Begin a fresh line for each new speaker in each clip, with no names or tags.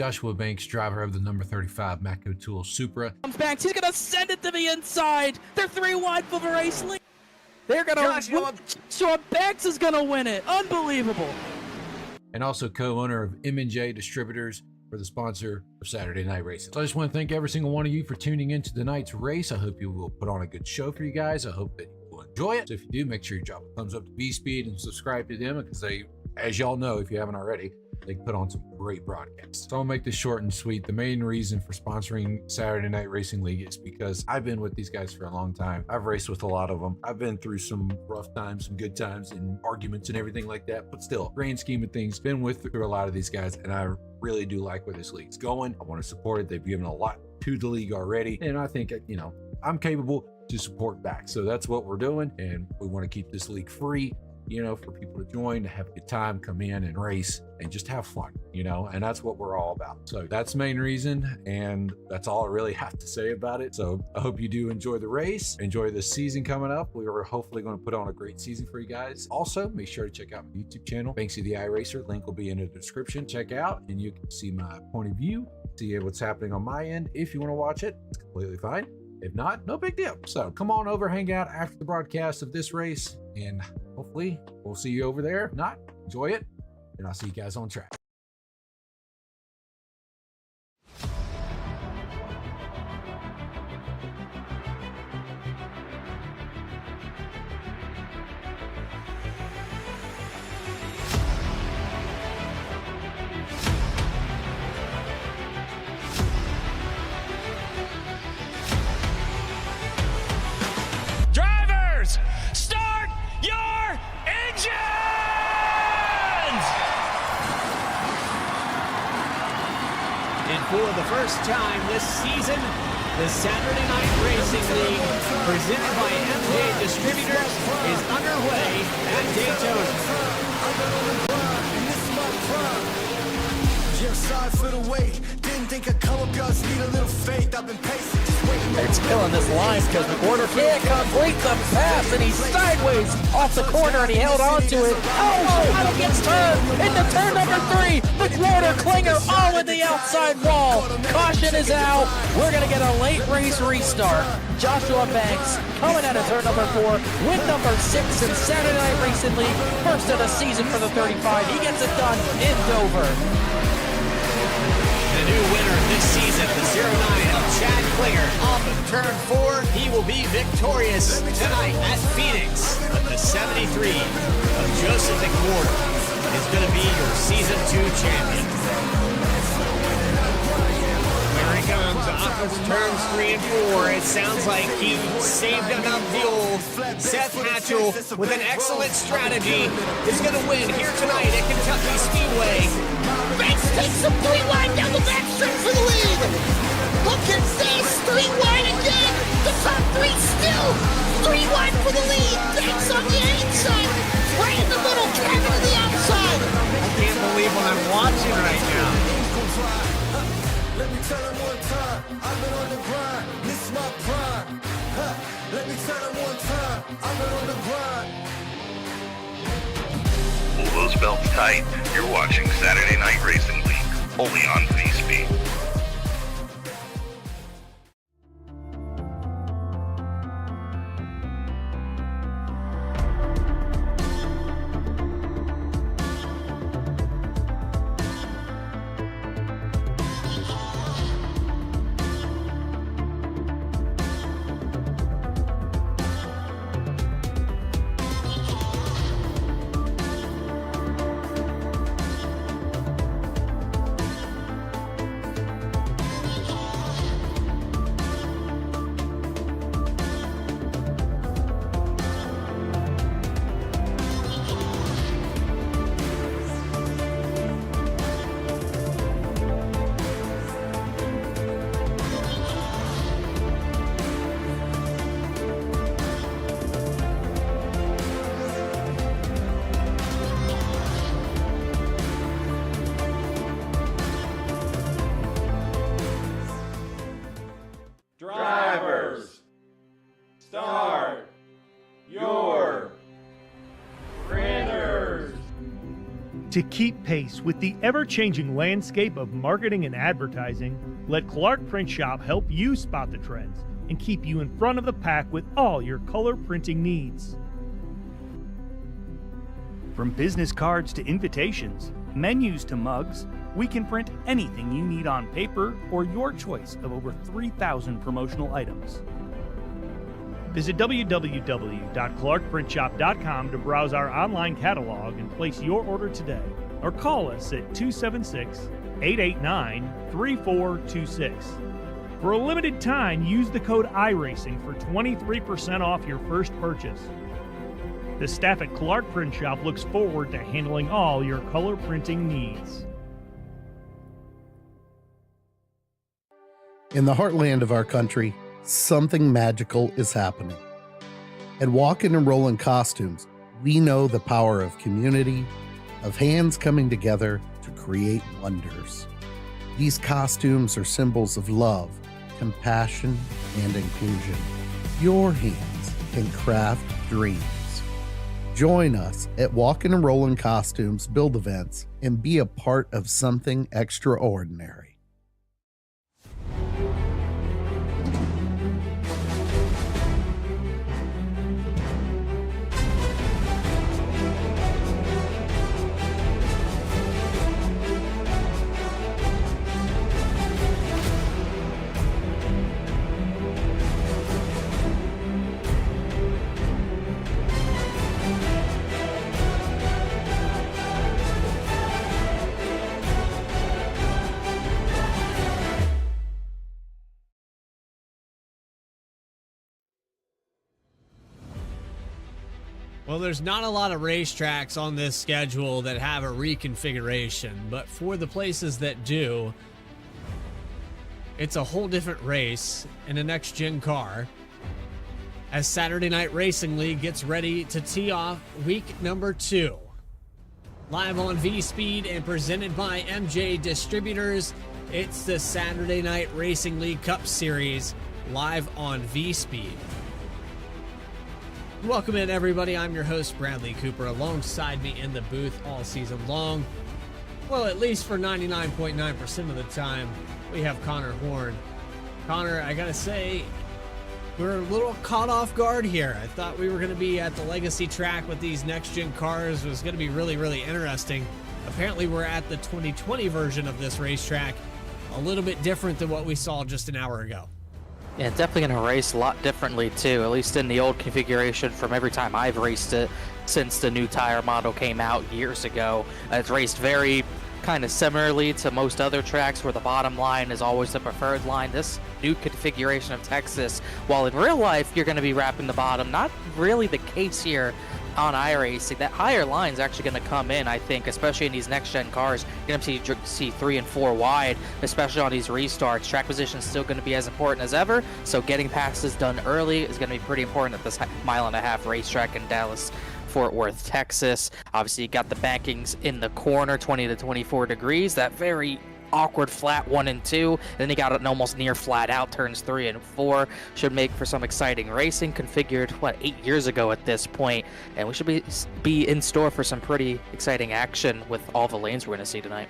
Joshua Banks, driver of the number 35 Matco Tool Supra.
Banks, he's gonna send it to the inside. They're 3 wide for the race lead. They're gonna. Joshua Banks is gonna win it. Unbelievable.
And also co-owner of M&J Distributors, for the sponsor of Saturday Night Racing. So I just want to thank every single one of you for tuning into tonight's race. I hope you will put on a good show for you guys. I hope that you will enjoy it. So if you do, make sure you drop a thumbs up to VSPEED and subscribe to them, because they, as y'all know, if you haven't already, they put on some great broadcasts. So I'll make this short and sweet. The main reason for sponsoring Saturday Night Racing League is because I've been with these guys for a long time. I've raced with a lot of them. I've been through some rough times, some good times, and arguments and everything like that. But still, grand scheme of things, been through a lot of these guys, and I really do like where this league's going. I want to support it. They've given a lot to the league already, and I think, you know, I'm capable to support back. So that's what we're doing, and we want to keep this league free, you know, for people to join, to have a good time, come in and race and just have fun, you know, and that's what we're all about. So that's the main reason, and that's all I really have to say about it. So I hope you do enjoy the race, enjoy this season coming up. We are hopefully going to put on a great season for you guys. Also, make sure to check out my YouTube channel, Banksy the iRacer. Link will be in the description. Check out, and you can see my point of view, see what's happening on my end. If you want to watch it, it's completely fine. If not, no big deal. So come on over, hang out after the broadcast of this race, and hopefully we'll see you over there. If not, enjoy it, and I'll see you guys on track.
Start your engines! And for the first time this season, the Saturday Night Racing League, presented by M&J Distributors, is underway at Daytona.
Sorry for the wait. Didn't think I'd come up, guys. Need a little faith. I've been patient.
It's killing this line because McWhorter can't complete the pass, and he's sideways off the corner, and he held on to it. Oh, Shadow gets turned into turn number 3. McWhorter, Klinger, all in the outside wall. Caution is out. We're going to get a late race restart. Joshua Banks coming out of turn number 4, win number 6 in Saturday Night Racing League. First of the season for the 35. He gets it done in Dover.
The new winner this season, the 09 of Chad Klinger, off of turn 4. He will be victorious tonight at Phoenix. But the 73 of Joseph McWhorter is going to be your season 2 champion. Here he comes off of turns 3 and 4. It sounds like he saved enough fuel. Seth Hatchell, with an excellent strategy, is going to win here tonight at Kentucky Speedway.
Banks takes him 3 wide down the backstretch for the lead. Look at this, 3 wide again. The top 3 still 3 wide for the lead. Banks on the inside, right in the middle, driving to the outside.
I can't believe what I'm watching right now.
Let me tell him one time, I've been on the grind. This is my prime. Let me tell him one time, I've been on the grind.
Pull those belts tight. You're watching Saturday Night Racing League, only on VSPEED.
Drivers, start your printers.
To keep pace with the ever-changing landscape of marketing and advertising, let Clark Print Shop help you spot the trends and keep you in front of the pack with all your color printing needs. From business cards to invitations, menus to mugs, we can print anything you need on paper or your choice of over 3,000 promotional items. Visit www.clarkprintshop.com to browse our online catalog and place your order today, or call us at 276-889-3426. For a limited time, use the code iRacing for 23% off your first purchase. The staff at Clark Print Shop looks forward to handling all your color printing needs.
In the heartland of our country, something magical is happening. At Walkin' and Rollin' Costumes, we know the power of community, of hands coming together to create wonders. These costumes are symbols of love, compassion, and inclusion. Your hands can craft dreams. Join us at Walkin' and Rollin' Costumes build events and be a part of something extraordinary.
Well, there's not a lot of racetracks on this schedule that have a reconfiguration, but for the places that do, it's a whole different race in a next-gen car as Saturday Night Racing League gets ready to tee off week number 2. Live on VSPEED and presented by M&J Distributors, it's the Saturday Night Racing League Cup Series live on VSPEED. Welcome in, everybody. I'm your host, Bradley Cooper. Alongside me in the booth all season long, well, at least for 99.9% of the time, we have Connor Horn. Connor, I gotta say, we're a little caught off guard here. I thought we were going to be at the Legacy track with these next-gen cars. It was going to be really, really interesting. Apparently, we're at the 2020 version of this racetrack, a little bit different than what we saw just an hour ago.
Yeah, definitely going to race a lot differently too, at least in the old configuration from every time I've raced it since the new tire model came out years ago. It's raced very kind of similarly to most other tracks where the bottom line is always the preferred line. This new configuration of Texas, while in real life you're going to be wrapping the bottom, not really the case here on iRacing. That higher line is actually going to come in, I think, especially in these next-gen cars. You're going to see 3 and 4 wide, especially on these restarts. Track position is still going to be as important as ever, so getting passes done early is going to be pretty important at this mile-and-a-half racetrack in Dallas Fort Worth, Texas. Obviously, you got the bankings in the corner, 20 to 24 degrees. That very awkward flat 1 and 2. Then you got an almost near flat out turns 3 and 4. Should make for some exciting racing. Configured 8 years ago at this point, and we should be in store for some pretty exciting action with all the lanes we're going to see tonight.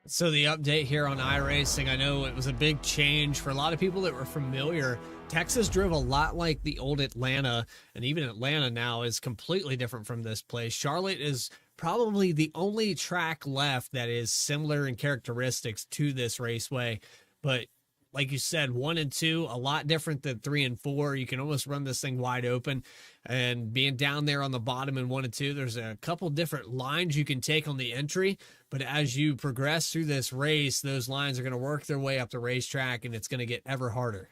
So the update here on iRacing, I know it was a big change for a lot of people that were familiar. Texas drove a lot like the old Atlanta, and even Atlanta now is completely different from this place. Charlotte is probably the only track left that is similar in characteristics to this raceway. But like you said, 1 and 2, a lot different than 3 and 4. You can almost run this thing wide open. And being down there on the bottom in 1 and 2, there's a couple different lines you can take on the entry. But as you progress through this race, those lines are going to work their way up the racetrack, and it's going to get ever harder.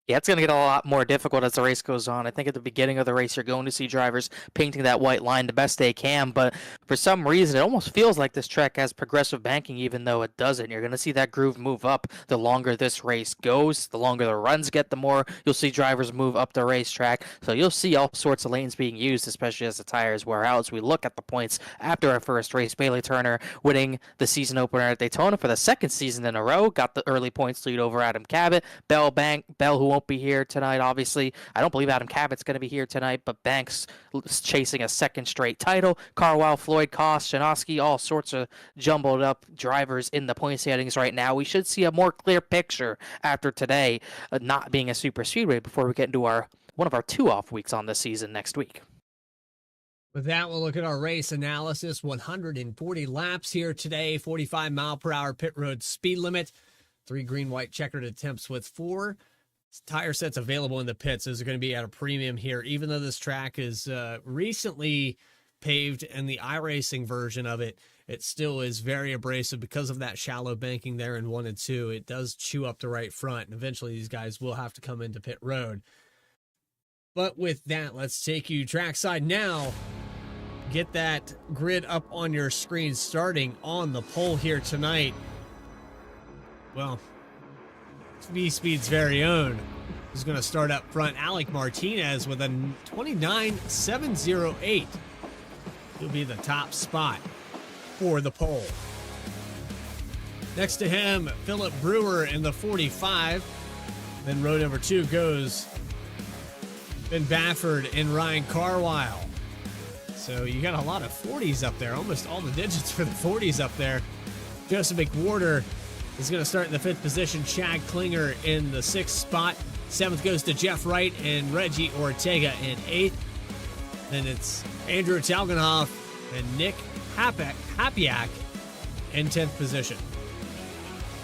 Yeah, it's going to get a lot more difficult as the race goes on. I think at the beginning of the race, you're going to see drivers painting that white line the best they can, but for some reason, it almost feels like this track has progressive banking, even though it doesn't. You're going to see that groove move up the longer this race goes. The longer the runs get, the more you'll see drivers move up the racetrack. So you'll see all sorts of lanes being used, especially as the tires wear out. As we look at the points after our first race, Bailey Turner winning the season opener at Daytona for the second season in a row, got the early points lead over Adam Cabot. Bell, who won't won't be here tonight, obviously. I don't believe Adam Cabot's going to be here tonight, but Banks chasing a second straight title. Carwile, Floyd, Koss, Janoski, all sorts of jumbled up drivers in the point standings right now. We should see a more clear picture after today, not being a super speedway, before we get into one of our 2 off weeks on this season next week.
With that, we'll look at our race analysis. 140 laps here today, 45 mile per hour pit road speed limit, 3 green, white checkered attempts with 4 tire sets available in the pits. Those are going to be at a premium here, even though this track is recently paved and the iRacing version of it, it still is very abrasive because of that shallow banking there in 1 and 2. It does chew up the right front, and eventually these guys will have to come into pit road. But with that, let's take you trackside now. Get that grid up on your screen, starting on the pole here tonight. Well, VSPEED's very own is going to start up front. Alec Martinez with a 29.708. He'll be the top spot for the pole. Next to him, Philip Brewer in the 45. Then row number 2 goes Ben Bafford and Ryan Carwile. So you got a lot of 40s up there, almost all the digits for the 40s up there. Joseph McWhorter is going to start in the 5th position. Chad Klinger in the 6th spot. 7th goes to Jeff Wright and Reggie Ortega in 8th. Then it's Andrew Talgenhoff and Nick Hapiak in 10th position.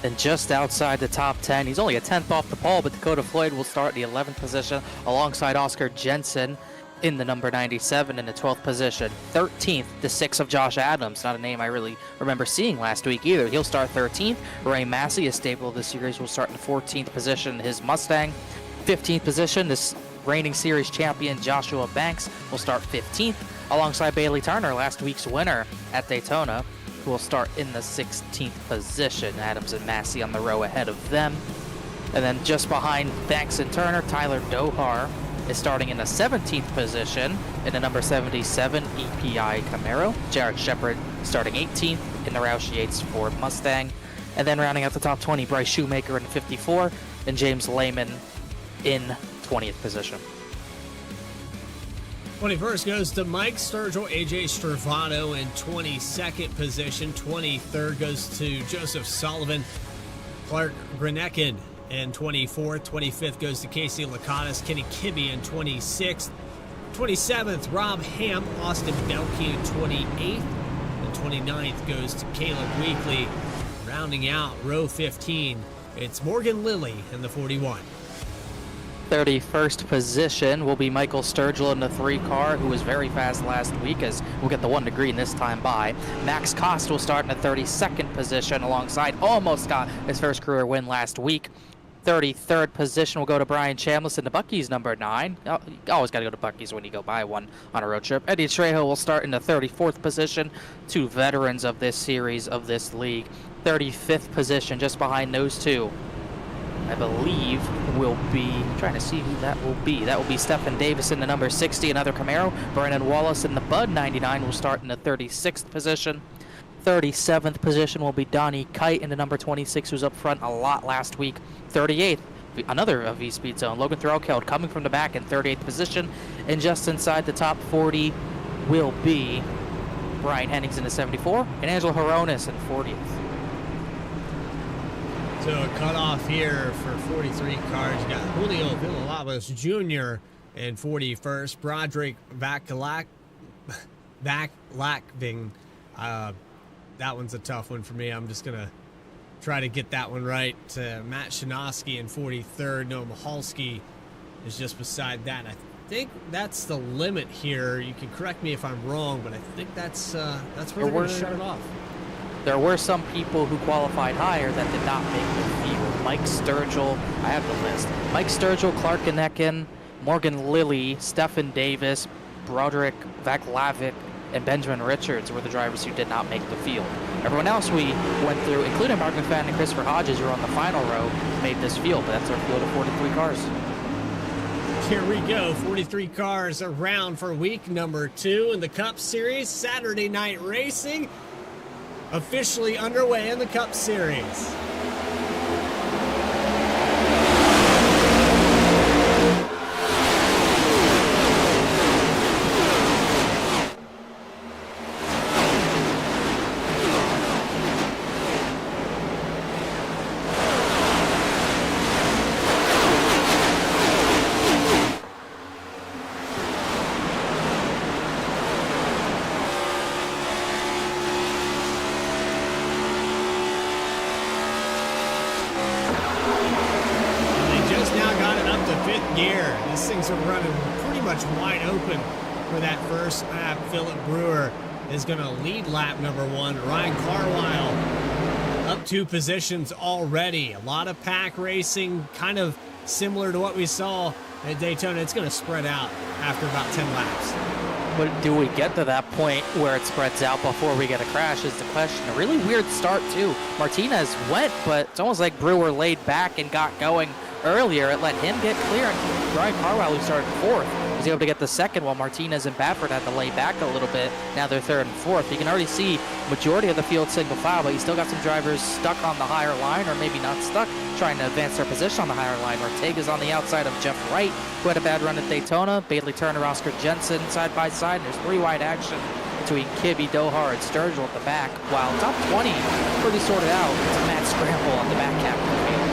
And just outside the top 10, he's only a 10th off the pole, but Dakota Floyd will start in the 11th position alongside Oscar Jensen in the number 97 in the 12th position. 13th, the 6 of Josh Adams, not a name I really remember seeing last week either. He'll start 13th. Ray Massey, a staple of the series, will start in the 14th position, his Mustang. 15th position, this reigning series champion Joshua Banks will start 15th alongside Bailey Turner, last week's winner at Daytona, who will start in the 16th position. Adams and Massey on the row ahead of them. And then just behind Banks and Turner, Tyler Dohar is starting in the 17th position in the number 77 EPI Camaro. Jared Shepard starting 18th in the Roush Yates Ford Mustang. And then rounding out the top 20, Bryce Shoemaker in 54 and James Lehman in 20th position.
21st goes to Mike Sturgill, AJ Stravado in 22nd position. 23rd goes to Joseph Sullivan, Clark Grenekin in 24th. 25th goes to Casey Lakatos, Kenny Kibbe in 26th. 27th, Rob Ham, Austin Belkey in 28th. And 29th goes to Caleb Weekly. Rounding out row 15, it's Morgan Lilly in the 41.
31st position will be Michael Sturgill in the 3 car, who was very fast last week, as we'll get the 1 to green this time by. Max Cost will start in the 32nd position alongside, almost got his first career win last week. 33rd position will go to Brian Chambliss in the Buc-ee's number 9. You always got to go to Buc-ee's when you go buy one on a road trip. Eddie Trejo will start in the 34th position. 2 veterans of this series, of this league. 35th position, just behind those 2, I believe will be, trying to see who that will be. That will be Stephen Davis in the number 60, another Camaro. Brandon Wallace in the Bud 99 will start in the 36th position. 37th position will be Donnie Kite in the number 26, who's up front a lot last week. 38th, another of VSPEED zone, Logan Threlkeld coming from the back in 38th position. And just inside the top 40 will be Brian Hennings in the 74 and Angelo Horonis in 40th.
So a cutoff here for 43 cars. You got Julio Villalobos Jr. in 41st. Broderick Backlackving. That one's a tough one for me. I'm just going to try to get that one right. Matt Shanoski in 43rd. Noah Michalski is just beside that. I think that's the limit here. You can correct me if I'm wrong, but I think that's where they're going to shut it off.
There were some people who qualified higher that did not make the field. Mike Sturgill, I have the list. Mike Sturgill, Clark Genekin, Morgan Lilly, Stephen Davis, Broderick Vaclavic, and Benjamin Richards were the drivers who did not make the field. Everyone else we went through, including Mark McFadden and Christopher Hodges, who were on the final row, made this field, but that's our field of 43 cars.
Here we go, 43 cars around for week number 2 in the Cup Series. Saturday night racing officially underway in the Cup Series. gear. These things are running pretty much wide open for that first lap. Philip Brewer is going to lead lap number 1. Ryan Carlisle up 2 positions already. A lot of pack racing, kind of similar to what we saw at Daytona. It's going to spread out after about 10 laps.
But do we get to that point where it spreads out before we get a crash is the question. A really weird start, too. Martinez went, but it's almost like Brewer laid back and got going earlier. It let him get clear, and Ryan Carlisle, who started 4th, was able to get the 2nd, while Martinez and Baffert had to lay back a little bit. Now they're 3rd and 4th. You can already see majority of the field single file, but you still got some drivers stuck on the higher line, or maybe not stuck, trying to advance their position on the higher line. Ortega's on the outside of Jeff Wright, who had a bad run at Daytona. Bailey Turner, Oscar Jensen side by side. There's 3 wide action between Kibbe, Dohar, and Sturgill at the back, while top 20 pretty sorted out. It's a mad scramble on the back half of the field.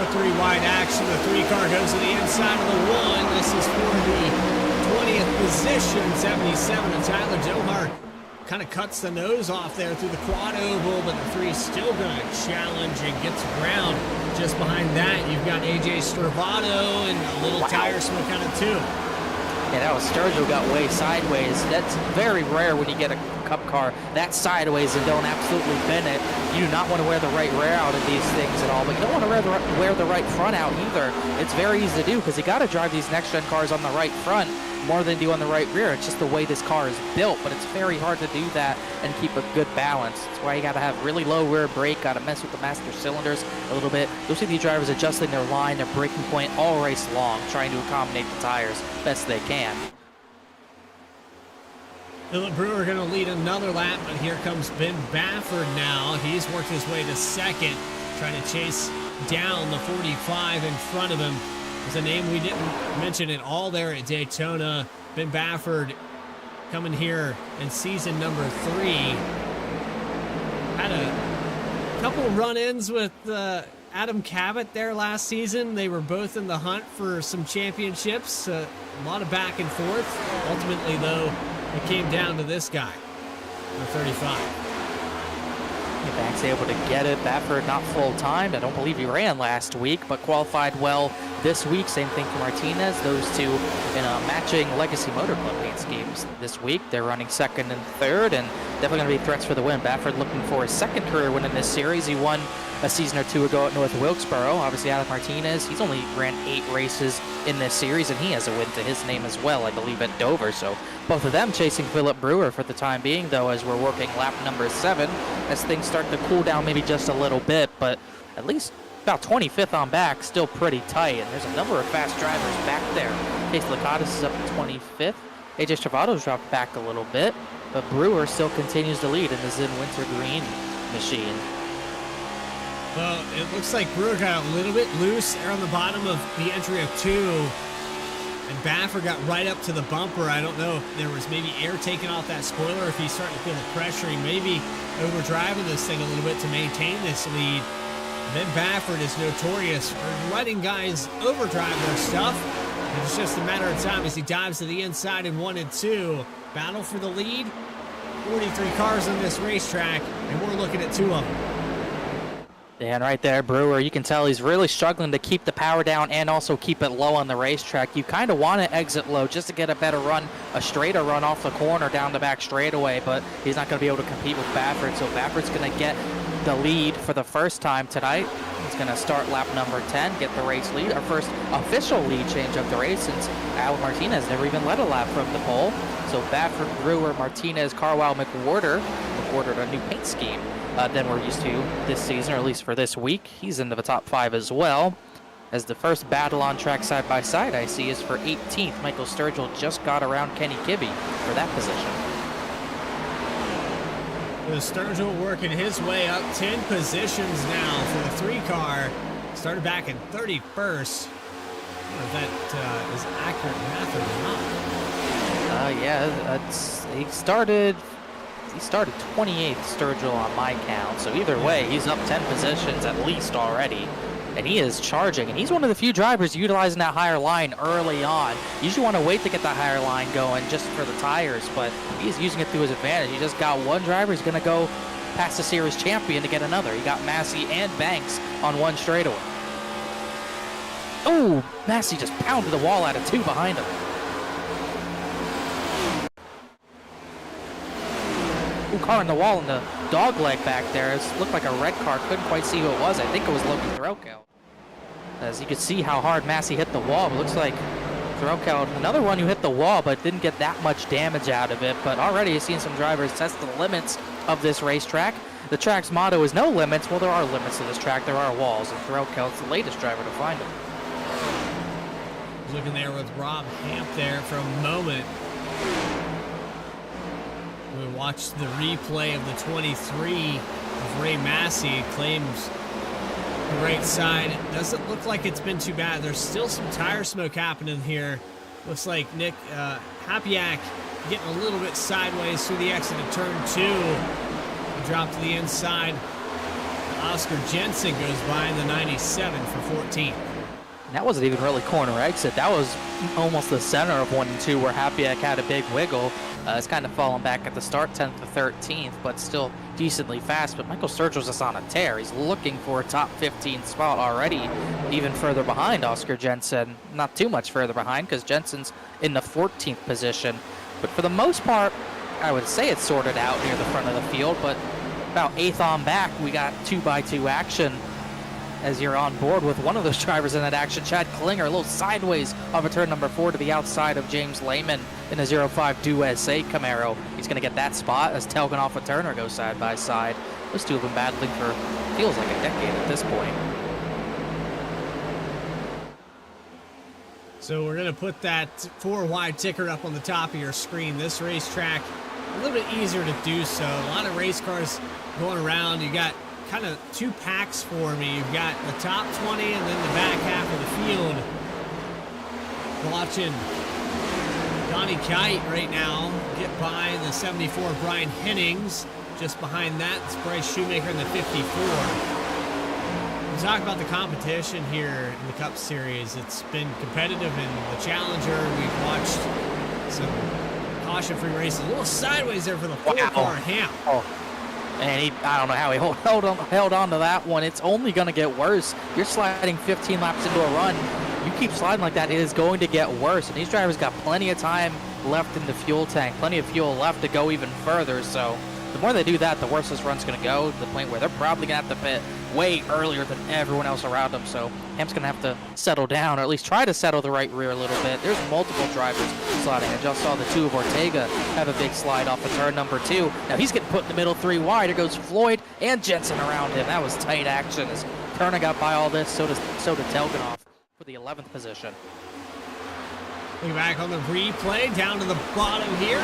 4-3 wide action. The 3 car goes to the inside of the 1. This is for the 20th position. 77 of Tyler Dohar kind of cuts the nose off there through the quad oval, but the 3 is still going to challenge and get to ground. Just behind that, you've got AJ Stravado and a little tire smoke on it too.
Yeah, that was Sturgill got way sideways. That's very rare when you get a Cup car that sideways and don't absolutely bend it. You do not want to wear the right rear out of these things at all, but you don't want to wear the right front out either. It's very easy to do because you got to drive these next-gen cars on the right front more than do on the right rear. It's just the way this car is built, but it's very hard to do that and keep a good balance. That's why you got to have really low rear brake, got to mess with the master cylinders a little bit. You'll see these drivers adjusting their line, their braking point all race long, trying to accommodate the tires best they can.
Philip Brewer going to lead another lap, but here comes Ben Baffert now. He's worked his way to 2nd, trying to chase down the 45 in front of him. It's a name we didn't mention at all there at Daytona. Ben Baffert coming here in season number 3. Had a couple run-ins with Adam Cabot there last season. They were both in the hunt for some championships. A lot of back and forth. Ultimately, though, it came down to this guy, the 35.
Banks able to get it. Baffert not full-timed. I don't believe he ran last week, but qualified well this week. Same thing for Martinez. Those two in matching Legacy Motor Club paint schemes this week. They're running 2nd and 3rd, and definitely going to be threats for the win. Baffert looking for his 2nd career win in this series. He won a season or 2 ago at North Wilkesboro. Obviously, Adam Martinez, he's only ran 8 races in this series, and he has a win to his name as well, I believe, at Dover. So both of them chasing Philip Brewer for the time being, though, as we're working lap number 7, as things start to cool down maybe just a little bit, but at least about 25th on back, still pretty tight, and there's a number of fast drivers back there. Case Lakatos is up to 25th. AJ Stravado's dropped back a little bit, but Brewer still continues to lead in the Zinn Wintergreen machine.
Well, it looks like Brewer got a little bit loose there on the bottom of the entry of 2. And Baffert got right up to the bumper. I don't know if there was maybe air taken off that spoiler, if he's starting to feel the pressure. He may be overdriving this thing a little bit to maintain this lead. Ben Baffert is notorious for letting guys overdrive their stuff. And it's just a matter of time as he dives to the inside in 1 and 2. Battle for the lead. 43 cars on this racetrack, and we're looking at 2 of them.
And right there, Brewer, you can tell he's really struggling to keep the power down and also keep it low on the racetrack. You kind of want to exit low just to get a better run, a straighter run off the corner down the back straightaway, but he's not going to be able to compete with Baffert, so Baffert's going to get the lead for the first time tonight. He's going to start lap number 10, get the race lead, our first official lead change of the race since Al Martinez never even led a lap from the pole. So Baffert, Brewer, Martinez, Carlisle, McWhorter a new paint scheme than we're used to this season, or at least for this week. He's into the top 5 as well. As the first battle on track side by side I see is for 18th. Michael Sturgill just got around Kenny Kibbe for that position.
Sturgill working his way up 10 positions now for the 3 car. Started back in 31st. I don't know if that is accurate math or not.
Yeah, he started 28th, Sturgill, on my count. So either way, he's up 10 positions at least already. And he is charging. And he's one of the few drivers utilizing that higher line early on. You usually want to wait to get that higher line going just for the tires, but he's using it to his advantage. He just got one driver. He's going to go past the series champion to get another. He got Massey and Banks on one straightaway. Oh, Massey just pounded the wall out of 2 behind him. Ooh, car in the wall in the dog leg back there. It looked like a red car. Couldn't quite see who it was. I think it was Logan Threlkeld. As you could see how hard Massey hit the wall. It looks like Threlkeld, another one who hit the wall, but didn't get that much damage out of it. But already you've seen some drivers test the limits of this racetrack. The track's motto is no limits. Well, there are limits to this track. There are walls, and Threlkeld's the latest driver to find them.
Looking there with Rob Hamp there for a moment. We watched the replay of the 23 of Ray Massey. Claims the right side. It doesn't look like it's been too bad. There's still some tire smoke happening here. Looks like Nick Hapiak getting a little bit sideways through the exit of turn 2. He dropped to the inside. Oscar Jensen goes by in the 97 for 14.
That wasn't even really corner exit. That was almost the center of 1 and 2 where Hapiak had a big wiggle. It's kind of falling back at the start, 10th to 13th, but still decently fast. But Michael Sturge was just on a tear. He's looking for a top 15 spot already, even further behind Oscar Jensen. Not too much further behind because Jensen's in the 14th position. But for the most part, I would say it's sorted out near the front of the field, but about 8th on back, we got 2x2 action. As you're on board with one of those drivers in that action, Chad Klinger, a little sideways off of turn number 4 to the outside of James Lehman in a 05 USA Camaro. He's going to get that spot as Telgenhoff and Turner go side by side. Those two have been battling for feels like a decade at this point.
So we're going to put that 4-wide ticker up on the top of your screen. This racetrack, a little bit easier to do so. A lot of race cars going around. You got kind of 2 packs for me. You've got the top 20 and then the back half of the field. Watching Donnie Kite right now get by the 74 Brian Hennings. Just behind that, it's Bryce Shoemaker in the 54. We'll talk about the competition here in the Cup Series. It's been competitive in the Challenger. We've watched some caution-free races. A little sideways there for the 4-car Hamp.
And I don't know how he held on to that one. It's only going to get worse. You're sliding 15 laps into a run. You keep sliding like that, it is going to get worse. And these drivers got plenty of time left in the fuel tank, plenty of fuel left to go even further. So the more they do that, the worse this run's going to go, to the point where they're probably going to have to pit way earlier than everyone else around them. So Hamp's going to have to settle down, or at least try to settle the right rear a little bit. There's multiple drivers sliding. I just saw the 2 of Ortega have a big slide off of turn number 2. Now he's getting put in the middle 3 wide. Here goes Floyd and Jensen around him. That was tight action as Turner got by all this. So did Telgenhoff for the 11th position.
Looking back on the replay, down to the bottom here.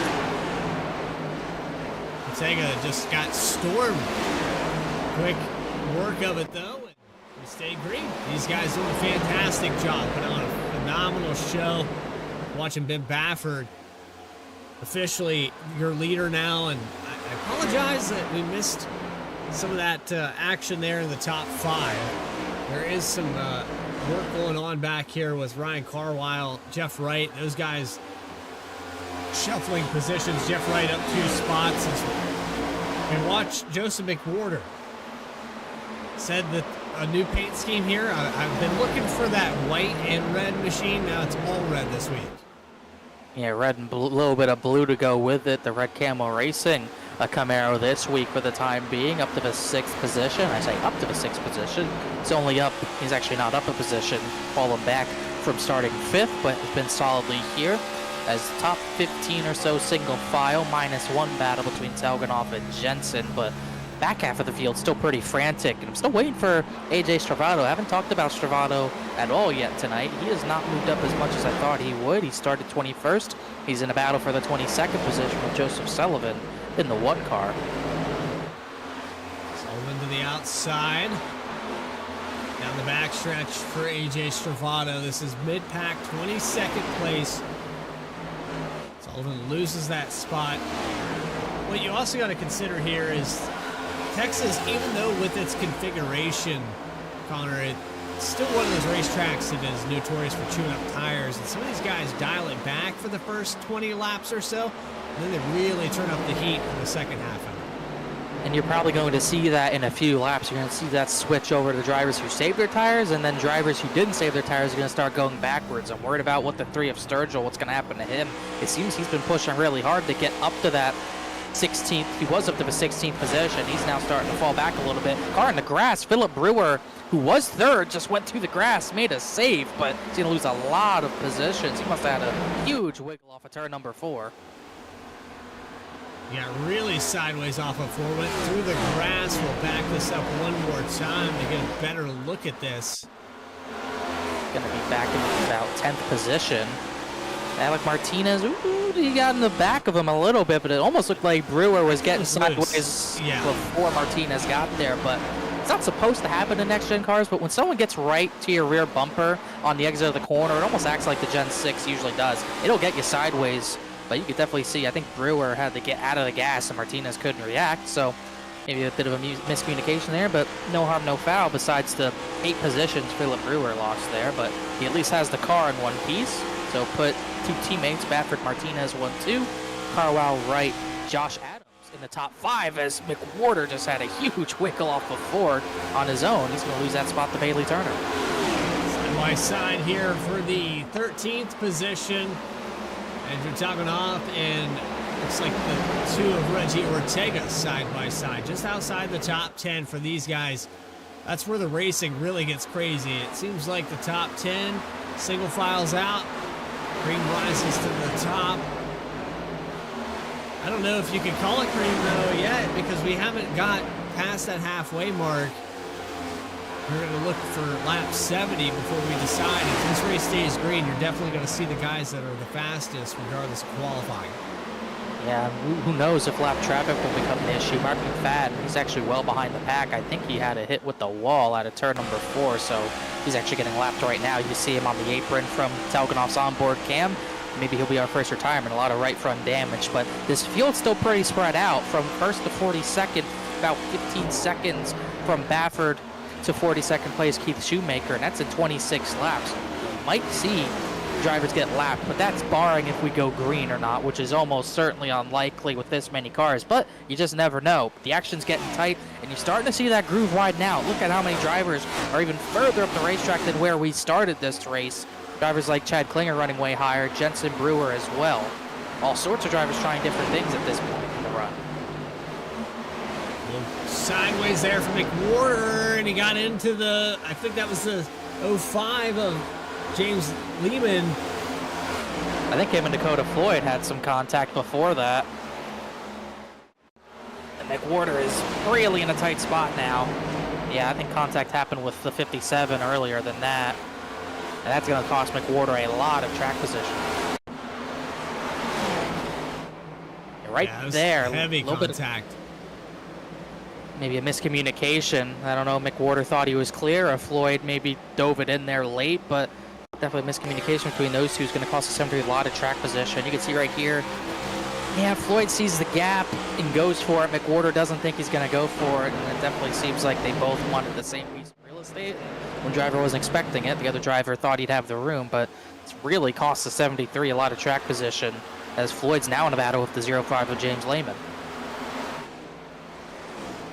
Ortega just got stormed. Quick work of it, though. And we stayed green. These guys doing a fantastic job. Put on a phenomenal show. Watching Ben Bafford, officially your leader now. And I apologize that we missed some of that action there in the top 5. There is some work going on back here with Ryan Carwile, Jeff Wright. Those guys shuffling positions. Jeff Wright up 2 spots. And watch Joseph McWhorter. Said that a new paint scheme here. I've been looking for that white and red machine. Now it's all red this week.
Yeah, red and blue, a little bit of blue to go with it. The Red Camo Racing a Camaro this week for the time being, up to the 6th position. I say up to the 6th position. It's only up. He's actually not up a position, falling back from starting 5th, but has been solidly here as top 15 or so single file, -1 battle between Telgenhoff and Jensen, but back half of the field still pretty frantic, and I'm still waiting for AJ Stravato. I haven't talked about Stravato at all yet tonight. He has not moved up as much as I thought he would. He started 21st. He's in a battle for the 22nd position with Joseph Sullivan in the 1 car.
Sullivan to the outside. Down the backstretch for AJ Stravato. This is mid-pack, 22nd place. Sullivan loses that spot. What you also got to consider here is Texas, even though with its configuration, Connor, it's still one of those racetracks that is notorious for chewing up tires. And some of these guys dial it back for the first 20 laps or so, and then they really turn up the heat in the second half of it.
And you're probably going to see that in a few laps. You're going to see that switch over to the drivers who saved their tires, and then drivers who didn't save their tires are going to start going backwards. I'm worried about what the 3 of Sturgill, what's going to happen to him. It seems he's been pushing really hard to get up to that 16th. He was up to the 16th position. He's now starting to fall back a little bit. Car in the grass. Philip Brewer, who was 3rd, just went through the grass, made a save, but he's going to lose a lot of positions. He must have had a huge wiggle off of turn number 4.
Yeah, really sideways off of 4. Went through the grass. We'll back this up one more time to get a better look at this.
Going to be back in about 10th position. Alec Martinez, ooh, he got in the back of him a little bit, but it almost looked like Brewer was getting sideways before Martinez got there. But it's not supposed to happen in next-gen cars, but when someone gets right to your rear bumper on the exit of the corner, it almost acts like the Gen 6 usually does. It'll get you sideways, but you could definitely see, I think Brewer had to get out of the gas and Martinez couldn't react, so maybe a bit of a miscommunication there, but no harm, no foul, besides the 8 positions Philip Brewer lost there, but he at least has the car in one piece, so put 2 teammates, Baffert Martinez 1-2, Carwell Wright, Josh Adams in the top 5 as McWhorter just had a huge wiggle off of Ford on his own. He's going to lose that spot to Bailey Turner.
Side by side here for the 13th position. Andrew Tagonoff and looks like the 2 of Reggie Ortega side by side, just outside the top 10 for these guys. That's where the racing really gets crazy. It seems like the top 10, single files out, Green rises to the top. I don't know if you can call it green though yet, because we haven't got past that halfway mark. We're going to look for lap 70 before we decide. If this race stays green, you're definitely going to see the guys that are the fastest regardless of qualifying.
Yeah, who knows if lap traffic will become an issue. Mark McFadden, he's actually well behind the pack. I think he had a hit with the wall out of turn number 4, so he's actually getting lapped right now. You see him on the apron from Talgonoff's onboard cam. Maybe he'll be our first retirement. A lot of right front damage, but this field's still pretty spread out. From 1st to 42nd, about 15 seconds from Baffert to 42nd place Keith Shoemaker, and that's in 26 laps. You might see drivers get lapped, but that's barring if we go green or not, which is almost certainly unlikely with this many cars, but you just never know. The action's getting tight, and you're starting to see that groove widen out. Look at how many drivers are even further up the racetrack than where we started this race. Drivers like Chad Klinger running way higher, Jensen Brewer as well. All sorts of drivers trying different things at this point in the run.
Sideways there from McWhorter, and he got into the, I think that was the 05 of James Lehman.
I think him and Dakota Floyd had some contact before that. And McWhorter is really in a tight spot now. Yeah, I think contact happened with the 57 earlier than that. And that's going to cost McWhorter a lot of track position. Right there,
heavy contact.
Maybe a miscommunication. I don't know, McWhorter thought he was clear, or Floyd maybe dove it in there late, but definitely miscommunication between those two is going to cost us a lot of track position. You can see right here, yeah, Floyd sees the gap and goes for it. McWhorter doesn't think he's going to go for it, and it definitely seems like they both wanted the same piece of real estate. One driver wasn't expecting it, the other driver thought he'd have the room, but it's really cost the 73 a lot of track position, as Floyd's now in a battle with the 05 of James Lehman.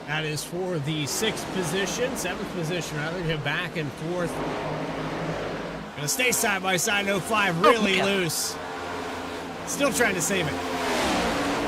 That is for the 6th position, 7th position rather, go back and forth. Gonna stay side by side, 05, really loose. Still trying to save it.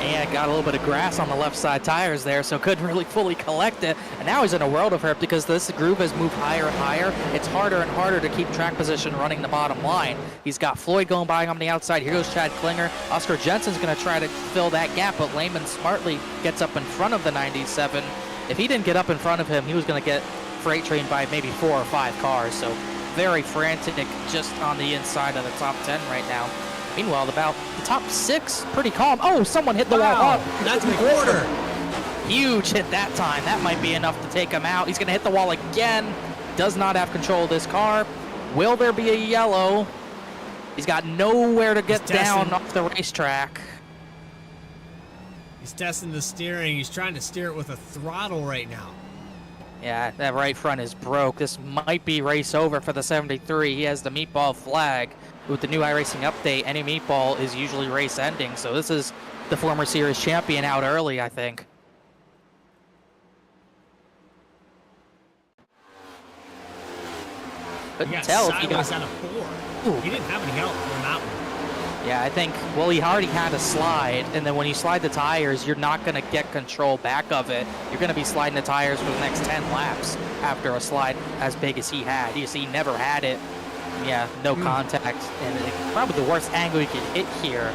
And got a little bit of grass on the left side tires there, so couldn't really fully collect it. And now he's in a world of hurt because this groove has moved higher and higher. It's harder and harder to keep track position running the bottom line. He's got Floyd going by on the outside. Here goes Chad Klinger. Oscar Jensen's going to try to fill that gap, but Lehman smartly gets up in front of the 97. If he didn't get up in front of him, he was going to get freight trained by maybe 4 or 5 cars. So very frantic just on the inside of the top 10 right now. Meanwhile, about the top 6, pretty calm. Oh, someone hit the wall.
That's McWhorter.
Huge hit that time. That might be enough to take him out. He's going to hit the wall again. Does not have control of this car. Will there be a yellow? He's got nowhere to get down off the racetrack.
He's testing the steering. He's trying to steer it with a throttle right now.
Yeah, that right front is broke. This might be race over for the 73. He has the meatball flag. With the new iRacing update, any meatball is usually race ending, so this is the former series champion out early, I think. couldn't
got
tell if he got
sideways out of 4. He didn't have any help on that one.
Yeah, I think, well, he already had a slide, and then when you slide the tires, you're not going to get control back of it. You're going to be sliding the tires for the next 10 laps after a slide as big as he had. You see, he never had it. Yeah, no contact, and probably the worst angle you could hit here.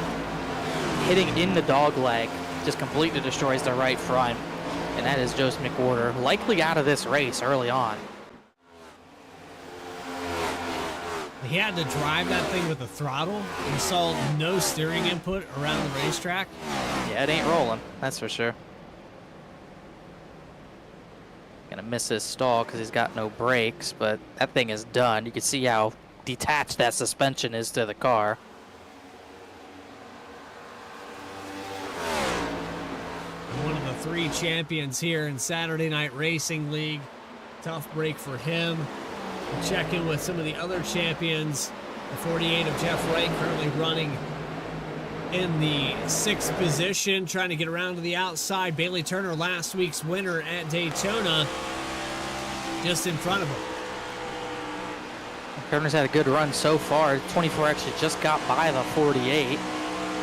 Hitting in the dog leg just completely destroys the right front, and that is Joseph McWhorter, likely out of this race early on.
He had to drive that thing with the throttle and saw no steering input around the racetrack.
Yeah, it ain't rolling, that's for sure. Gonna miss his stall because he's got no brakes, but that thing is done. You can see how detached that suspension is to the car.
One of the 3 champions here in Saturday Night Racing League. Tough break for him. We'll check in with some of the other champions. The 48 of Jeff Wright currently running in the 6th position, trying to get around to the outside. Bailey Turner, last week's winner at Daytona, just in front of him.
Turner's had a good run so far. 24 actually just got by the 48.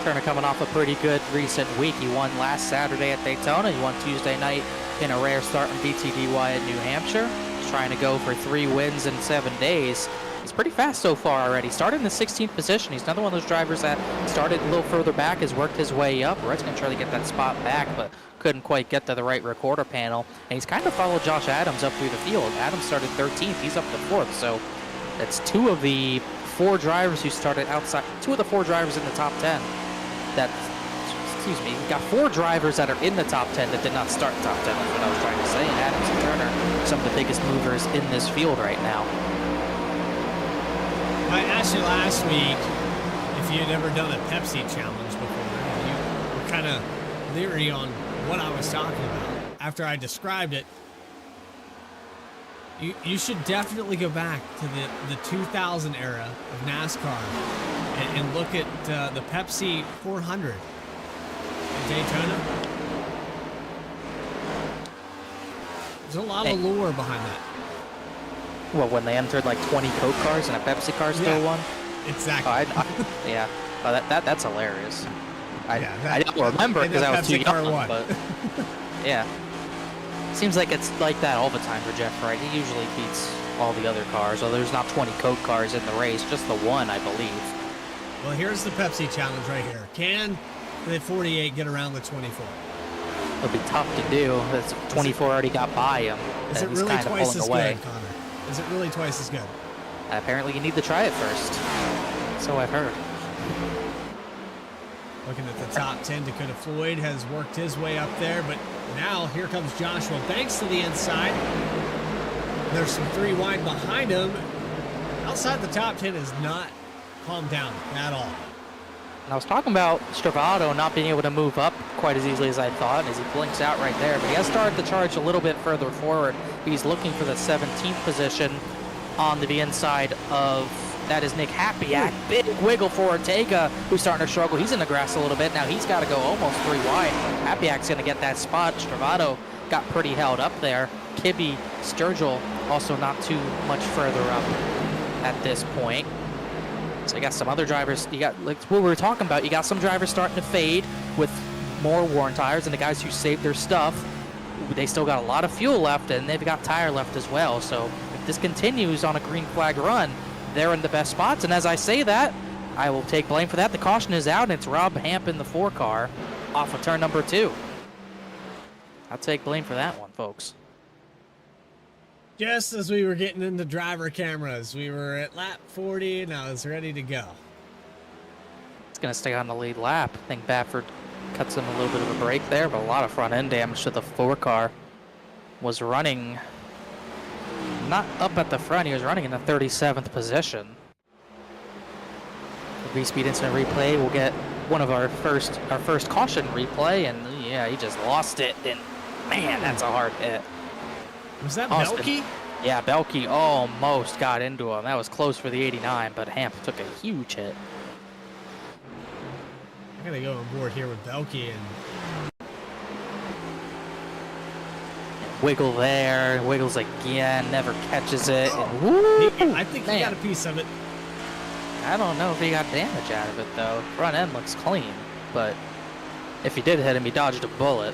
Turner coming off a pretty good recent week. He won last Saturday at Daytona. He won Tuesday night in a rare start in BTDY at New Hampshire. He's trying to go for 3 wins in 7 days. He's pretty fast so far already. Started in the 16th position. He's another one of those drivers that started a little further back, has worked his way up. Red's going to try to get that spot back, but couldn't quite get to the right recorder panel. And he's kind of followed Josh Adams up through the field. Adams started 13th. He's up to 4th. So that's 2 of the 4 drivers who started outside. 2 of the 4 drivers in the top 10. We've got 4 drivers that are in the top 10 that did not start top 10. That's what I was trying to say. And Adams and Turner, some of the biggest movers in this field right now.
I asked you last week if you had ever done a Pepsi challenge before. You were kind of leery on what I was talking about. After I described it, you should definitely go back to the 2000 era of NASCAR and look at the Pepsi 400 at Daytona. There's a lot of lore behind that.
Well, when they entered like 20 Coke cars and a Pepsi car still won?
Exactly.
Yeah. Oh, that's hilarious. I don't remember because I was too
Pepsi
young, but yeah. Seems like it's like that all the time for Jeff Wright. He usually beats all the other cars, so there's not 20 Coke cars in the race, just the one, I believe.
Well, here's the Pepsi challenge right here. Can the 48 get around the 24?
It'll be tough to do. That's 24 already got by him.
Is it
he's
really
kind of
twice
pulling
as
away.
good, Connor? Is it really twice as good?
Apparently you need to try it first. So I've heard.
Looking at the top 10, Dakota Floyd has worked his way up there, but now here comes Joshua Banks to the inside. There's some 3 wide behind him. Outside the top 10 is not calmed down at all.
And I was talking about Stravato not being able to move up quite as easily as I thought as he blinks out right there, but he has started the charge a little bit further forward. He's looking for the 17th position on the inside of, that is Nick Hapiak. Big wiggle for Ortega, who's starting to struggle. He's in the grass a little bit. Now he's got to go almost 3 wide. Hapiak's going to get that spot. Stravato got pretty held up there. Kibbe, Sturgill also not too much further up at this point. So you got some other drivers. You got, like what we were talking about, you got some drivers starting to fade with more worn tires, and the guys who saved their stuff, they still got a lot of fuel left, and they've got tire left as well. So if this continues on a green flag run, they're in the best spots. And as I say that, I will take blame for that. The caution is out, and it's Rob Hamp in the 4 car off of turn number 2. I'll take blame for that one, folks.
Just as we were getting into driver cameras, we were at lap 40 and I was ready to go.
It's going to stay on the lead lap. I think Baffert cuts him a little bit of a break there, but a lot of front end damage to the 4 car. Was running not up at the front, he was running in the 37th position. The VSPEED incident replay, we'll get one of our first caution replay, and yeah, he just lost it, and man, that's a hard hit.
Was that
Austin.
Belkey?
Yeah, Belkey almost got into him. That was close for the 89, but Hamp took a huge hit.
I gotta go on board here with Belkey, and
wiggle there, wiggles again, never catches it. And woo,
I think he
man.
got a piece of it.
I don't know if he got damage out of it though. Front end looks clean, but if he did hit him, he dodged a bullet.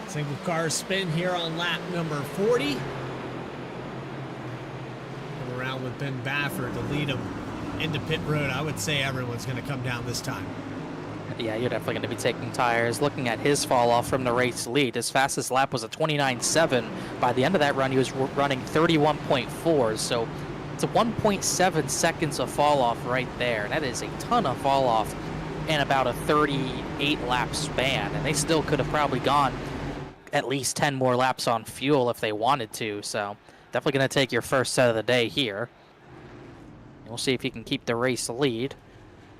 Single car spin here on lap number 40. Come around with Ben Baffert to lead him into pit road. I would say everyone's going to come down this time.
Yeah, you're definitely going to be taking tires. Looking at his fall off from the race lead, his fastest lap was a 29.7. By the end of that run, he was running 31.4. So it's a 1.7 seconds of fall off right there. That is a ton of fall off in about a 38 lap span. And they still could have probably gone at least 10 more laps on fuel if they wanted to. So definitely going to take your first set of the day here. We'll see if he can keep the race lead.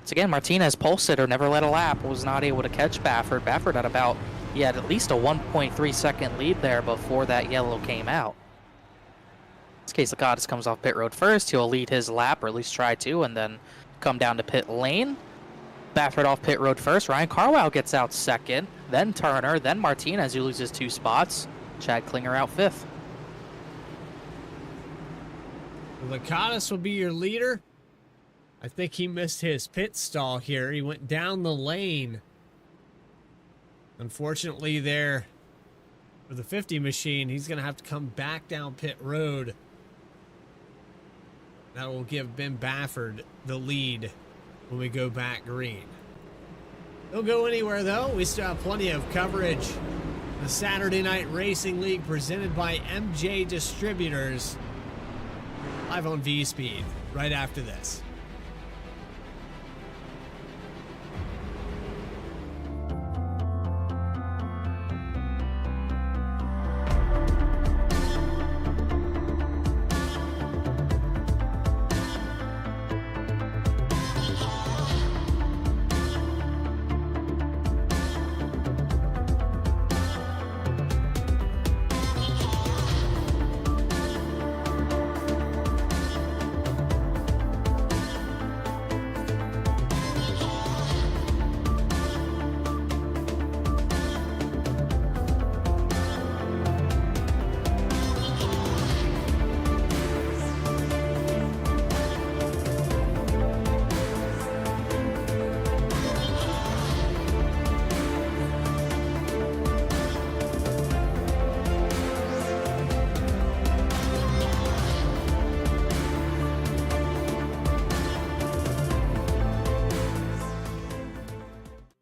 So again, Martinez, pole sitter, never led a lap, was not able to catch Baffert. Baffert had about, he had at least a 1.3 second lead there before that yellow came out. In this case, Lakatos comes off pit road first. He'll lead his lap, or at least try to, and then come down to pit lane. Baffert off pit road first. Ryan Carwile gets out second, then Turner, then Martinez, who loses 2 spots. Chad Klinger out 5th.
Lakatos will be your leader. I think he missed his pit stall here. He went down the lane. Unfortunately there for the 50 machine, he's going to have to come back down pit road. That will give Ben Baffert the lead when we go back green. Don't go anywhere though. We still have plenty of coverage. The Saturday Night Racing League presented by M&J Distributors. Live on VSPEED right after this.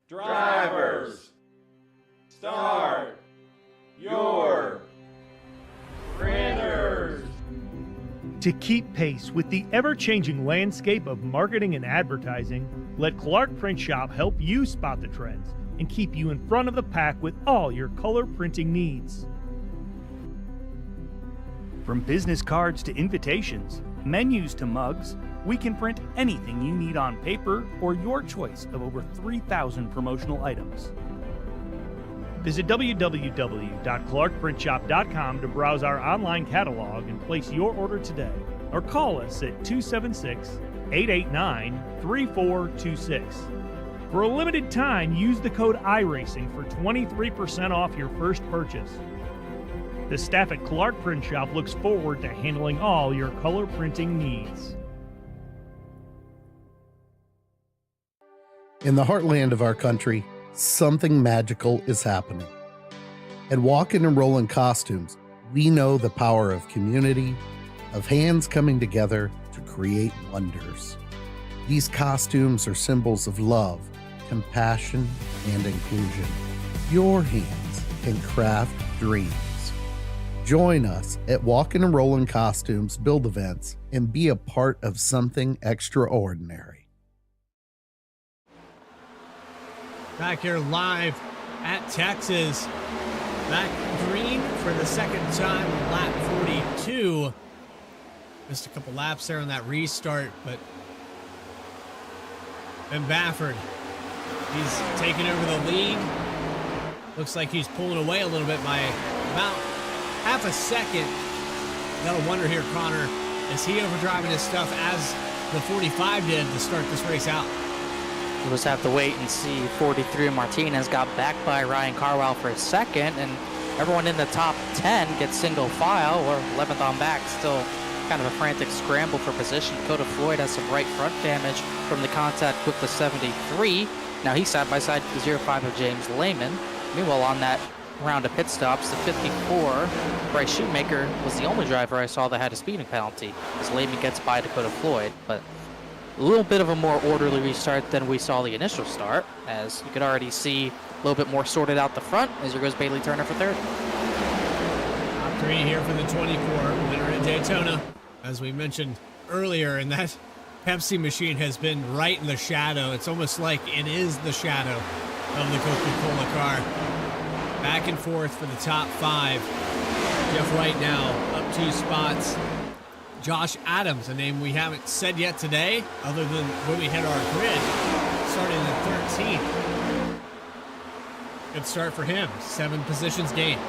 Drivers, start your printers.
To keep pace with the ever-changing landscape of marketing and advertising, let Clark Print Shop help you spot the trends and keep you in front of the pack with all your color printing needs. From business cards to invitations, menus to mugs, we can print anything you need on paper or your choice of over 3,000 promotional items. Visit www.clarkprintshop.com to browse our online catalog and place your order today, or call us at 276-889-3426. For a limited time, use the code iRacing for 23% off your first purchase. The staff at Clark Print Shop looks forward to handling all your color printing needs.
In the heartland of our country, something magical is happening. At Walkin' and Rollin' Costumes, we know the power of community, of hands coming together to create wonders. These costumes are symbols of love, compassion, and inclusion. Your hands can craft dreams. Join us at Walkin' and Rollin' Costumes build events and be a part of something extraordinary.
Back here live at Texas. Back green for the second time on lap 42. Missed a couple laps there on that restart, but Ben Baffert, he's taking over the lead. Looks like he's pulling away a little bit by about half a second. Gotta wonder here, Connor, is he overdriving his stuff as the 45 did to start this race out?
We'll just have to wait and see. 43 Martinez got backed by Ryan Carwell for a second, and everyone in the top 10 gets single file, or 11th on back. Still kind of a frantic scramble for position. Dakota Floyd has some right front damage from the contact with the 73. Now he's side by side with the 05 of James Lehman. Meanwhile, on that round of pit stops, the 54, Bryce Shoemaker was the only driver I saw that had a speeding penalty, as Lehman gets by Dakota Floyd. But a little bit of a more orderly restart than we saw the initial start, as you could already see a little bit more sorted out the front, as here goes Bailey Turner for third.
Top 3 here for the 24, winner at Daytona. As we mentioned earlier, and that Pepsi machine has been right in the shadow. It's almost like it is the shadow of the Coca-Cola car. Back and forth for the top 5. Jeff Wright now up 2 spots. Josh Adams, a name we haven't said yet today, other than when we hit our grid, starting in 13th. Good start for him. 7 positions gained.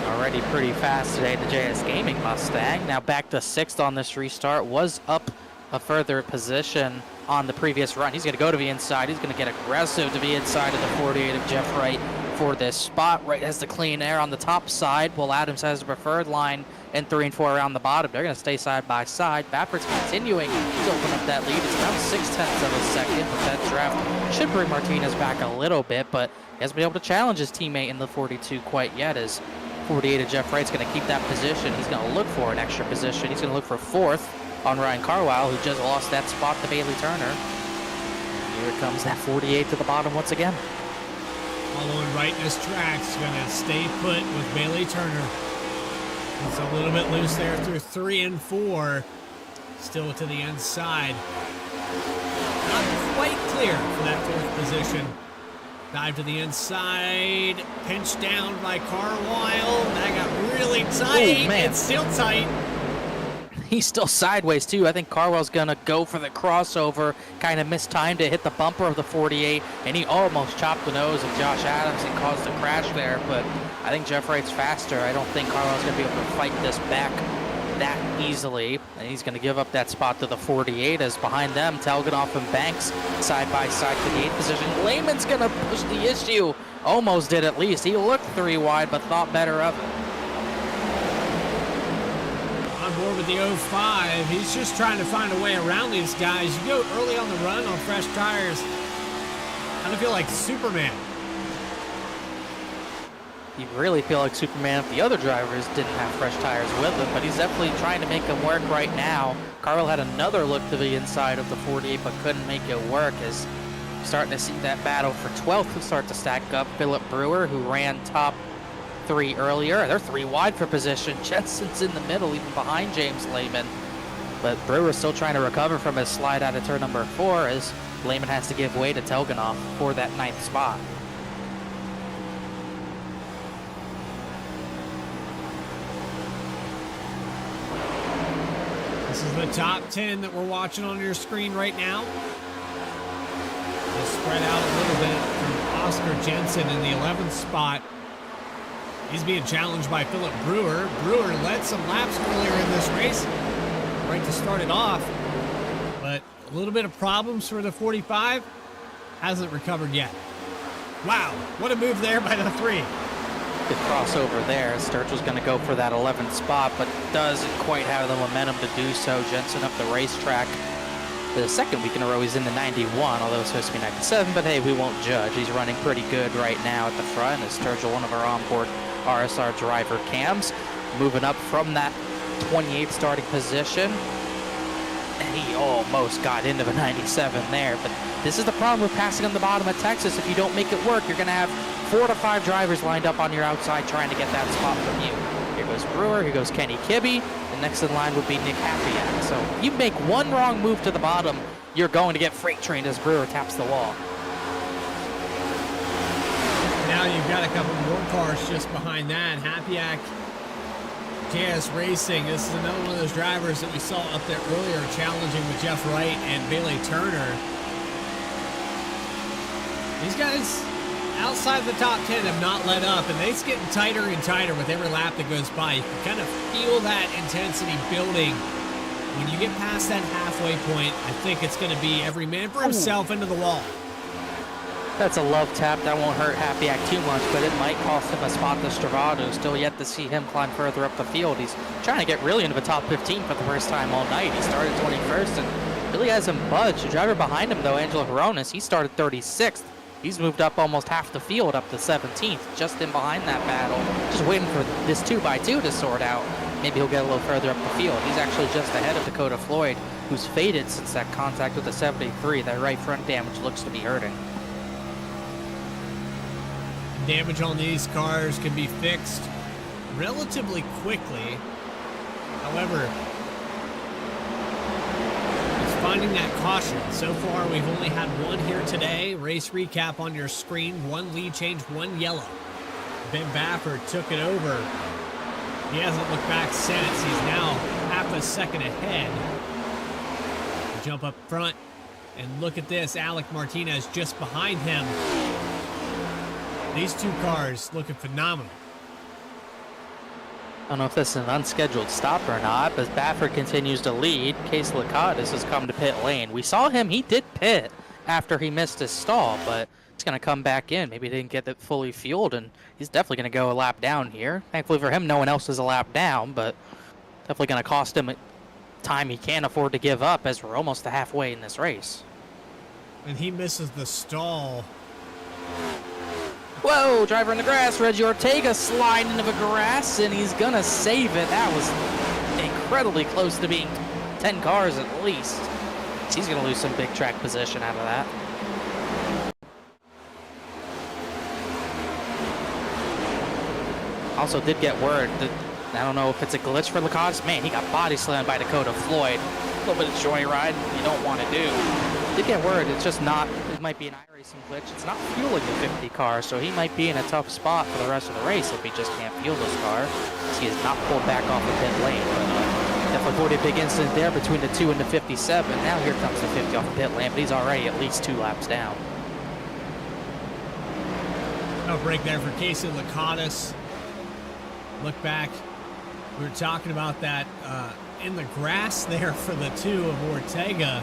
Already pretty fast today, the JS Gaming Mustang. Now back to 6th on this restart. Was up a further position on the previous run. He's going to go to the inside. He's going to get aggressive to the inside of the 48 of Jeff Wright for this spot. Wright has the clean air on the top side, while Adams has the preferred line in 3 and 4 around the bottom. They're going to stay side by side. Baffert's continuing to open up that lead. It's around 0.6 of a second, but that draft should bring Martinez back a little bit, but he hasn't been able to challenge his teammate in the 42 quite yet, as 48 of Jeff Wright's going to keep that position. He's going to look for an extra position. He's going to look for 4th on Ryan Carwell, who just lost that spot to Bailey Turner. And here comes that 48 to the bottom once again.
Following right in his tracks, going to stay put with Bailey Turner. It's a little bit loose there through 3 and 4. Still to the inside. Not quite clear for that 4th position. Dive to the inside, pinched down by Carwile. That got really tight.
Oh, man.
It's still tight.
He's still sideways too. I think Carwell's gonna go for the crossover, kind of mistimed to hit the bumper of the 48, and he almost chopped the nose of Josh Adams and caused a crash there, but I think Jeff Wright's faster. I don't think Carwell's gonna be able to fight this back that easily, and he's going to give up that spot to the 48, as behind them Telganoff and Banks side by side to the 8th position. Lehman's going to push the issue, almost did at least. He looked 3 wide but thought better of it.
On board with the 05, he's just trying to find a way around these guys. You go early on the run on fresh tires, kind of feel like Superman.
You really feel like Superman if the other drivers didn't have fresh tires with him, but he's definitely trying to make them work right now. Carwell had another look to the inside of the 48, but couldn't make it work, as starting to see that battle for 12th will start to stack up. Philip Brewer, who ran top 3 earlier, they're 3 wide for position. Jensen's in the middle, even behind James Lehman, but Brewer's still trying to recover from his slide out of turn number 4, as Lehman has to give way to Telganoff for that 9th spot.
This is the top 10 that we're watching on your screen right now. Just spread out a little bit from Oscar Jensen in the 11th spot. He's being challenged by Philip Brewer. Brewer led some laps earlier in this race, right to start it off. But a little bit of problems for the 45. Hasn't recovered yet. Wow, what a move there by the 3.
Good crossover there. Sturgill's going to go for that 11th spot, but doesn't quite have the momentum to do so. Jensen up the racetrack for the 2nd week in a row. He's in the 91, although it's supposed to be 97, but hey, we won't judge. He's running pretty good right now at the front, as Sturgill, one of our onboard RSR Driver Cams, moving up from that 28th starting position. And he almost got into the 97 there, but this is the problem with passing on the bottom of Texas. If you don't make it work, you're going to have 4 to 5 drivers lined up on your outside trying to get that spot from you. Here goes Brewer, here goes Kenny Kibbe, and next in line would be Nick Hapiak. So you make one wrong move to the bottom, you're going to get freight trained as Brewer taps the wall.
Now you've got a couple more cars just behind that. Hapiak, JS Racing. This is another one of those drivers that we saw up there earlier challenging with Jeff Wright and Bailey Turner. These guys outside the top 10 have not let up, and it's getting tighter and tighter with every lap that goes by. You can kind of feel that intensity building when you get past that halfway point, I think it's going to be every man for himself into the wall.
That's a love tap. That won't hurt Happy Act too much, but it might cost him a spot to Stravato. Still yet to see him climb further up the field. He's trying to get really into the top 15 for the first time all night. He started 21st and really hasn't budged. The driver behind him, though, Angelo Coronas, he started 36th. He's moved up almost half the field up to 17th, just in behind that battle. Just waiting for this 2x2 to sort out. Maybe he'll get a little further up the field. He's actually just ahead of Dakota Floyd, who's faded since that contact with the 73. That right front damage looks to be hurting.
Damage on these cars can be fixed relatively quickly. However, it's finding that caution. So far, we've only had one here today. Race recap on your screen. One lead change, one yellow. Ben Baffert took it over. He hasn't looked back since. He's now half a second ahead. Jump up front and look at this. Alec Martinez just behind him. These two cars looking phenomenal.
I don't know if this is an unscheduled stop or not, but Baffert continues to lead. Case Lakatos has come to pit lane. We saw him, he did pit after he missed his stall, but he's going to come back in. Maybe he didn't get it fully fueled, and he's definitely going to go a lap down here. Thankfully for him, no one else is a lap down, but definitely going to cost him time he can't afford to give up as we're almost to halfway in this race.
And he misses the stall.
Whoa, driver in the grass. Reggie Ortega sliding into the grass, and he's going to save it. That was incredibly close to being 10 cars at least. He's going to lose some big track position out of that. Also did get word that, I don't know if it's a glitch for Lacoste. Man, he got body slammed by Dakota Floyd. A little bit of joyride you don't want to do. Did get word, it's just not, it might be an iRacing glitch. It's not fueling the 50 car, so he might be in a tough spot for the rest of the race if he just can't fuel this car. He is not pulled back off the pit lane, but definitely a big incident there between the 2 and the 57. Now here comes the 50 off the pit lane, but he's already at least 2 laps down.
No break there for Casey Lakatos. Look back. We were talking about that in the grass there for the 2 of Ortega.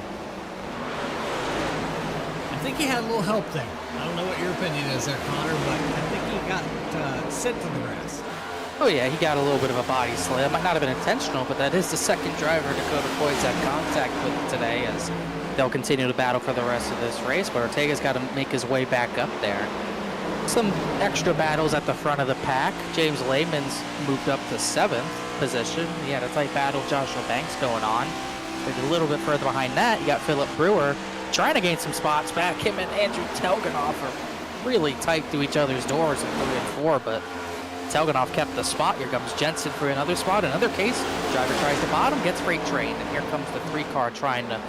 I think he had a little help there. I don't know what your opinion is there, Connor, but I think he got sent to the grass.
Oh yeah, he got a little bit of a body slam. Might not have been intentional, but that is the second driver Dakota Floyd's had contact with today, as they'll continue to battle for the rest of this race, but Ortega's got to make his way back up there. Some extra battles at the front of the pack. James Lehman's moved up to 7th position. He had a tight battle with Joshua Banks going on. But a little bit further behind that, you got Philip Brewer trying to gain some spots back. Him and Andrew Telganoff are really tight to each other's doors in 3 and 4, but Telganoff kept the spot. Here comes Jensen for another spot. In another case, driver tries to bottom, gets freight trained, and here comes the 3 car trying to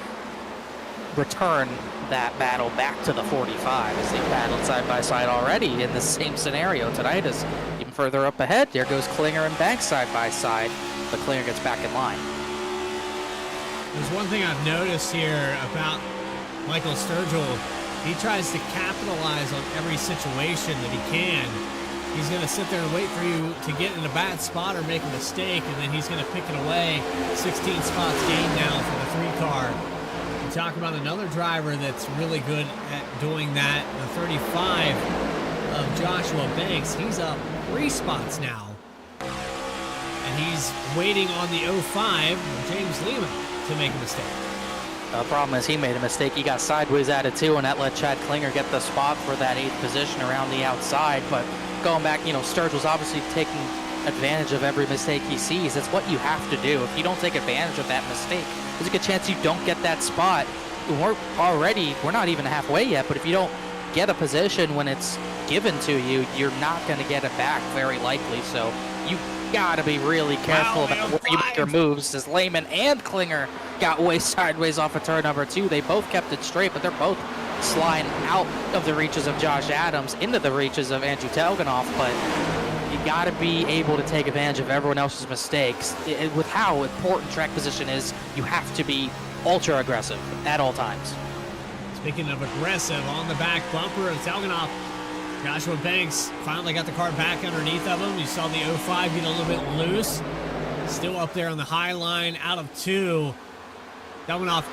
return that battle back to the 45 as they battled side by side already in the same scenario tonight. As even further up ahead, there goes Klinger and Banks side by side, but Klinger gets back in line.
There's one thing I've noticed here about Michael Sturgill. He tries to capitalize on every situation that he can. He's going to sit there and wait for you to get in a bad spot or make a mistake, and then he's going to pick it away. 16 spots gained now for the 3 car. We talk about another driver that's really good at doing that, the 35 of Joshua Banks. He's up 3 spots now. And he's waiting on the 05 of James Lehman to make a mistake.
The problem is he made a mistake. He got sideways at it too, and that let Chad Klinger get the spot for that 8th position around the outside. But going back, Sturgill's obviously taking advantage of every mistake he sees. That's what you have to do. If you don't take advantage of that mistake, there's a good chance you don't get that spot. We're not even halfway yet, but if you don't get a position when it's given to you, you're not going to get it back very likely. So you got to be really careful about where you make your moves, as Lehman and Klinger got way sideways off of turn number 2. They both kept it straight, but they're both sliding out of the reaches of Josh Adams into the reaches of Andrew Telganoff. But you got to be able to take advantage of everyone else's mistakes. With how important track position is, you have to be ultra aggressive at all times.
Speaking of aggressive, on the back bumper of Telganoff, Joshua Banks finally got the car back underneath of him. You saw the 05 get a little bit loose. Still up there on the high line, out of 2. Dumbenoff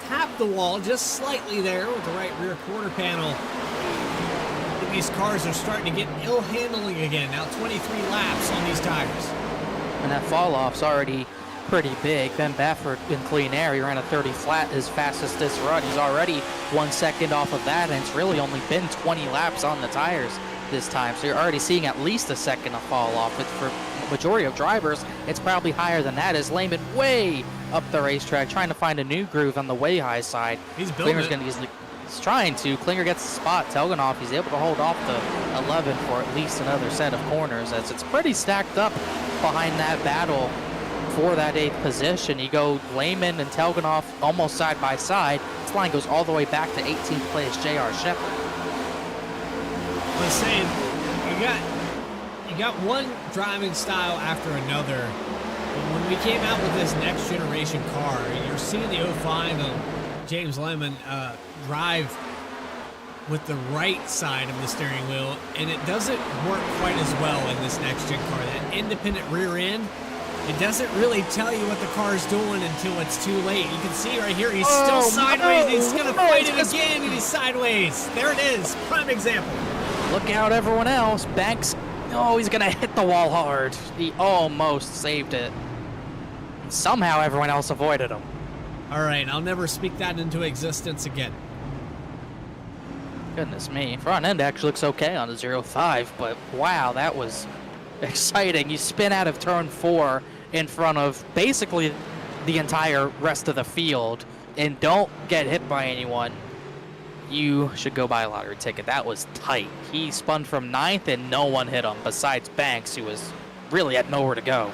tapped the wall just slightly there with the right rear quarter panel. These cars are starting to get ill handling again. Now 23 laps on these tires.
And that fall off's already pretty big. Ben Baffert in clean air, he ran a 30 flat as fast as this run. He's already 1 second off of that, and it's really only been 20 laps on the tires this time. So you're already seeing at least a second of fall off. It's for majority of drivers, it's probably higher than that as Lehman way up the racetrack trying to find a new groove on the way high side.
He's building
Klinger's gonna easily, he's trying to. Klinger gets the spot. Telgenhoff, he's able to hold off the 11 for at least another set of corners as it's pretty stacked up behind that battle for that 8th position. You go Lehman and Telgenhoff almost side by side. This line goes all the way back to 18th place J.R. Shepherd.
I was saying, you got one driving style after another. But when we came out with this next generation car, you're seeing the 05 of James Lehman drive with the right side of the steering wheel, and it doesn't work quite as well in this next gen car. That independent rear end, it doesn't really tell you what the car's doing until it's too late. You can see right here, he's still sideways. He's going to fight it again, and he's sideways. There it is. Prime example.
Look out, everyone else. Banks, oh, he's going to hit the wall hard. He almost saved it. And somehow everyone else avoided him.
All right, I'll never speak that into existence again.
Goodness me. Front end actually looks okay on the 05, but wow, that was exciting. You spin out of turn 4 in front of basically the entire rest of the field and don't get hit by anyone. You should go buy a lottery ticket. That was tight. He spun from 9th and no one hit him besides Banks, who was really had nowhere to go.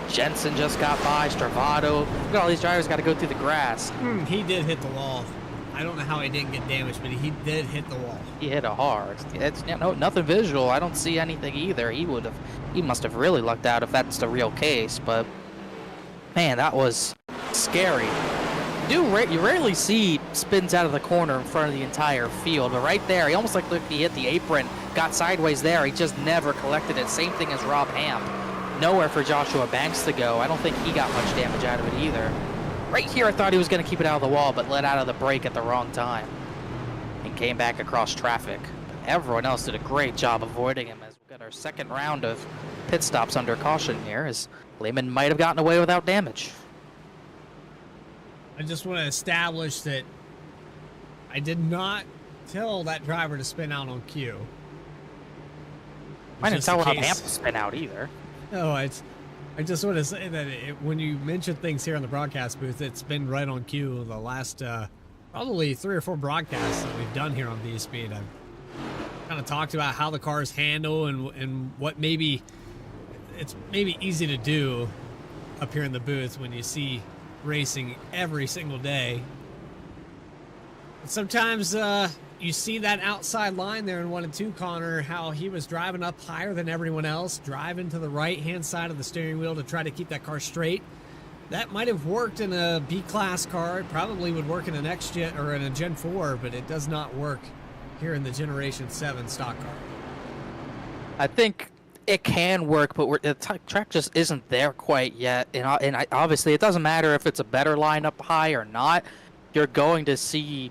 Jensen just got by, Stravato. Look at all these drivers got to go through the grass.
He did hit the wall. I don't know how he didn't get damaged, but he did hit the wall.
He hit it hard. It's nothing visual. I don't see anything either. He must have really lucked out if that's the real case. But man, that was scary. You rarely see spins out of the corner in front of the entire field, but right there, he almost like he hit the apron, got sideways there. He just never collected it. Same thing as Rob Ham. Nowhere for Joshua Banks to go. I don't think he got much damage out of it either. Right here, I thought he was going to keep it out of the wall, but let out of the brake at the wrong time and came back across traffic. But everyone else did a great job avoiding him as we got our second round of pit stops under caution here, as Lehman might have gotten away without damage.
I just want to establish that I did not tell that driver to spin out on cue.
I didn't tell Rob Ham to spin out either.
No, I just want to say that when you mention things here on the broadcast booth, it's been right on cue the last probably 3 or 4 broadcasts that we've done here on VSPEED. I've kind of talked about how the cars handle and what it's maybe easy to do up here in the booth when you see racing every single day. But sometimes you see that outside line there in 1 and 2, Connor, how he was driving up higher than everyone else, driving to the right-hand side of the steering wheel to try to keep that car straight. That might have worked in a B-class car. It probably would work in a next gen or in a Gen 4, but it does not work here in the Generation 7 stock car.
I think it can work, but the track just isn't there quite yet. And obviously, it doesn't matter if it's a better line up high or not. You're going to see...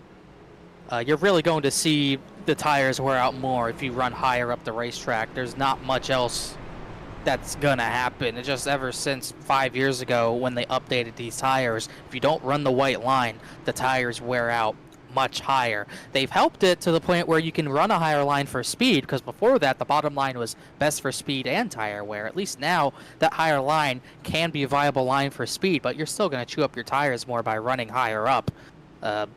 you're really going to see the tires wear out more if you run higher up the racetrack. There's not much else that's going to happen. It's just ever since 5 years ago when they updated these tires, if you don't run the white line, the tires wear out much higher. They've helped it to the point where you can run a higher line for speed, because before that, the bottom line was best for speed and tire wear. At least now, that higher line can be a viable line for speed, but you're still going to chew up your tires more by running higher up,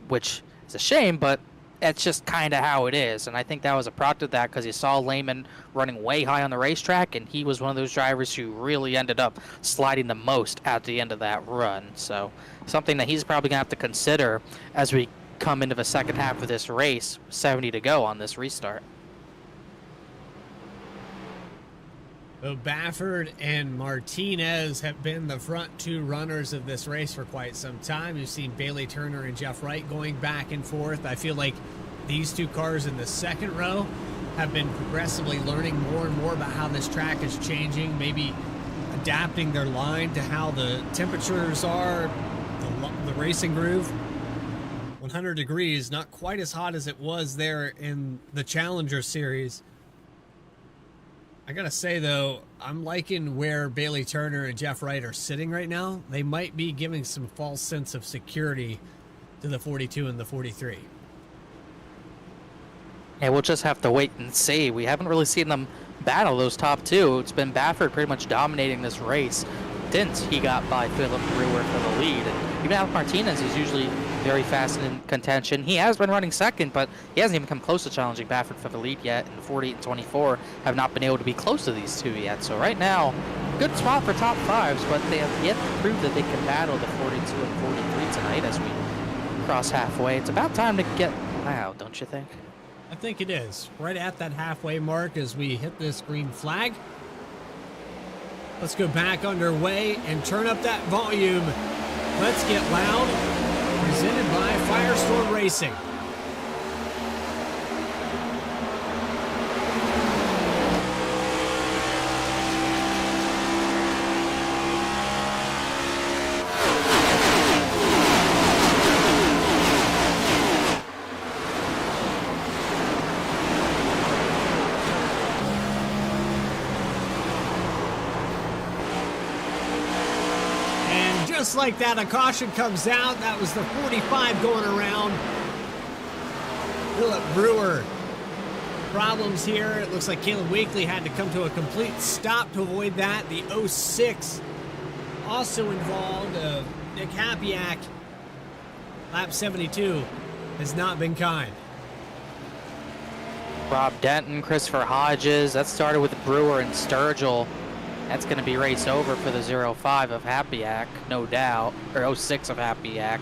which... it's a shame, but it's just kind of how it is. And I think that was a product of that because you saw Lehman running way high on the racetrack, and he was one of those drivers who really ended up sliding the most at the end of that run. So something that he's probably going to have to consider as we come into the second half of this race, 70 to go on this restart.
So Baffert and Martinez have been the front 2 runners of this race for quite some time. You've seen Bailey Turner and Jeff Wright going back and forth. I feel like these 2 cars in the second row have been progressively learning more and more about how this track is changing. Maybe a adapting their line to how the temperatures are, the racing groove. 100 degrees, not quite as hot as it was there in the Challenger Series. I gotta say, though, I'm liking where Bailey Turner and Jeff Wright are sitting right now. They might be giving some false sense of security to the 42 and the 43.
Yeah, we'll just have to wait and see. We haven't really seen them battle those top two. It's been Baffert pretty much dominating this race since he got by Philip Brewer for the lead. And even Alec Martinez is usually very fast in contention. He has been running second, but he hasn't even come close to challenging Baffert for the lead yet. And 48 and 24 have not been able to be close to these two yet. So right now, good spot for top fives, but they have yet to prove that they can battle the 42 and 43 tonight as we cross halfway. It's about time to get loud, don't you think?
I think it is. Right at that halfway mark as we hit this green flag. Let's go back underway and turn up that volume. Let's get loud. Presented by FireStorm Racing. Just like that, a caution comes out. That was the 45 going around. Philip Brewer. Problems here. It looks like Caleb Weekly had to come to a complete stop to avoid that. The 06 also involved. Nick Hapiak, lap 72, has not been kind.
Rob Denton, Christopher Hodges. That started with Brewer and Sturgill. That's going to be race over for the 05 of Hapiak, no doubt, or 06 of Hapiak.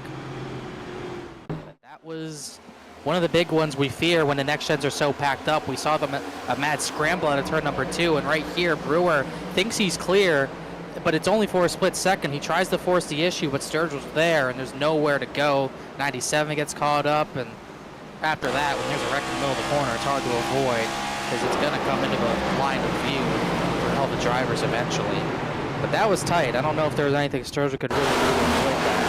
But that was one of the big ones we fear when the next gens are so packed up. We saw them a mad scramble out of turn number 2, and right here, Brewer thinks he's clear, but it's only for a split second. He tries to force the issue, but Sturgill's there, and there's nowhere to go. 97 gets caught up, and after that, when there's a wreck in the middle of the corner, it's hard to avoid, because it's going to come into the line of view for all the drivers eventually. But that was tight. I don't know if there was anything Sturgill could really do to avoid that.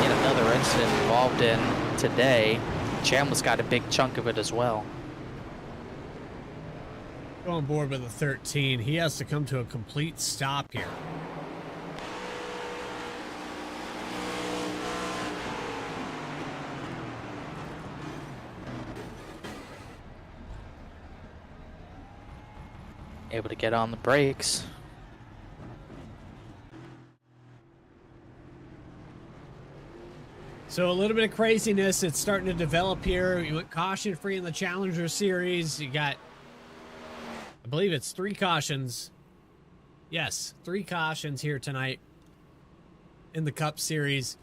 Yet another incident involved in today. Chambliss got a big chunk of it as well.
Go on board with the 13. He has to come to a complete stop here.
Able to get on the brakes.
So a little bit of craziness. It's starting to develop here. You went caution free in the Challenger Series. You got, I believe it's 3 cautions. Yes, 3 cautions here tonight in the Cup Series.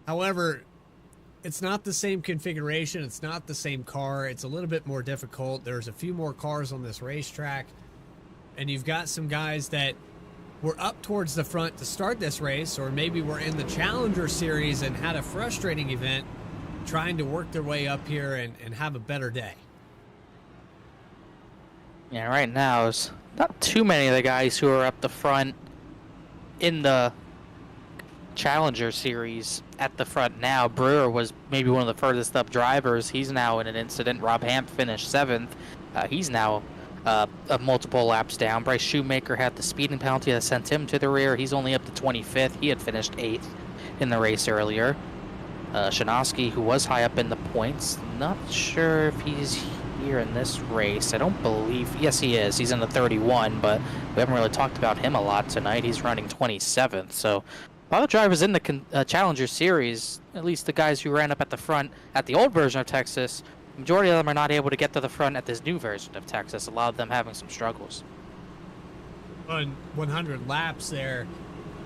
However, it's not the same configuration. It's not the same car. It's a little bit more difficult. There's a few more cars on this racetrack. And you've got some guys that were up towards the front to start this race, or maybe were in the Challenger Series and had a frustrating event trying to work their way up here and have a better day.
Yeah, right now, there's not too many of the guys who are up the front in the Challenger Series at the front now. Brewer was maybe one of the furthest up drivers. He's now in an incident. Rob Hamp finished 7th. He's now multiple laps down. Bryce Shoemaker had the speeding penalty that sent him to the rear. He's only up to 25th. He had finished 8th in the race earlier. Shinosky, who was high up in the points, not sure if he's here in this race. I don't believe, yes he is. He's in the 31, but we haven't really talked about him a lot tonight. He's running 27th, so a lot of drivers in the Challenger Series, at least the guys who ran up at the front at the old version of Texas, the majority of them are not able to get to the front at this new version of Texas, a lot of them having some struggles.
On 100 laps there,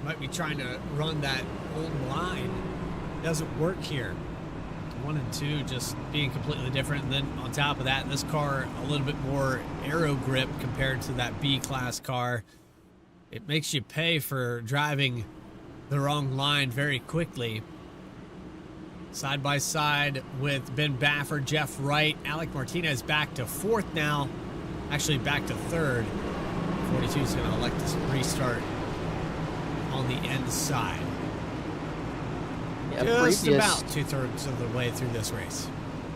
might be trying to run that old line. Doesn't work here. 1 and 2 just being completely different. And then on top of that, this car a little bit more aero grip compared to that B-class car. It makes you pay for driving the wrong line very quickly. Side by side with Ben Baffert, Jeff Wright, Alec Martinez back to 4th now. Actually back to 3rd for 42 is going to elect to restart on the inside.
Yeah,
Just about 2/3 of the way through this race.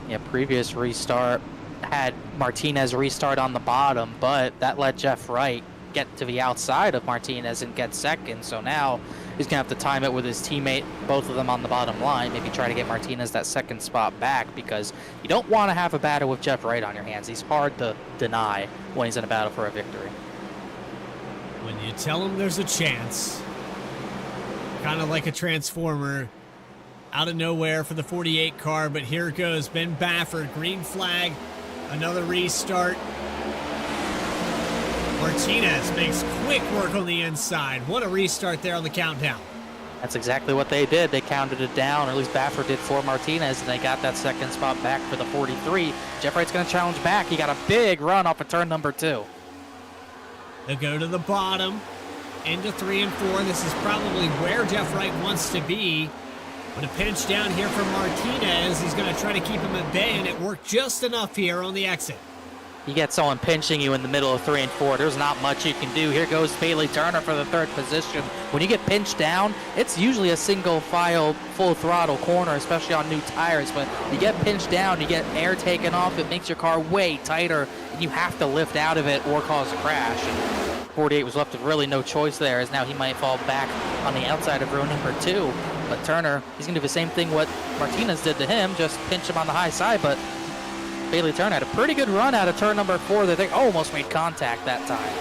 Yeah, previous restart had Martinez restart on the bottom, but that let Jeff Wright get to the outside of Martinez and get second. So now he's gonna have to time it with his teammate, both of them on the bottom line, maybe try to get Martinez that second spot back, because you don't want to have a battle with Jeff Wright on your hands. He's hard to deny when he's in a battle for a victory.
When you tell him there's a chance, kind of like a transformer, out of nowhere for the 48 car, but here goes Ben Baffert, green flag, another restart. Martinez makes quick work on the inside. What a restart there on the countdown.
That's exactly what they did. They counted it down, or at least Baffert did for Martinez, and they got that second spot back for the 43. Jeff Wright's going to challenge back. He got a big run off of turn number 2.
They'll go to the bottom, into 3 and 4. This is probably where Jeff Wright wants to be. But a pinch down here for Martinez. He's going to try to keep him at bay, and it worked just enough here on the exit.
You get someone pinching you in the middle of 3 and 4, there's not much you can do. Here goes Bailey Turner for the 3rd position. When you get pinched down, it's usually a single file, full throttle corner, especially on new tires. But you get pinched down, you get air taken off, it makes your car way tighter, and you have to lift out of it or cause a crash. And 48 was left with really no choice there, as now he might fall back on the outside of row number 2. But Turner, he's going to do the same thing what Martinez did to him, just pinch him on the high side. But Bailey Turner had a pretty good run out of turn number 4 that they almost made contact that time.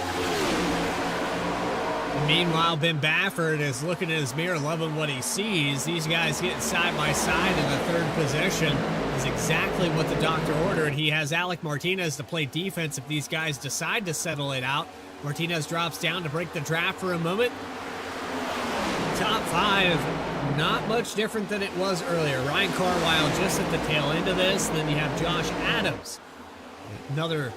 Meanwhile, Ben Baffert is looking in his mirror, loving what he sees. These guys getting side by side in the 3rd position is exactly what the doctor ordered. He has Alec Martinez to play defense if these guys decide to settle it out. Martinez drops down to break the draft for a moment. Top 5, not much different than it was earlier. Ryan Carlisle just at the tail end of this. Then you have Josh Adams. Another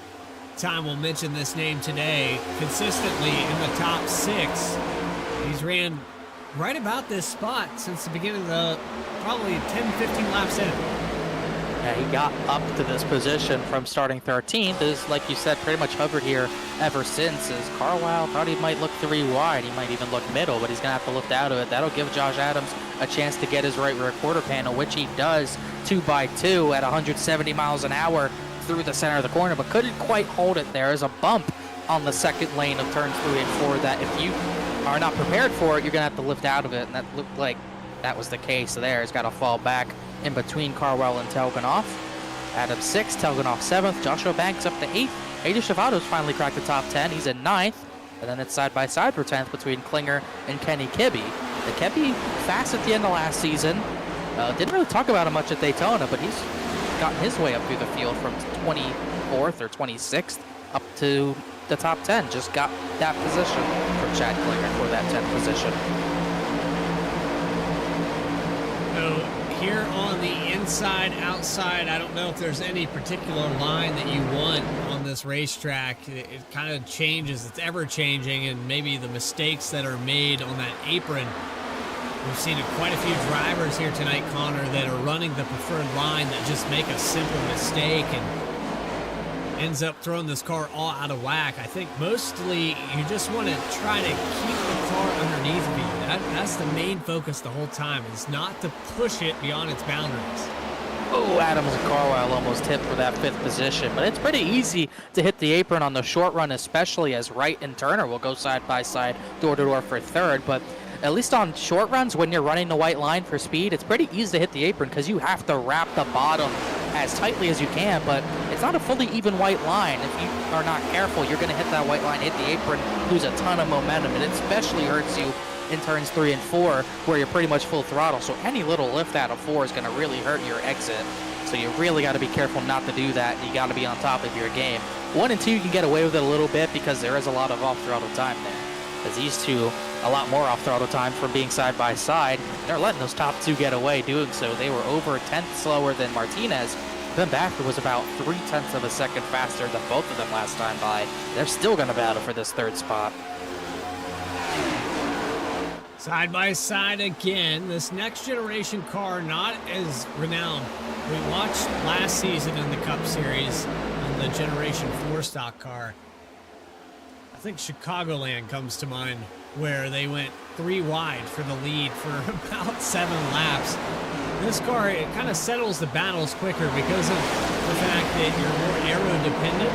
time we'll mention this name today. Consistently in the top 6. He's ran right about this spot since the beginning of the probably 10-15 laps in.
Yeah, he got up to this position from starting 13th. Is, like you said, pretty much hovered here ever since. As Carlisle thought he might look 3 wide, he might even look middle, but he's gonna have to lift out of it. That'll give Josh Adams a chance to get his right rear quarter panel, which he does 2x2 at 170 miles an hour through the center of the corner, but couldn't quite hold it there. There's a bump on the second lane of turns 3 and 4 that if you are not prepared for it, you're gonna have to lift out of it, and that looked like that was the case there. He's got to fall back in between Carwell and Telganoff. Adams 6th, Telganoff 7th, Joshua Banks up to 8th. Adi Shavado's finally cracked the top 10. He's in 9th. And then it's side by side for 10th between Klinger and Kenny Kibbe. The Kibbe fast at the end of last season. Didn't really talk about him much at Daytona, but he's gotten his way up through the field from 24th or 26th up to the top 10. Just got that position from Chad Klinger for that 10th position.
So here on the inside, outside, I don't know if there's any particular line that you want on this racetrack. It kind of changes. It's ever changing, and maybe the mistakes that are made on that apron. We've seen quite a few drivers here tonight, Connor, that are running the preferred line that just make a simple mistake and ends up throwing this car all out of whack. I think mostly you just want to try to keep the car underneath you. That's the main focus the whole time, is not to push it beyond its boundaries.
Oh, Adams and Carlisle almost hit for that 5th position, but it's pretty easy to hit the apron on the short run, especially as Wright and Turner will go side by side, door to door for 3rd. But at least on short runs, when you're running the white line for speed, it's pretty easy to hit the apron because you have to wrap the bottom as tightly as you can, but it's not a fully even white line. If you are not careful, you're going to hit that white line, hit the apron, lose a ton of momentum, and it especially hurts you in turns 3 and 4 where you're pretty much full throttle. So any little lift out of 4 is going to really hurt your exit. So you really got to be careful not to do that. You got to be on top of your game. 1 and 2 you can get away with it a little bit because there is a lot of off throttle time there. As these two, a lot more off throttle time from being side by side. They're letting those top 2 get away doing so. They were over a 10th slower than Martinez. Ben Baffert was about 0.3 of a second faster than both of them last time by. They're still going to battle for this 3rd spot.
Side by side again. This next generation car, not as renowned. We watched last season in the Cup Series on the Generation 4 stock car. I think Chicagoland comes to mind, where they went 3 wide for the lead for about 7 laps. This car, it kind of settles the battles quicker because of the fact that you're more aero dependent.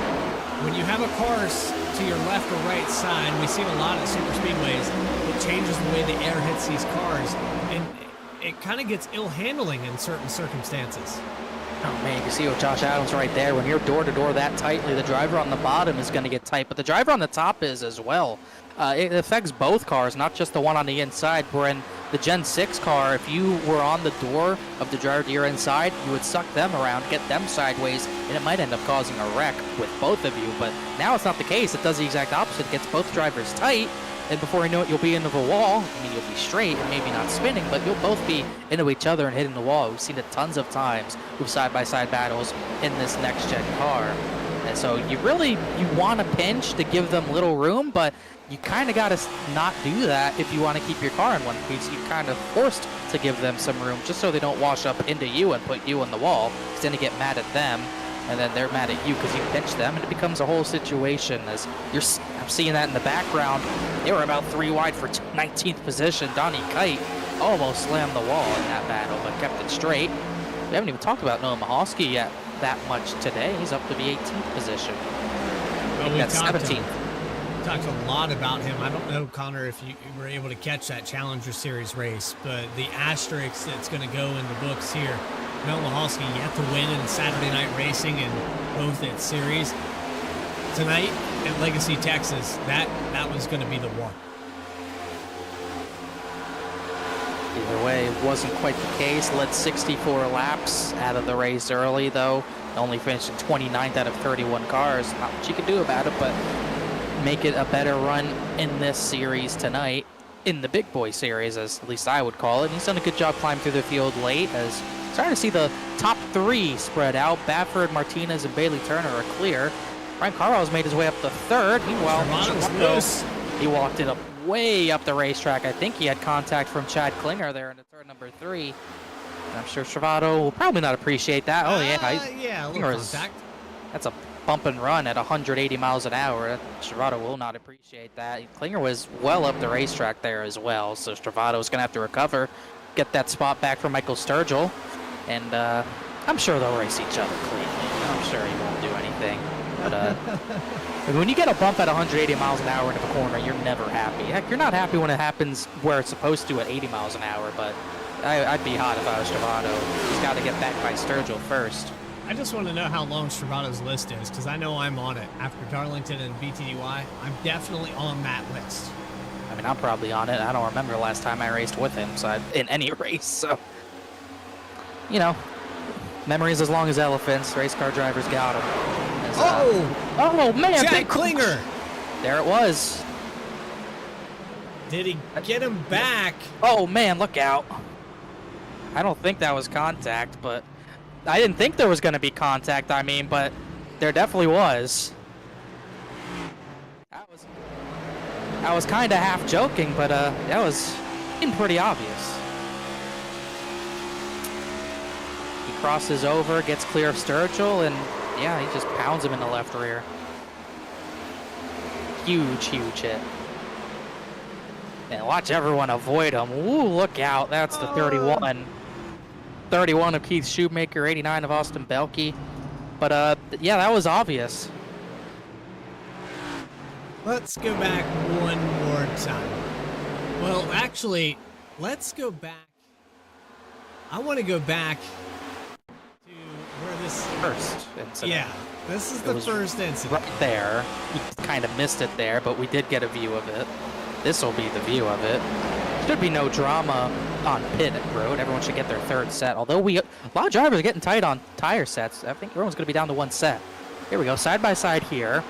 When you have a car to your left or right side, we've seen a lot of super speedways, it changes the way the air hits these cars, and it kind of gets ill handling in certain circumstances.
Oh man, you can see with Josh Adams right there. When you're door to door that tightly, the driver on the bottom is going to get tight, but the driver on the top is as well. It affects both cars, not just the one on the inside. Where in the Gen 6 car, if you were on the door of the driver to your inside, you would suck them around, get them sideways, and it might end up causing a wreck with both of you. But now it's not the case. It does the exact opposite. It gets both drivers tight, and before you know it, you'll be into the wall. I mean, you'll be straight and maybe not spinning, but you'll both be into each other and hitting the wall. We've seen it tons of times with side-by-side battles in this next-gen car. And so you want to pinch to give them little room, but you kind of got to not do that if you want to keep your car in one piece. You're kind of forced to give them some room just so they don't wash up into you and put you on the wall, because then you get mad at them, and then they're mad at you because you pinched them, and it becomes a whole situation. As I'm seeing that in the background. They were about 3 wide for 19th position. Donnie Kite almost slammed the wall in that battle, but kept it straight. We haven't even talked about Noah Mahalski yet that much today. He's up to the 18th position.
Well, we
that's 17th.
Talked a lot about him. I don't know, Connor, if you were able to catch that Challenger Series race, but the asterisk that's going to go in the books here, Noah Mahalski yet to win in Saturday Night Racing in both its series. Tonight at Legacy, Texas, that was going to be the one.
Either way, it wasn't quite the case. Led 64 laps out of the race early, though. Only finished in 29th out of 31 cars. Not much you could do about it, but make it a better run in this series tonight, in the Big Boy Series, as at least I would call it. And he's done a good job climbing through the field late, as starting to see the top 3 spread out. Baffert, Martinez, and Bailey Turner are clear. Ryan Carl's made his way up to 3rd. Meanwhile, he walked it up way up the racetrack. I think he had contact from Chad Klinger there in the turn number 3. And I'm sure Travato will probably not appreciate that. Oh yeah,
a little contact.
That's a bump and run at 180 miles an hour. Travato will not appreciate that. Klinger was well up the racetrack there as well, so Travato's going to have to recover, get that spot back from Michael Sturgill, and I'm sure they'll race each other cleanly. I'm sure he won't do anything. But when you get a bump at 180 miles an hour into the corner, you're never happy. Heck, you're not happy when it happens where it's supposed to at 80 miles an hour, but I'd be hot if I was Travato. He's got to get back by Sturgill first.
I just want to know how long Stravato's list is, because I know I'm on it. After Darlington and BTDY, I'm definitely on that list.
I mean, I'm probably on it. I don't remember the last time I raced with him, so in any race. So, you know, memories as long as elephants. Race car drivers got them. Oh man!
Chad Klinger!
There it was.
Did he get him back?
Oh man, look out. I don't think that was contact, but I didn't think there was going to be contact, but there definitely was. I was kind of half joking, but that was pretty obvious. He crosses over, gets clear of Sturgill, and yeah, he just pounds him in the left rear. Huge hit. And watch everyone avoid him. Ooh, look out. That's the 31. 31 of Keith Shoemaker, 89 of Austin Belke. But, yeah, that was obvious.
Let's go back one more time. Well, actually, let's go back. I want to go back to where this...
First incident.
Yeah, this is the first incident.
Right there. We kind of missed it there, but we did get a view of it. This will be the view of it. Should be no drama on pit road. Everyone should get their 3rd set. Although a lot of drivers are getting tight on tire sets. I think everyone's going to be down to 1 set. Here we go, side by side here.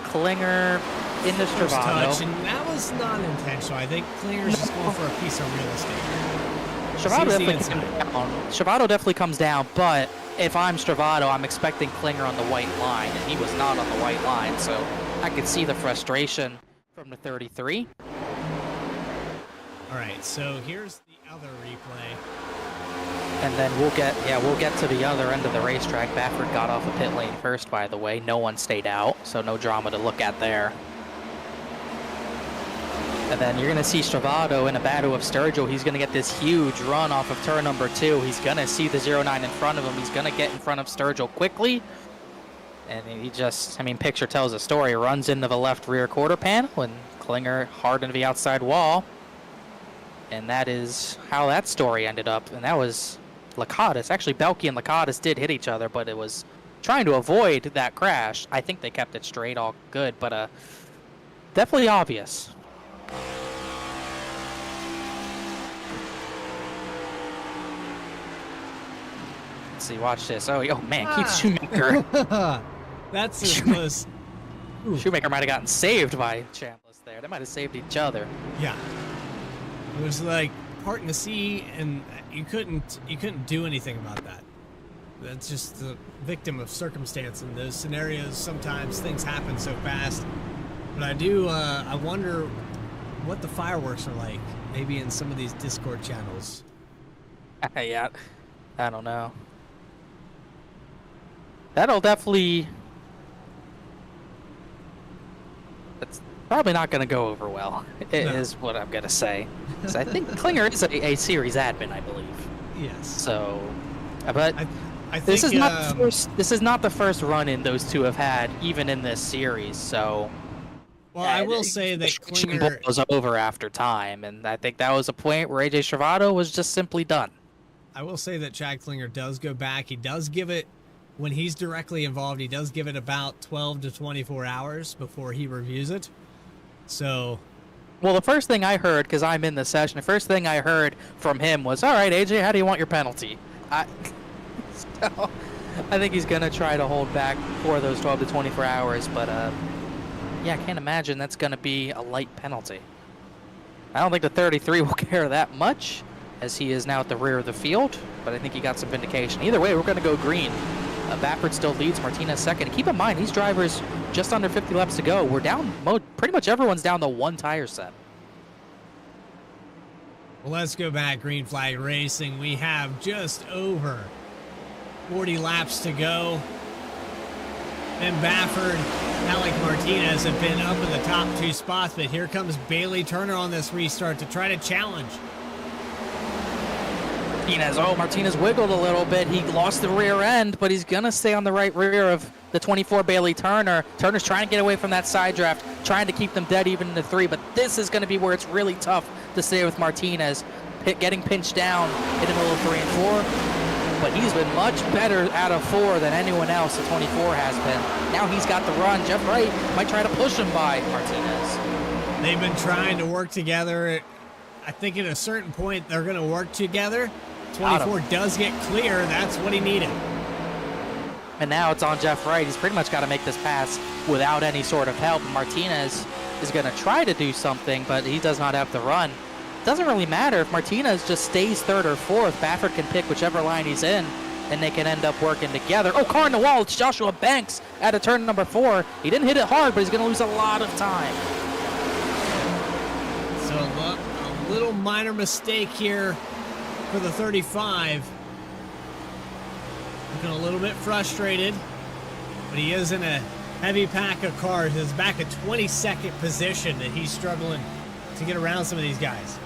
Klinger into Stravado.
Touch, and that was not intentional. I think Klinger's just going for a piece of real estate.
Stravado definitely comes down, but if I'm Stravado, I'm expecting Klinger on the white line, and he was not on the white line, so I could see the frustration from the 33.
All right, so here's the other replay.
And then we'll get to the other end of the racetrack. Baffert got off the pit lane first, by the way. No one stayed out, so no drama to look at there. And then you're going to see Stravato in a battle of Sturgill. He's going to get this huge run off of turn number 2. He's going to see the 09 in front of him. He's going to get in front of Sturgill quickly. And he just, I mean, picture tells a story. Runs into the left rear quarter panel and Klinger hard into the outside wall. And that is how that story ended up. And that was Lakatos. Actually, Belke and Lakatos did hit each other, but it was trying to avoid that crash. I think they kept it straight, all good, but definitely obvious. Let's see, watch this. Oh man, Keith Shoemaker.
That's as close.
Shoemaker might have gotten saved by Chambliss there. They might have saved each other.
Yeah. It was like parting the sea, and you couldn't do anything about that. That's just the victim of circumstance in those scenarios. Sometimes things happen so fast. But I wonder what the fireworks are like, maybe in some of these Discord channels.
Yeah, I don't know. That'll definitely... That's probably not going to go over well, is what I'm going to say. So I think Klinger is a series admin, I believe.
Yes. So,
but
I think,
this is not the first. This is not the first run-in those two have had, even in this series. So,
well, I will say that Klinger
was over after time, and I think that was a point where AJ Stravato was just simply done.
I will say that Chad Klinger does go back. He does give it, when he's directly involved, he does give it about 12 to 24 hours before he reviews it. So,
well, the first thing I heard, because I'm in the session, the first thing I heard from him was, all right, AJ, how do you want your penalty? So, I think he's going to try to hold back for those 12 to 24 hours, but yeah, I can't imagine that's going to be a light penalty. I don't think the 33 will care that much, as he is now at the rear of the field, but I think he got some vindication. Either way, we're going to go green. Baffert still leads, Martinez second. Keep in mind, these drivers just under 50 laps to go. We're down, pretty much everyone's down to one tire set.
Well, let's go back, green flag racing. We have just over 40 laps to go. And Baffert, Alec Martinez have been up in the top 2 spots, but here comes Bailey Turner on this restart to try to challenge.
Martinez wiggled a little bit. He lost the rear end, but he's going to stay on the right rear of the 24 Bailey Turner. Turner's trying to get away from that side draft, trying to keep them dead even in the 3, but this is going to be where it's really tough to stay with Martinez. Getting pinched down in the middle of 3 and 4, but he's been much better out of 4 than anyone else the 24 has been. Now he's got the run. Jeff Wright might try to push him by Martinez.
They've been trying to work together. I think at a certain point they're going to work together. 24 does get clear. That's what he needed.
And now it's on Jeff Wright. He's pretty much got to make this pass without any sort of help. Martinez is going to try to do something, but he does not have the run. It doesn't really matter if Martinez just stays 3rd or 4th. Baffert can pick whichever line he's in, and they can end up working together. Oh, car in the wall. It's Joshua Banks at a turn number 4. He didn't hit it hard, but he's going to lose a lot of time.
So a little minor mistake here for the 35. Looking a little bit frustrated, but he is in a heavy pack of cars. He's back at 22nd position that he's struggling to get around some of these guys.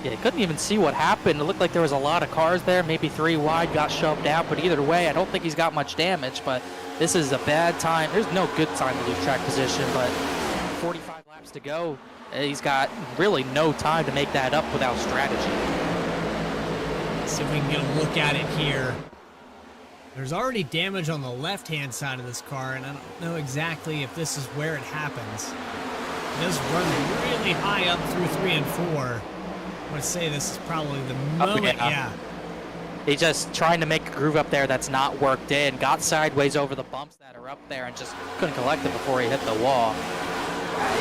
Yeah, he couldn't even see what happened. It looked like there was a lot of cars there, maybe 3 wide, got shoved out, but either way, I don't think he's got much damage, but this is a bad time. There's no good time to lose track position, but 45 laps to go. He's got really no time to make that up without strategy.
See if we can get a look at it here. There's already damage on the left-hand side of this car, and I don't know exactly if this is where it happens. It does run really high up through 3 and 4. I would say this is probably the moment. Yeah.
He's just trying to make a groove up there that's not worked in. Got sideways over the bumps that are up there and just couldn't collect it before he hit the wall.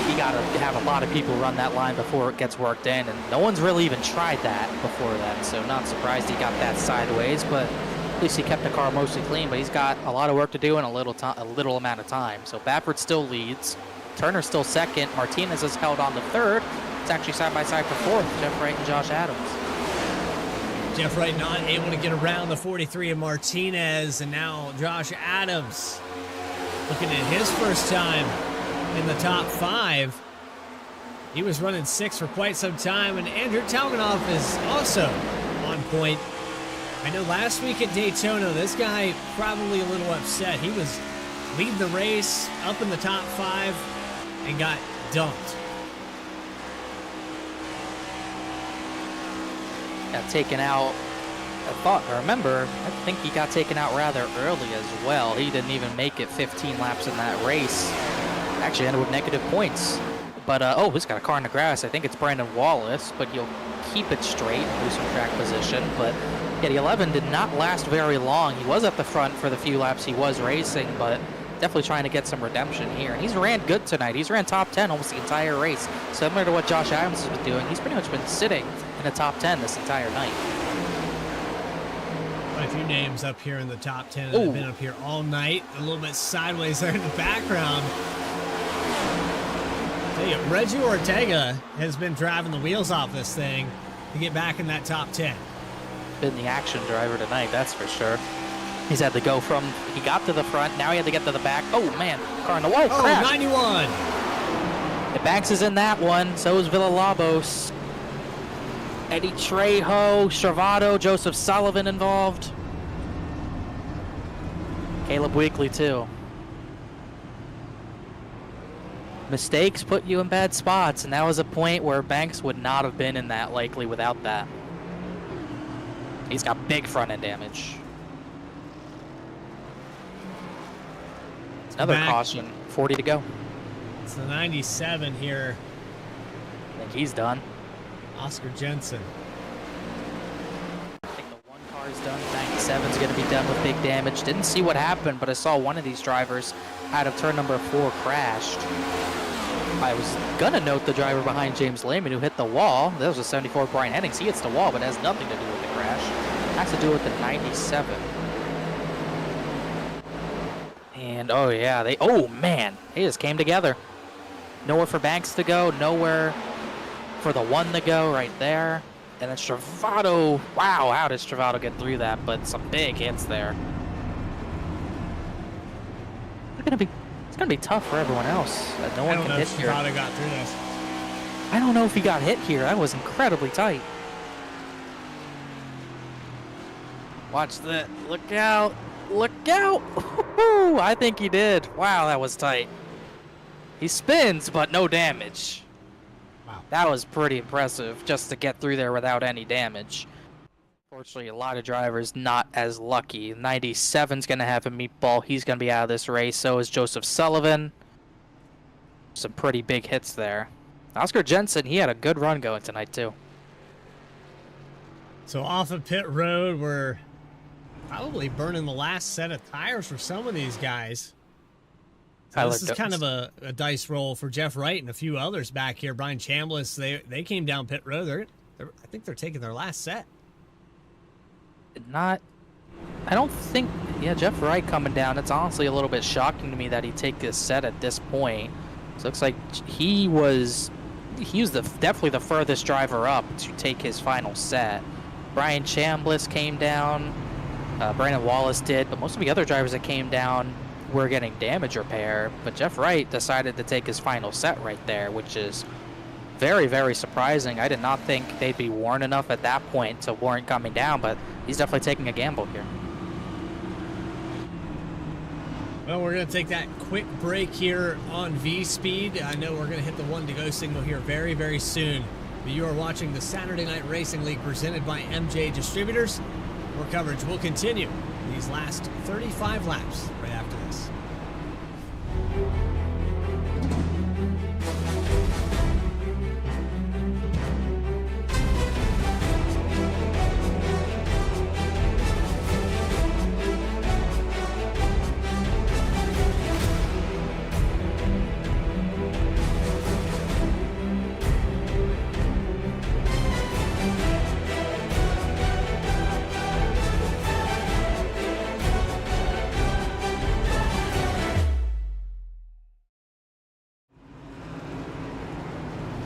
You got to have a lot of people run that line before it gets worked in, and no one's really even tried that before that, so not surprised he got that sideways, but at least he kept the car mostly clean, but he's got a lot of work to do in a little amount of time. So Baffert still leads, Turner still second, Martinez is held on the 3rd. It's actually side-by-side for 4th, Jeff Wright and Josh Adams.
Jeff Wright not able to get around the 43 of Martinez, and now Josh Adams looking at his first time in the top 5. He was running 6 for quite some time, and Andrew Talmanoff is also on point. I know last week at Daytona, this guy probably a little upset. He was leading the race up in the top 5 and got dumped.
Got taken out. I think he got taken out rather early as well. He didn't even make it 15 laps in that race. Actually ended with negative points. But, oh, he's got a car in the grass. I think it's Brandon Wallace, but he'll keep it straight and lose some track position. But, yeah, the 11 did not last very long. He was at the front for the few laps he was racing, but definitely trying to get some redemption here. And he's ran good tonight. He's ran top 10 almost the entire race. Similar to what Josh Adams has been doing. He's pretty much been sitting in the top 10 this entire night.
Quite a few names up here in the top 10 that have been up here all night. A little bit sideways there in the background. Tell you, Reggie Ortega has been driving the wheels off this thing to get back in that top 10.
Been the action driver tonight, that's for sure. He's had to go from, he got to the front, now he had to get to the back. Oh man, car in the wall, crash.
91.
The Banks is in that one, so is Villalobos. Eddie Trejo, Stravato, Joseph Sullivan involved. Caleb Weekly too. Mistakes put you in bad spots, and that was a point where Banks would not have been in that likely without that. He's got big front end damage. Another caution, 40 to go.
It's the 97 here.
I think he's done.
Oscar Jensen.
I think the one car is done. 97's going to be done with big damage. Didn't see what happened, but I saw one of these drivers out of turn number 4 crashed. I was going to note the driver behind James Lehman who hit the wall. That was a 74 Brian Hennings. He hits the wall, but it has nothing to do with the crash. It has to do with the 97. And, oh yeah, oh man, they just came together. Nowhere for Banks to go, nowhere for the one to go right there. And then Stravato, wow, how did Stravato get through that? But some big hits there. It's gonna be tough for everyone else. That no one can hit here.
Stravato got through this.
I don't know if he got hit here. That was incredibly tight. Watch that. Look out. Look out. I think he did. Wow, that was tight. He spins, but no damage.
Wow.
That was pretty impressive just to get through there without any damage. Fortunately, a lot of drivers not as lucky. 97's going to have a meatball. He's going to be out of this race. So is Joseph Sullivan. Some pretty big hits there. Oscar Jensen, he had a good run going tonight, too.
So off of pit road, we're probably burning the last set of tires for some of these guys. So this is kind of a dice roll for Jeff Wright and a few others back here. Brian Chambliss, they came down pit road. I think they're taking their last set.
I don't think, yeah, Jeff Wright coming down. It's honestly a little bit shocking to me that he'd take this set at this point. So it looks like he was definitely the furthest driver up to take his final set. Brian Chambliss came down. Brandon Wallace did, but most of the other drivers that came down were getting damage repair. But Jeff Wright decided to take his final set right there, which is very, very surprising. I did not think they'd be worn enough at that point to warrant coming down, but he's definitely taking a gamble here.
Well, we're going to take that quick break here on VSPEED. I know we're going to hit the 1 to go signal here very, very soon. But you are watching the Saturday Night Racing League presented by M&J Distributors. More coverage will continue these last 35 laps right after this.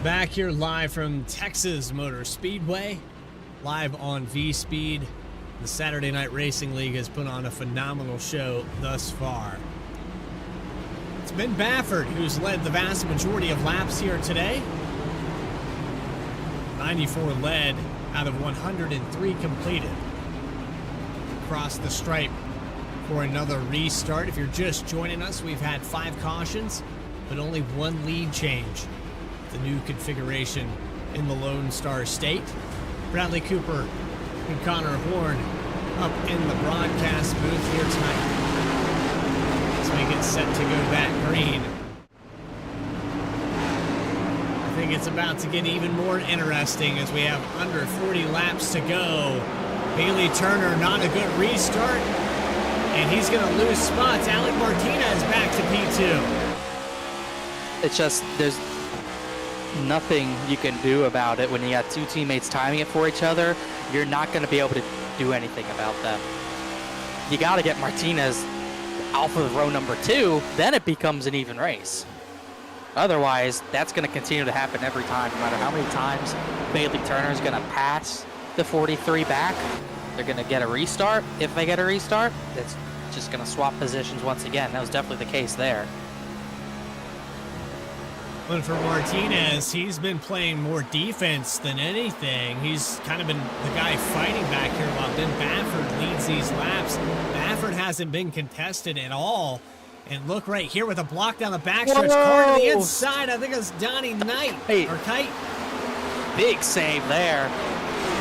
Back here live from Texas Motor Speedway, live on VSPEED. The Saturday Night Racing League has put on a phenomenal show thus far. It's Ben Baffert who's led the vast majority of laps here today. 94 led out of 103 completed. Across the stripe for another restart. If you're just joining us, we've had 5 cautions, but only 1 lead change. The new configuration in the Lone Star State. Bradley Cooper and Connor Horn up in the broadcast booth here tonight as we get set to go back green. I think it's about to get even more interesting as we have under 40 laps to go. Bailey Turner, not a good restart, and he's going to lose spots. Alec Martinez back to P2.
It's just, there's nothing you can do about it when you got 2 teammates timing it for each other. You're not going to be able to do anything about them. You got to get Martinez off of row number 2, then it becomes an even race. Otherwise, that's going to continue to happen every time, no matter how many times Bailey Turner is going to pass the 43 back. They're going to get a restart. If they get a restart, it's just going to swap positions once again. That was definitely the case there.
But for Martinez, he's been playing more defense than anything. He's kind of been the guy fighting back here while Ben Baffert leads these laps. Baffert hasn't been contested at all. And look right here with a block down the backstretch. Car to the inside. I think it's Donnie Knight. Or Kite.
Big save there.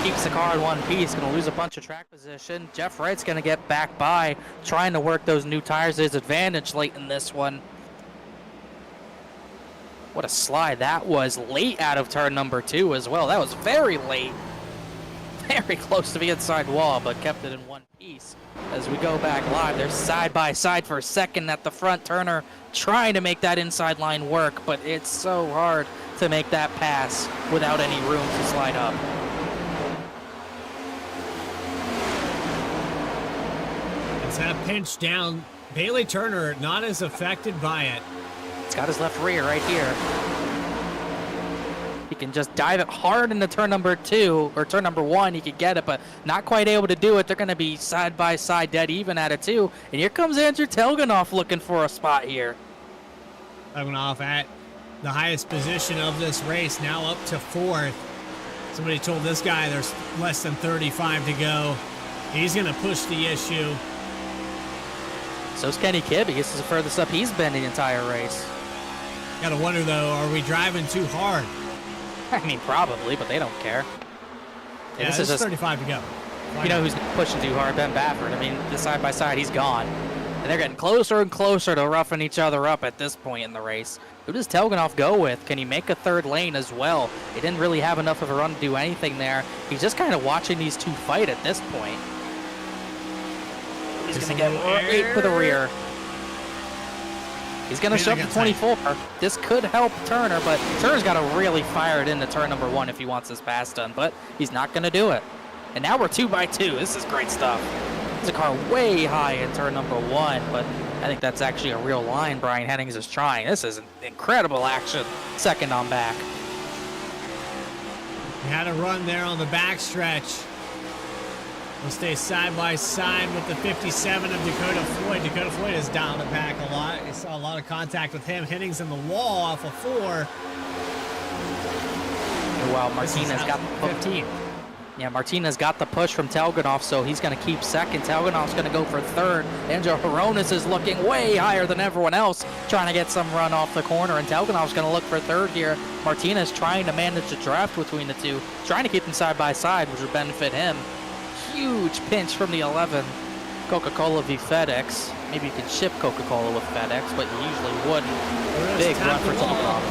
Keeps the car in one piece. Going to lose a bunch of track position. Jeff Wright's going to get back by, trying to work those new tires to his advantage late in this one. What a slide that was. Late out of turn number 2 as well. That was very late. Very close to the inside wall, but kept it in one piece. As we go back live, they're side by side for a second at the front. Turner trying to make that inside line work, but it's so hard to make that pass without any room to slide up.
It's that pinch down. Bailey Turner not as affected by it.
It's got his left rear right here. He can just dive it hard into turn number 2, or turn number 1, he could get it, but not quite able to do it. They're going to be side by side, dead even at a 2. And here comes Andrew Telganoff looking for a spot here.
Telganoff at the highest position of this race, now up to 4th. Somebody told this guy there's less than 35 to go. He's going to push the issue.
So's Kenny Kibbe. This is the furthest up he's been the entire race.
Gotta wonder, though, are we driving too hard?
I mean, probably, but they don't care.
Yeah, this is just 35 to go.
You know who's pushing too hard? Ben Baffert. I mean, the side by side, he's gone. And they're getting closer and closer to roughing each other up at this point in the race. Who does Telganoff go with? Can he make a 3rd lane as well? He didn't really have enough of a run to do anything there. He's just kind of watching these 2 fight at this point. He's going to get right for the rear. He's going to shove the 24. This could help Turner, but Turner's got to really fire it into turn number 1 if he wants this pass done, but he's not going to do it. And now we're 2 by 2. This is great stuff. There's a car way high in turn number 1, but I think that's actually a real line Brian Hennings is trying. This is incredible action. Second on back.
He had a run there on the backstretch. We'll stay side by side with the 57 of Dakota Floyd. Dakota Floyd has dialed it back a lot. You saw a lot of contact with him. Hennings in the wall off of 4.
While Martinez got the
15.
Yeah, Martinez got the push from Telganoff, so he's going to keep 2nd. Telganoff's going to go for 3rd. Angel Horonis is looking way higher than everyone else, trying to get some run off the corner, and Telganoff's going to look for 3rd here. Martinez trying to manage the draft between the 2, trying to keep them side by side, which would benefit him. Huge pinch from the 11. Coca-Cola v. FedEx. Maybe you can ship Coca-Cola with FedEx, but you usually wouldn't. Big run for Telganoff.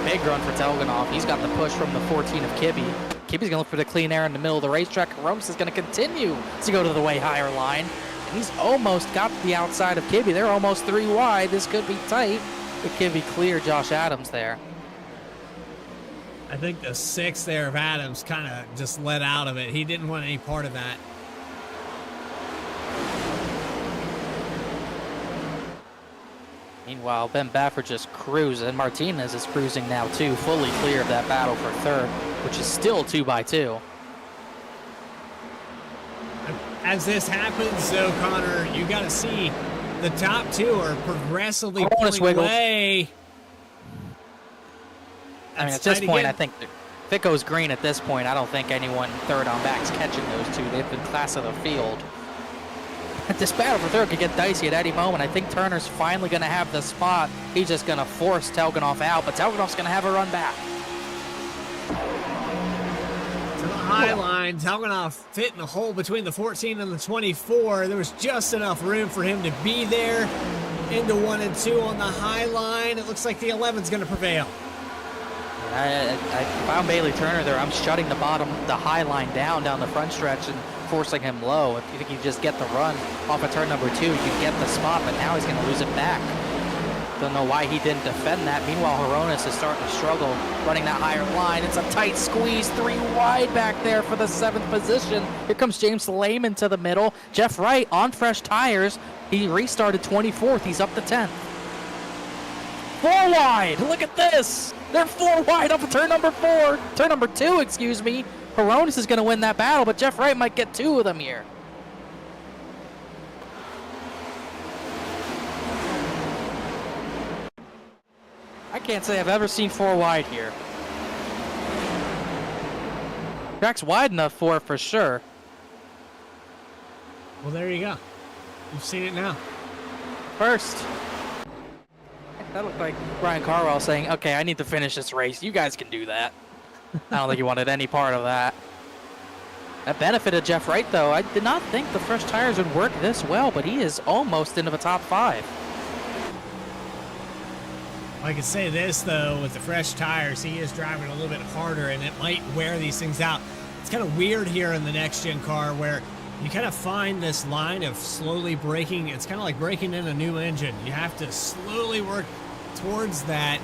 Big run for Telganoff. He's got the push from the 14 of Kibbe. Kibbe's going to look for the clean air in the middle of the racetrack. Romes is going to continue to go to the way higher line. And he's almost got the outside of Kibbe. They're almost 3 wide. This could be tight. But Kibbe clear Josh Adams there.
I think the 6 there of Adams kind of just let out of it. He didn't want any part of that.
Meanwhile, Ben Baffert just cruising. Martinez is cruising now too, fully clear of that battle for 3rd, which is still 2 by 2.
As this happens, though, Connor, you got to see The top two are progressively
Bonus
pulling
wiggles.
away.
I mean, at
That's
this
tight
point,
again.
I think if it goes green at this point, I don't think anyone third on back's catching those two. They've been class of the field. This battle for third could get dicey at any moment. I think Turner's finally going to have the spot. He's just going to force Telgenov out, but Telgenov's going to have a run back.
To the high line, Telgenov fit in the hole between the 14 and the 24. There was just enough room for him to be there. Into 1 and 2 on the high line. It looks like the 11's going to prevail.
If I'm Bailey Turner there, I'm shutting the high line down the front stretch and forcing him low. If you think you just get the run off of turn number 2, you can get the spot, but now he's going to lose it back. Don't know why he didn't defend that. Meanwhile, Horonis is starting to struggle running that higher line. It's a tight squeeze, 3 wide back there for the 7th position. Here comes James Lehman to the middle. Jeff Wright on fresh tires. He restarted 24th. He's up to 10th. 4 wide. Look at this. They're 4 wide off of turn number 2, excuse me. Horonis is going to win that battle, but Jeff Wright might get 2 of them here. I can't say I've ever seen 4 wide here. Track's wide enough for it for sure.
Well, there you go. You've seen it now.
First. That looked like Brian Carwell saying, okay, I need to finish this race. You guys can do that. I don't think he wanted any part of that. That benefited Jeff Wright, though. I did not think the fresh tires would work this well, but he is almost into the top 5.
I could say this, though, with the fresh tires, he is driving a little bit harder, and it might wear these things out. It's kind of weird here in the next-gen car where you kind of find this line of slowly braking. It's kind of like breaking in a new engine. You have to slowly work towards that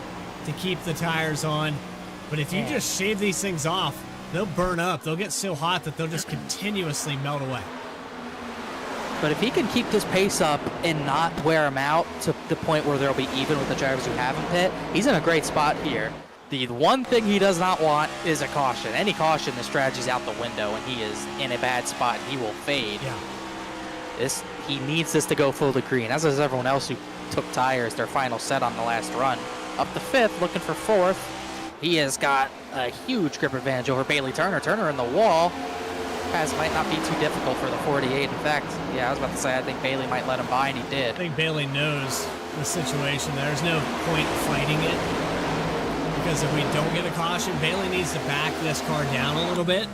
to keep the tires on. But if you just shave these things off, they'll burn up. They'll get so hot that they'll just continuously melt away.
But if he can keep this pace up and not wear him out to the point where they'll be even with the drivers who have him pit, he's in a great spot here. The one thing he does not want is a caution. Any caution, the strategy's out the window, and he is in a bad spot. He will fade.
Yeah.
He needs this to go full to green, as does everyone else who took tires their final set on the last run. Up to 5th, looking for 4th. He has got a huge grip advantage over Bailey Turner. Turner in the wall. Pass might not be too difficult for the 48. In fact, yeah, I was about to say I think Bailey might let him by, and he did.
I think Bailey knows the situation. There's no point fighting it. Because if we don't get a caution, Bailey needs to back this car down a little bit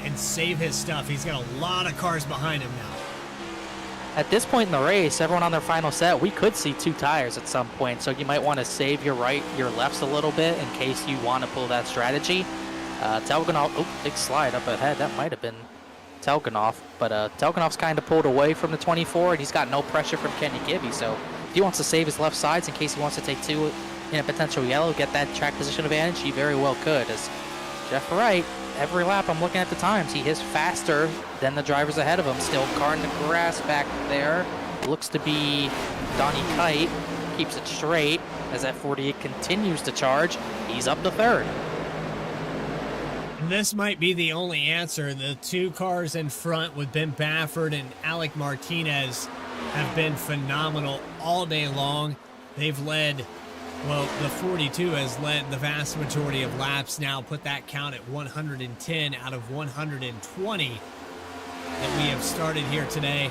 and save his stuff. He's got a lot of cars behind him now.
At this point in the race, everyone on their final set, we could see 2 tires at some point, so you might want to save your lefts a little bit in case you want to pull that strategy. Telgenov, big slide up ahead. That might have been Telgenov, but Telgenov's kind of pulled away from the 24, and he's got no pressure from Kenny Gibby, so if he wants to save his left sides in case he wants to take 2 in a potential yellow, get that track position advantage, he very well could. As Jeff Wright, every lap I'm looking at the times, he is faster than the drivers ahead of him. Still car in the grass back there. Looks to be Donnie Kite. Keeps it straight as that 48 continues to charge. He's up to 3rd.
And this might be the only answer. The 2 cars in front with Ben Baffert and Alec Martinez have been phenomenal all day long. They've led, well, the 42 has led the vast majority of laps now. Put that count at 110 out of 120 that we have started here today.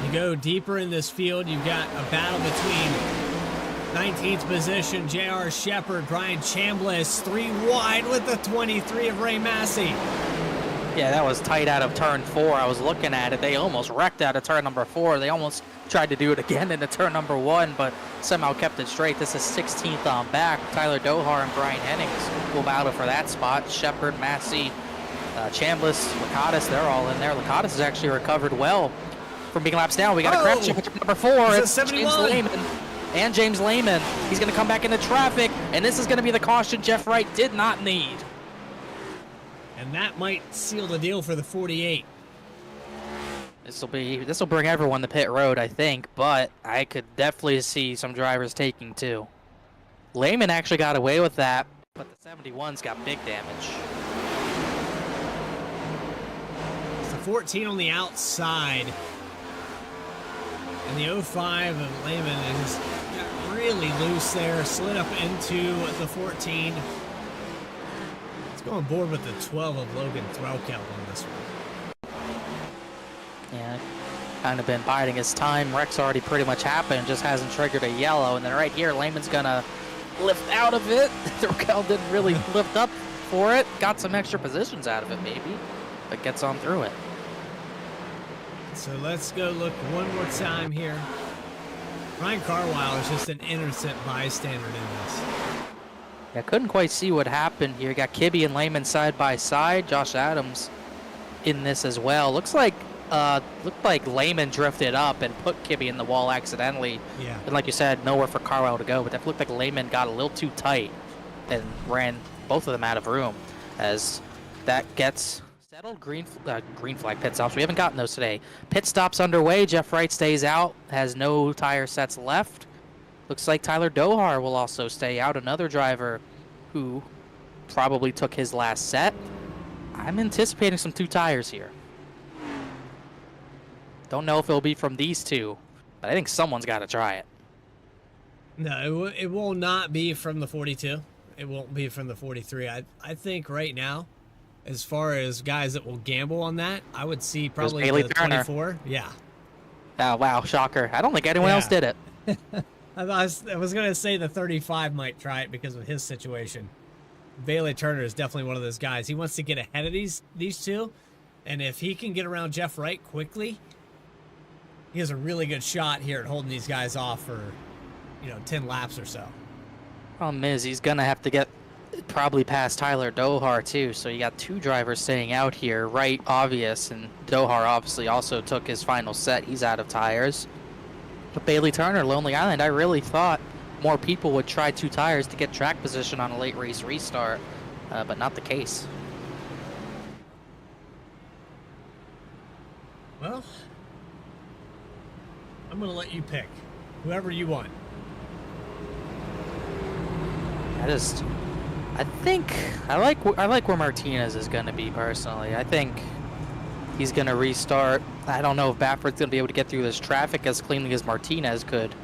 You go deeper in this field, you've got a battle between 19th position, J.R. Shepard, Brian Chambliss, 3 wide with the 23 of Ray Massey.
Yeah, that was tight out of turn 4. I was looking at it. They almost wrecked out of turn number 4. They almost tried to do it again into turn number 1, but somehow kept it straight. This is 16th on back. Tyler Dohar and Brian Hennings will battle for that spot. Shepard, Massey, Chambliss, Lakatos, they're all in there. Lakatos has actually recovered well from being laps down. We got a crash check at number 4. It's James Lehman. And James Lehman. He's going to come back into traffic, and this is going to be the caution Jeff Wright did not need.
And that might seal the deal for the 48.
This will bring everyone to pit road, I think, but I could definitely see some drivers taking 2. Lehman actually got away with that, but the 71's got big damage.
It's the 14 on the outside. And the 05 of Lehman is got really loose there, slid up into the 14. Let's go on board with the 12 of Logan Threlkeld on this one.
Yeah, kind of been biding his time. Wreck's already pretty much happened, just hasn't triggered a yellow. And then right here, Lehman's gonna lift out of it. Threlkeld didn't really lift up for it. Got some extra positions out of it maybe, but gets on through it.
So let's go look one more time here. Ryan Carwile is just an innocent bystander in this.
I couldn't quite see what happened here. Got Kibbe and Lehman side by side. Josh Adams in this as well. Looked like Lehman drifted up and put Kibbe in the wall accidentally.
Yeah.
And like you said, nowhere for Carwile to go. But that looked like Lehman got a little too tight and ran both of them out of room. As that gets settled, green flag pit stops. We haven't gotten those today. Pit stops underway. Jeff Wright stays out. Has no tire sets left. Looks like Tyler Dohar will also stay out. Another driver who probably took his last set. I'm anticipating some 2 tires here. Don't know if it'll be from these two, but I think someone's got to try it.
No, it will not be from the 42. It won't be from the 43. I think right now, as far as guys that will gamble on that, I would see probably the 24. Yeah.
Oh, wow, shocker. I don't think anyone else did it.
I was going to say the 35 might try it because of his situation. Bailey Turner is definitely one of those guys. He wants to get ahead of these two, and if he can get around Jeff Wright quickly, he has a really good shot here at holding these guys off for, 10 laps or so.
Problem is, he's going to have to get probably past Tyler Dohar, too. So you got 2 drivers staying out here. Wright, obvious, and Dohar obviously also took his final set. He's out of tires. But Bailey Turner, Lonely Island, I really thought more people would try 2 tires to get track position on a late race restart, but not the case.
Well, I'm going to let you pick whoever you want.
I think I like where Martinez is going to be personally. I think he's going to restart. I don't know if Bafford's going to be able to get through this traffic as cleanly as Martinez could.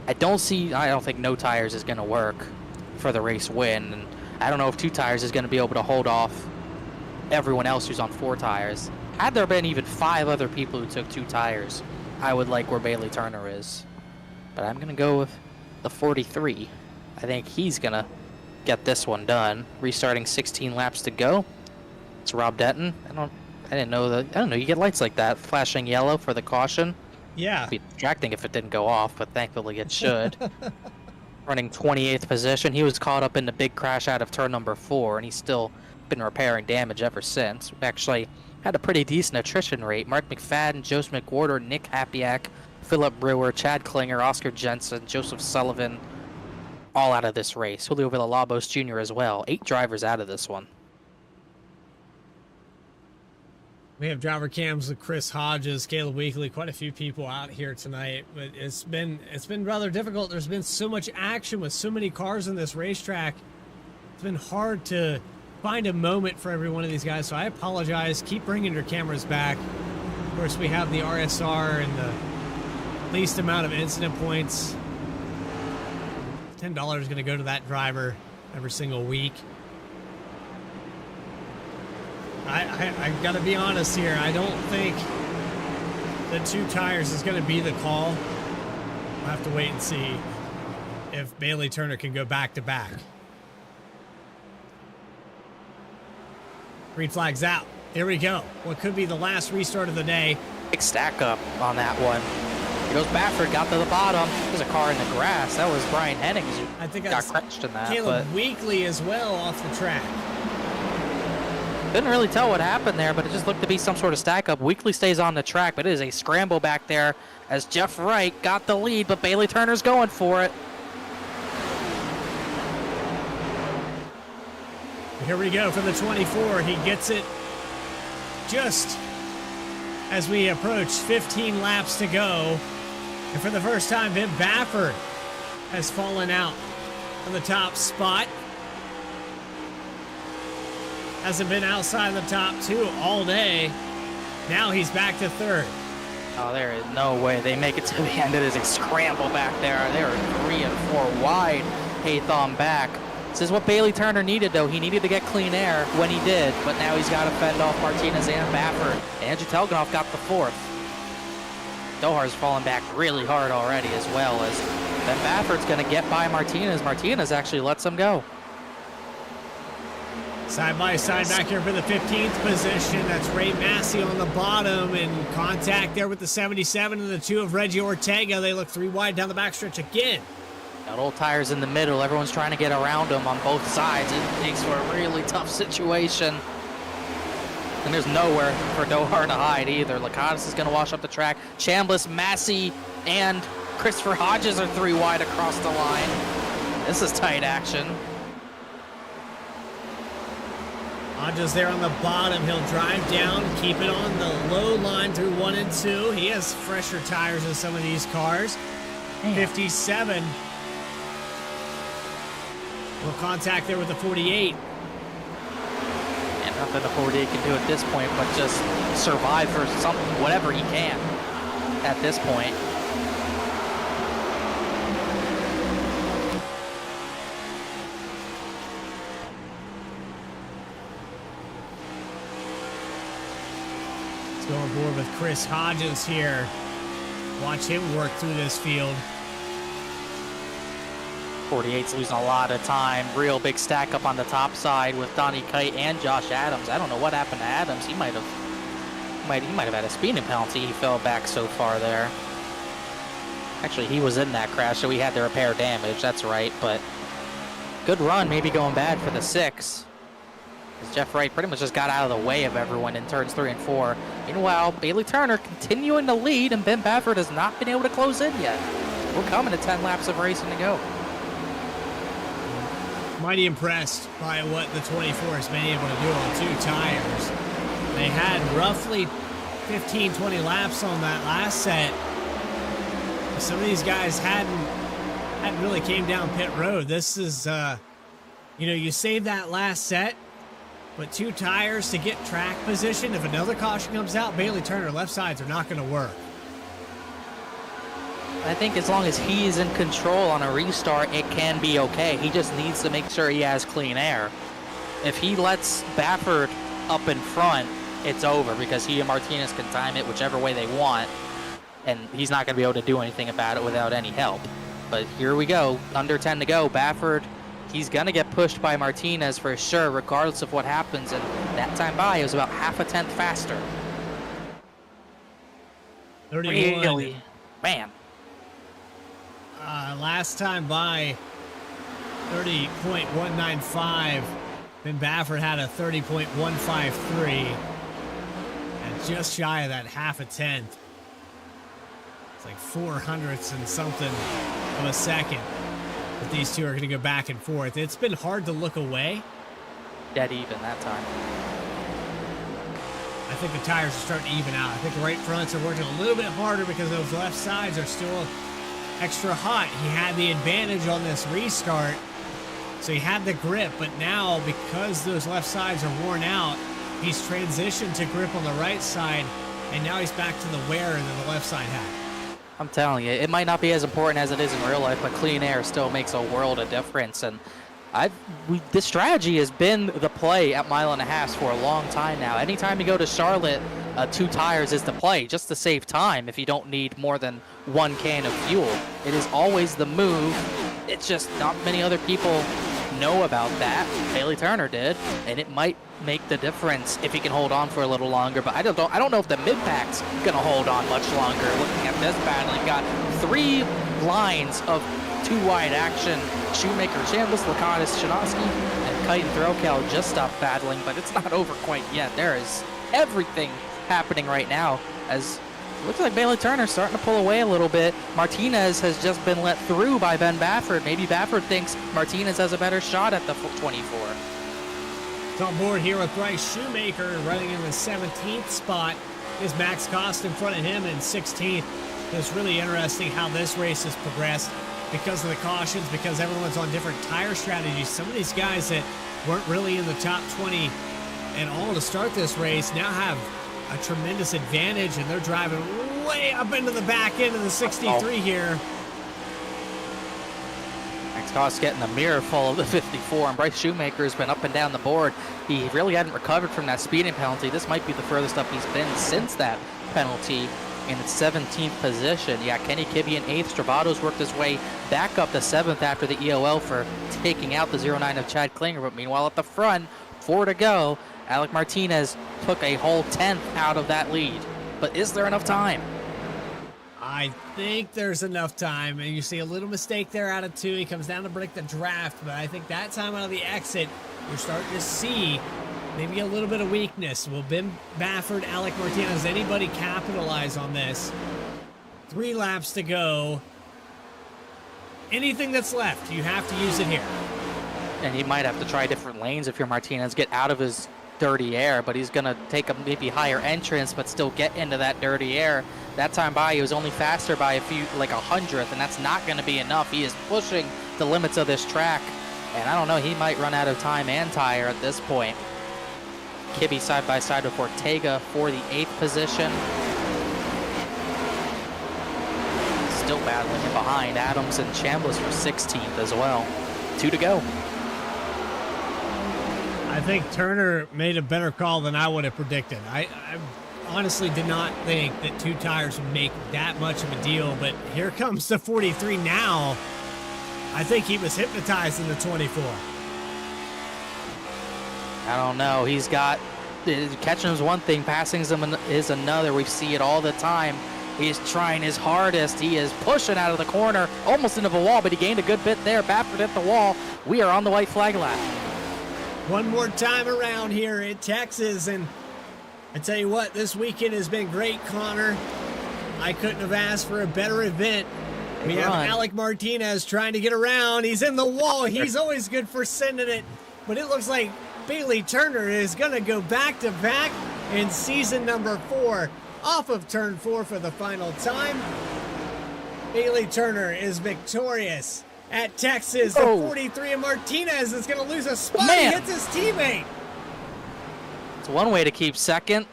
I don't think no tires is going to work for the race win. And I don't know if 2 tires is going to be able to hold off everyone else who's on 4 tires. Had there been even 5 other people who took 2 tires, I would like where Bailey Turner is. But I'm going to go with the 43. I think he's going to get this one done. Restarting 16 laps to go. It's Rob Denton. I didn't know you get lights like that flashing yellow for the caution.
Yeah.
It'd be distracting if it didn't go off, but thankfully it should. Running 28th position. He was caught up in the big crash out of turn number 4, and he's still been repairing damage ever since. We actually had a pretty decent attrition rate. Mark McFadden, Joseph McWhorter, Nick Hapiak, Philip Brewer, Chad Klinger, Oscar Jensen, Joseph Sullivan, all out of this race. Julio Villalobos Jr. as well. 8 drivers out of this one.
We have driver cams with Chris Hodges, Caleb Weekly, quite a few people out here tonight, but it's been rather difficult. There's been so much action with so many cars in this racetrack. It's been hard to find a moment for every one of these guys, so I apologize. Keep bringing your cameras back. Of course, we have the RSR and the least amount of incident points. $10 is going to go to that driver every single week. I got to be honest here. I don't think the 2 tires is going to be the call. We'll have to wait and see if Bailey Turner can go back to back. Green flag's out. Here we go. What could be the last restart of the day.
Big stack up on that one. Here goes Bafford, got to the bottom. There's a car in the grass. That was Brian Hennings who
I think
got crunched in that.
Caleb Weekly as well off the track.
Couldn't really tell what happened there, but it just looked to be some sort of stack up. Weekly stays on the track, but it is a scramble back there as Jeff Wright got the lead, but Bailey Turner's going for it.
Here we go for the 24. He gets it just as we approach 15 laps to go. And for the first time, Viv Bafford has fallen out of the top spot. Hasn't been outside the top 2 all day. Now he's back to 3rd.
Oh, there is no way they make it to the end of this. They scramble back there. They are 3 and 4 wide. Haytham back. This is what Bailey Turner needed, though. He needed to get clean air when he did, but now he's got to fend off Martinez and Baffert. Andrew Telganoff got the 4th. Dohar's fallen back really hard already, as well as Ben Baffert's going to get by Martinez. Martinez actually lets him go.
Side by side back here for the 15th position. That's Ray Massey on the bottom, and contact there with the 77 and the 2 of Reggie Ortega. They look 3 wide down the backstretch again.
Got old tires in the middle. Everyone's trying to get around them on both sides. It makes for a really tough situation. And there's nowhere for Dohar to hide either. Lakatos is going to wash up the track. Chambliss, Massey, and Christopher Hodges are 3 wide across the line. This is tight action.
Hodges there on the bottom. He'll drive down, keep it on the low line through 1 and 2. He has fresher tires than some of these cars. 57. Will contact there with the 48.
And nothing the 48 can do at this point, but just survive for something, whatever he can at this point.
Go on board with Chris Hodges here. Watch him work through this field.
48's losing a lot of time. Real big stack up on the top side with Donnie Kite and Josh Adams. I don't know what happened to Adams. He might have had a speeding penalty. He fell back so far there. Actually, he was in that crash, so he had to repair damage. That's right, but good run. Maybe going bad for the 6. Jeff Wright pretty much just got out of the way of everyone in turns 3 and 4. Meanwhile, Bailey Turner continuing to lead, and Ben Baffert has not been able to close in yet. We're coming to 10 laps of racing to go.
Mighty impressed by what the 24 has been able to do on 2 tires. They had roughly 15, 20 laps on that last set. Some of these guys hadn't really came down pit road. This is, you save that last set, but 2 tires to get track position. If another caution comes out, Bailey Turner left sides are not going to work.
I think as long as he's in control on a restart, it can be okay. He just needs to make sure he has clean air. If he lets Baffert up in front, it's over because he and Martinez can time it whichever way they want, and he's not going to be able to do anything about it without any help. But here we go, under 10 to go. Baffert, he's going to get pushed by Martinez for sure, regardless of what happens, and that time by, it was about half a tenth faster.
31.
Really? Man.
Last time by, 30.195. Ben Baffert had a 30.153. And just shy of that half a tenth. It's like 400ths and something of a second. But these two are going to go back and forth. It's been hard to look away.
Dead even that time.
I think the tires are starting to even out. I think the right fronts are working a little bit harder because those left sides are still extra hot. He had the advantage on this restart, so he had the grip, but now because those left sides are worn out, he's transitioned to grip on the right side, and now he's back to the wear that the left side had.
I'm telling you, it might not be as important as it is in real life, but clean air still makes a world of difference. And this strategy has been the play at 1.5 miles for a long time now. Anytime you go to Charlotte, 2 tires is the play, just to save time if you don't need more than 1 can of fuel. It is always the move. It's just not many other people know about that. Bailey Turner did, and it might make the difference if he can hold on for a little longer. But I don't know if the mid-pack's gonna hold on much longer. Looking at this battle, you've got 3 lines of 2 wide action. Shoemaker, Chambliss, Lakatos, Shinosky, and Kite and Throwkel just stopped battling, but it's not over quite yet. There is everything happening right now as it looks like Bailey Turner's starting to pull away a little bit. Martinez has just been let through by Ben Baffert. Maybe Baffert thinks Martinez has a better shot at the 24.
It's on board here with Bryce Shoemaker running in the 17th spot. Is Max Cost in front of him in 16th. It's really interesting how this race has progressed because of the cautions, because everyone's on different tire strategies. Some of these guys that weren't really in the top 20 and all to start this race now have a tremendous advantage, and they're driving way up into the back end of the 63 here.
Max Cost getting a mirror full of the 54, and Bryce Shoemaker's been up and down the board. He really hadn't recovered from that speeding penalty. This might be the furthest up he's been since that penalty, in its 17th position. Yeah, Kenny Kibbe in 8th. Stravado's worked his way back up to 7th after the EOL for taking out the 09 of Chad Klinger. But meanwhile, at the front, 4 to go, Alec Martinez took a whole 10th out of that lead. But is there enough time?
I think there's enough time, and you see a little mistake there out of 2. He comes down to break the draft, but I think that time out of the exit, you're starting to see maybe a little bit of weakness. Will Ben Baffert, Alec Martinez, anybody capitalize on this? 3 laps to go. Anything that's left, you have to use it here.
And he might have to try different lanes if you're Martinez, get out of his dirty air, but he's going to take a maybe higher entrance, but still get into that dirty air. That time by, he was only faster by a few, like 100th, and that's not going to be enough. He is pushing the limits of this track, and I don't know, he might run out of time and tire at this point. Kibbe side by side with Ortega for the 8th position. Still battling in behind Adams and Chambliss for 16th as well. 2 to go.
I think Turner made a better call than I would have predicted. I honestly did not think that 2 tires would make that much of a deal, but here comes the 43 now. I think he was hypnotized in the 24.
I don't know. He's got, catching him's one thing, passing him is another. We see it all the time. He's trying his hardest. He is pushing out of the corner, almost into the wall, but he gained a good bit there. Baffert hit the wall. We are on the white flag lap.
One more time around here in Texas, and I tell you what, this weekend has been great, Connor. I couldn't have asked for a better event. We have Alec Martinez trying to get around. He's in the wall. He's always good for sending it, but it looks like Bailey Turner is going to go back-to-back in season number 4 off of turn 4 for the final time. Bailey Turner is victorious at Texas. The 43 of Martinez is going to lose a spot. Man. He hits his teammate.
It's one way to keep second.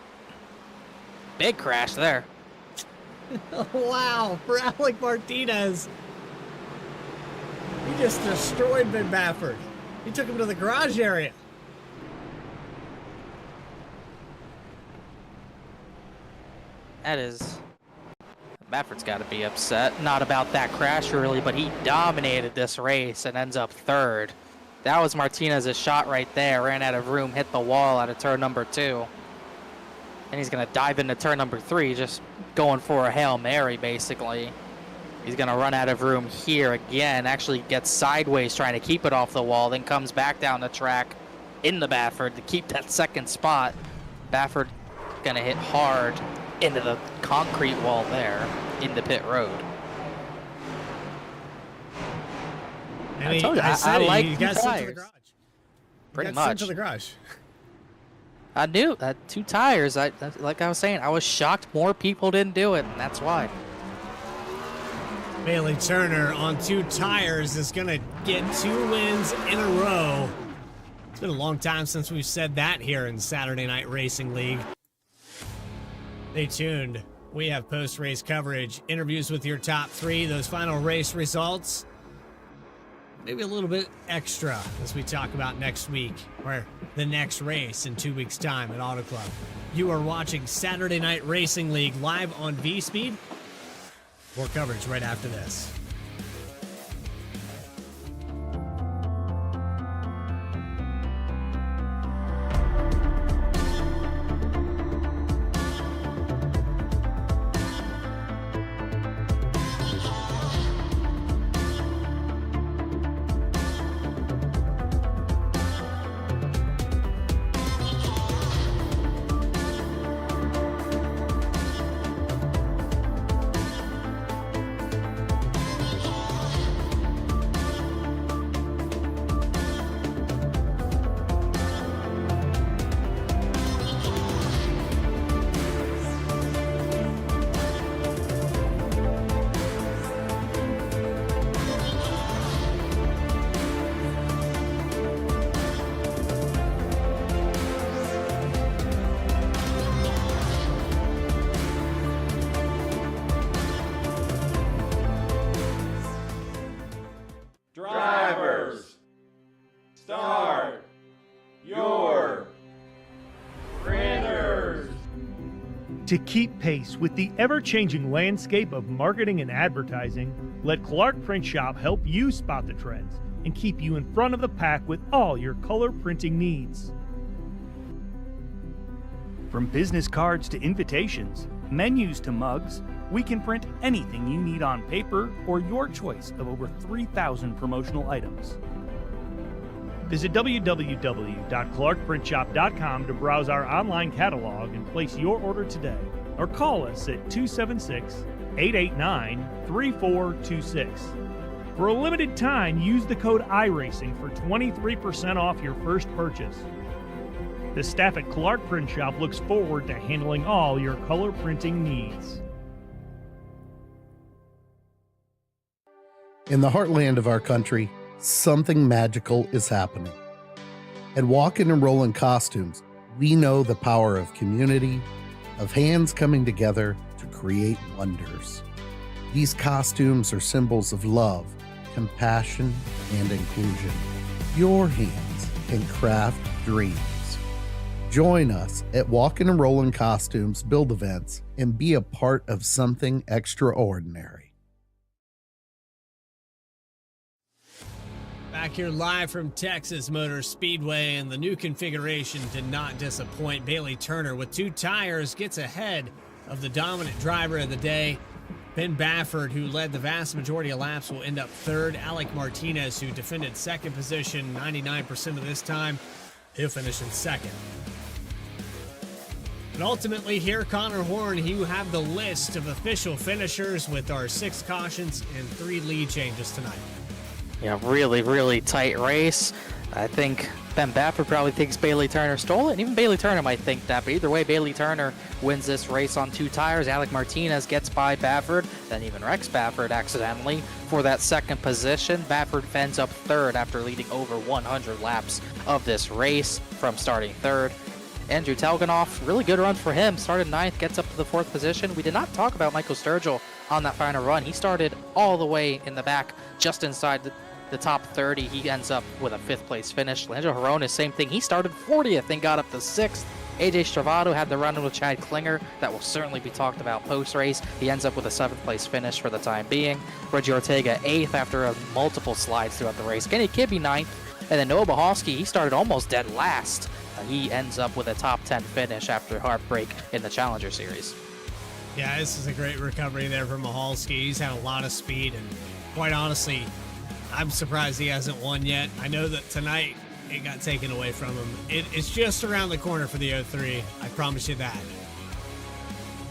Big crash there.
Wow, for Alec Martinez. He just destroyed Ben Baffert. He took him to the garage area.
That is... Baffert's got to be upset. Not about that crash, really, but he dominated this race and ends up 3rd. That was Martinez's shot right there. Ran out of room, hit the wall out of turn number 2. And he's going to dive into turn number 3, just going for a Hail Mary, basically. He's going to run out of room here again. Actually gets sideways trying to keep it off the wall, then comes back down the track into Baffert to keep that 2nd spot. Baffert going to hit hard into the concrete wall there in the pit road.
And
I told you, I like
he got sent to the garage.
Pretty
got sent
much.
to the garage.
I knew that 2 tires. Like I was saying, I was shocked more people didn't do it, and that's why.
Bailey Turner on 2 tires is going to get 2 wins in a row. It's been a long time since we've said that here in Saturday Night Racing League. Stay tuned. We have post-race coverage, interviews with your top 3, those final race results. Maybe a little bit extra as we talk about next week, or the next race in 2 weeks' time at Auto Club. You are watching Saturday Night Racing League live on VSPEED. More coverage right after this.
To keep pace with the ever-changing landscape of marketing and advertising, let Clark Print Shop help you spot the trends and keep you in front of the pack with all your color printing needs. From business cards to invitations, menus to mugs, we can print anything you need on paper or your choice of over 3,000 promotional items. Visit www.clarkprintshop.com to browse our online catalog and place your order today, or call us at 276-889-3426. For a limited time, use the code iRacing for 23% off your first purchase. The staff at Clark Print Shop looks forward to handling all your color printing needs.
In the heartland of our country, something magical is happening. At Walkin' and Rollin' Costumes, we know the power of community, of hands coming together to create wonders. These costumes are symbols of love, compassion, and inclusion. Your hands can craft dreams. Join us at Walkin' and Rollin' Costumes build events and be a part of something extraordinary.
Back here live from Texas Motor Speedway, and the new configuration did not disappoint. Bailey Turner with 2 tires gets ahead of the dominant driver of the day. Ben Baffert, who led the vast majority of laps, will end up third. Alec Martinez, who defended second position 99% of this time, he'll finish in second. And ultimately here, Connor Horn, you have the list of official finishers with our 6 cautions and 3 lead changes tonight.
Yeah, really tight race. I think Ben Baffert probably thinks Bailey Turner stole it, and even Bailey Turner might think that. But either way, Bailey Turner wins this race on 2 tires. Alec Martinez gets by Baffert, then even wrecks Baffert accidentally for that second position. Baffert ends up third after leading over 100 laps of this race from starting third. Andrew Telganoff, really good run for him. Started 9th, gets up to the 4th position. We did not talk about Michael Sturgill on that final run. He started all the way in the back, just inside the top 30. He ends up with a 5th place finish. Leandro Horones, same thing. He started 40th and got up to 6th. AJ Stravado had the run-in with Chad Klinger. That will certainly be talked about post-race. He ends up with a 7th place finish for the time being. Reggie Ortega 8th after multiple slides throughout the race. Kenny Kibbe 9th. And then Noah Bohalski, he started almost dead last. He ends up with a top 10 finish after heartbreak in the Challenger Series.
Yeah, this is a great recovery there for Mahalski. He's had a lot of speed, and quite honestly, I'm surprised he hasn't won yet. I know that tonight it got taken away from him. It's just around the corner for the 03. I promise you that.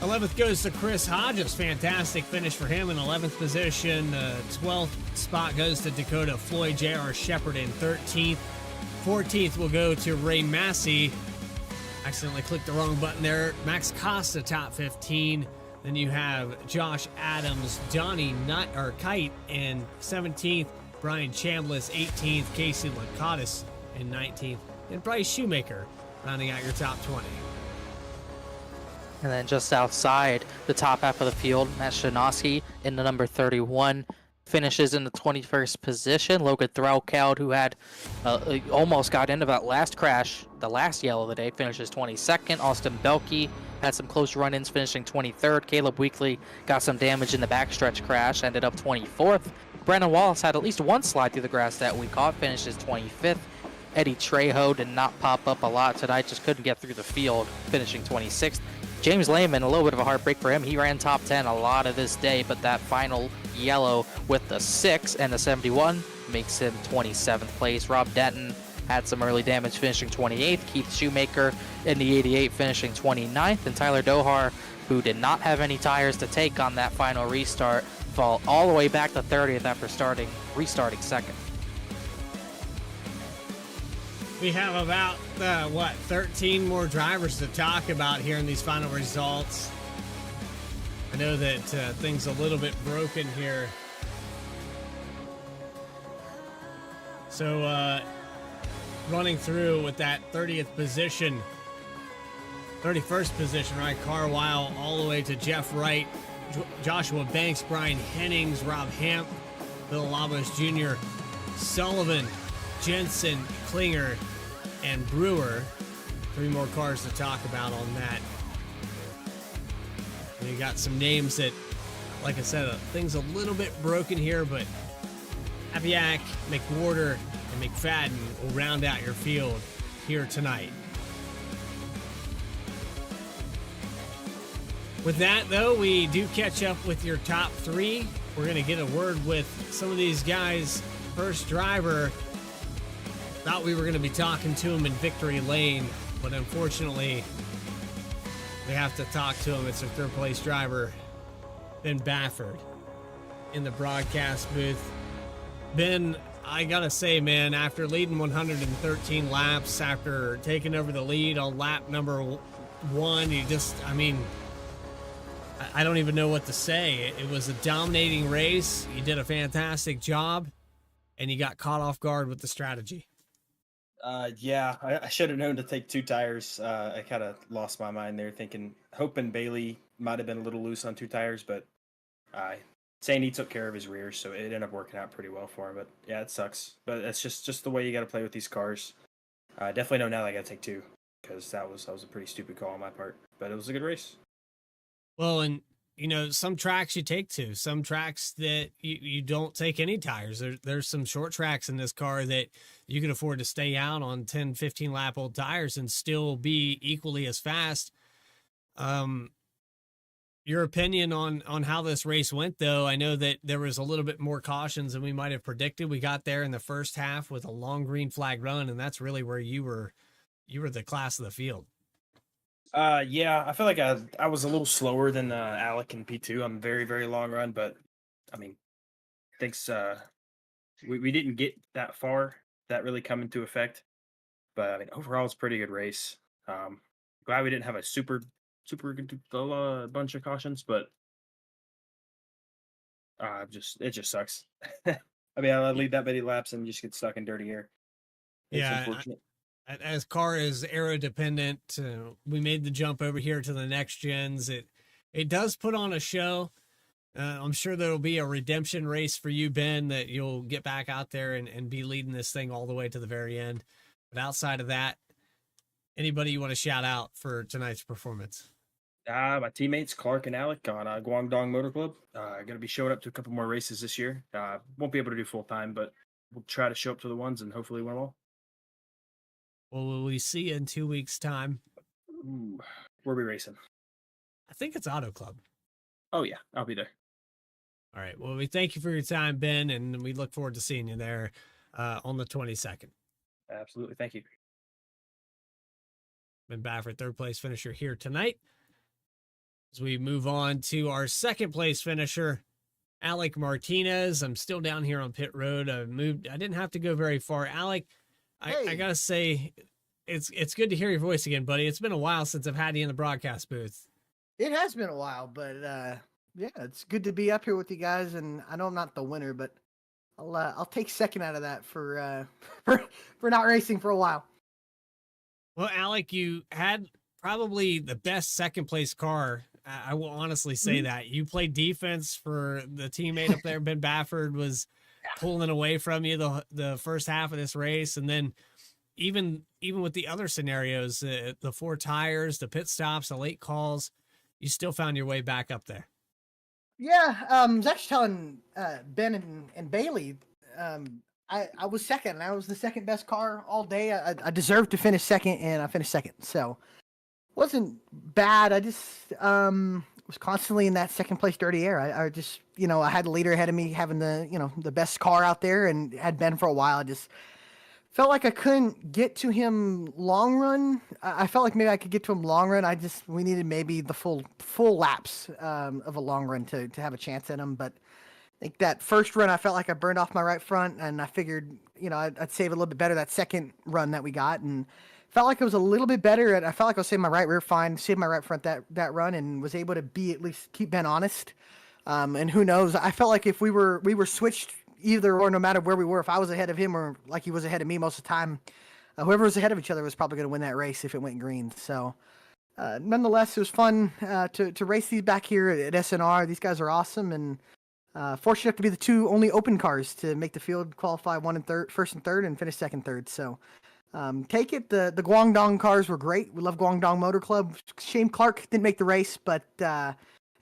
11th goes to Chris Hodges. Fantastic finish for him in 11th position. 12th spot goes to Dakota Floyd. J.R. Shepard in 13th. 14th will go to Ray Massey. Accidentally clicked the wrong button there. Max Costa, top 15. Then you have Josh Adams, Donnie Kite in 17th. Brian Chambliss, 18th. Casey Lakatos in 19th. And Bryce Shoemaker rounding out your top 20.
And then just outside the top half of the field, Matt Shanoski in the number 31 finishes in the 21st position. Logan Threlkeld, who had almost got into that last crash, the last yellow of the day, finishes 22nd. Austin Belke had some close run-ins, finishing 23rd. Caleb Weekly got some damage in the backstretch crash, ended up 24th. Brandon Wallace had at least one slide through the grass that we caught, finishes 25th. Eddie Trejo did not pop up a lot tonight, just couldn't get through the field, finishing 26th. James Lehman, a little bit of a heartbreak for him. He ran top 10 a lot of this day, but that final yellow with the 6 and the 71 makes him 27th place. Rob Denton had some early damage, finishing 28th. Keith Shoemaker in the 88, finishing 29th. And Tyler Dohar, who did not have any tires to take on that final restart, fall all the way back to 30th after restarting second.
We have about, 13 more drivers to talk about here in these final results. I know that things a little bit broken here. So, running through with that 30th position, 31st position, right? Carwile all the way to Jeff Wright, Joshua Banks, Brian Hennings, Rob Hamp, Bill Labos Jr., Sullivan, Jensen, Klinger, and Brewer. 3 more cars to talk about on that. And you got some names that, like I said, things a little bit broken here, but Abiak, McWhorter, and McFadden will round out your field here tonight. With that, though, we do catch up with your top three. We're going to get a word with some of these guys. First driver, thought we were going to be talking to him in victory lane, but unfortunately, we have to talk to him. It's our third place driver, Ben Bafford, in the broadcast booth. Ben, I got to say, man, after leading 113 laps, after taking over the lead on lap number one, I don't even know what to say. It was a dominating race. You did a fantastic job, and you got caught off guard with the strategy.
Yeah, I should have known to take 2 tires. I kind of lost my mind there, hoping Bailey might have been a little loose on 2 tires, but saying he took care of his rear, so it ended up working out pretty well for him. But yeah, it sucks. But that's just the way you got to play with these cars. I definitely know now that I got to take 2, because that was a pretty stupid call on my part. But it was a good race.
Well, and some tracks you take 2, some tracks that you don't take any tires. There's some short tracks in this car that you can afford to stay out on 10, 15 lap old tires and still be equally as fast. Your opinion on how this race went, though. I know that there was a little bit more cautions than we might have predicted. We got there in the first half with a long green flag run, and that's really where you were the class of the field.
Yeah, I feel like I was a little slower than Alec in P2 on very, very long run, but I mean, thanks. We didn't get that far, that really come into effect. But I mean, overall, it's a pretty good race. Glad we didn't have a super good bunch of cautions, but it just sucks. I mean, I lead that many laps and just get stuck in dirty air. It's unfortunate.
As car is aero dependent, we made the jump over here to the next gens. It does put on a show. I'm sure there'll be a redemption race for you, Ben, that you'll get back out there and be leading this thing all the way to the very end. But outside of that, anybody you want to shout out for tonight's performance?
My teammates Clark and Alec on Guangdong Motor Club. Going to be showing up to a couple more races this year. Won't be able to do full time, but we'll try to show up to the ones and hopefully win them all.
Well, will we see you in 2 weeks' time?
Ooh, where are we racing?
I think it's Auto Club.
Oh, yeah, I'll be there.
All right. Well, we thank you for your time, Ben, and we look forward to seeing you there on the 22nd.
Absolutely. Thank you.
Ben Bafford, third place finisher here tonight. As we move on to our second place finisher, Alec Martinez. I'm still down here on pit road. I didn't have to go very far. Alec,
Hey.
I gotta say, it's good to hear your voice again, buddy. It's been a while since I've had you in the broadcast booth.
It has been a while, but yeah, it's good to be up here with you guys. And I know I'm not the winner, but I'll take second out of that for not racing for a while.
Well, Alec, you had probably the best second place car. I will honestly say that. You played defense for the teammate up there. Ben Bafford was pulling away from you the first half of this race, and then even with the other scenarios, the 4 tires, the pit stops, the late calls, you still found your way back up there.
Yeah, I was actually telling Ben and Bailey, I was second. I was the second best car all day. I deserved to finish second, and I finished second. So wasn't bad. I just was constantly in that second place dirty air. I just, I had the leader ahead of me having the best car out there and had been for a while. I just felt like I couldn't get to him long run. I felt like maybe I could get to him long run. We needed maybe the full laps of a long run to have a chance at him. But I think that first run, I felt like I burned off my right front, and I figured, I'd save a little bit better that second run that we got, and felt like it was a little bit better. I felt like I was saving my right rear fine, saved my right front that run, and was able to at least keep Ben honest. And who knows? I felt like if we were switched either or, no matter where we were, if I was ahead of him or like he was ahead of me most of the time, whoever was ahead of each other was probably going to win that race if it went green. So nonetheless, it was fun to race these back here at SNR. These guys are awesome, and fortunate enough to be the 2 only open cars to make the field, qualify first and third, and finish second, third. So take it. The Guangdong cars were great. We love Guangdong Motor Club. Shame Clark didn't make the race, but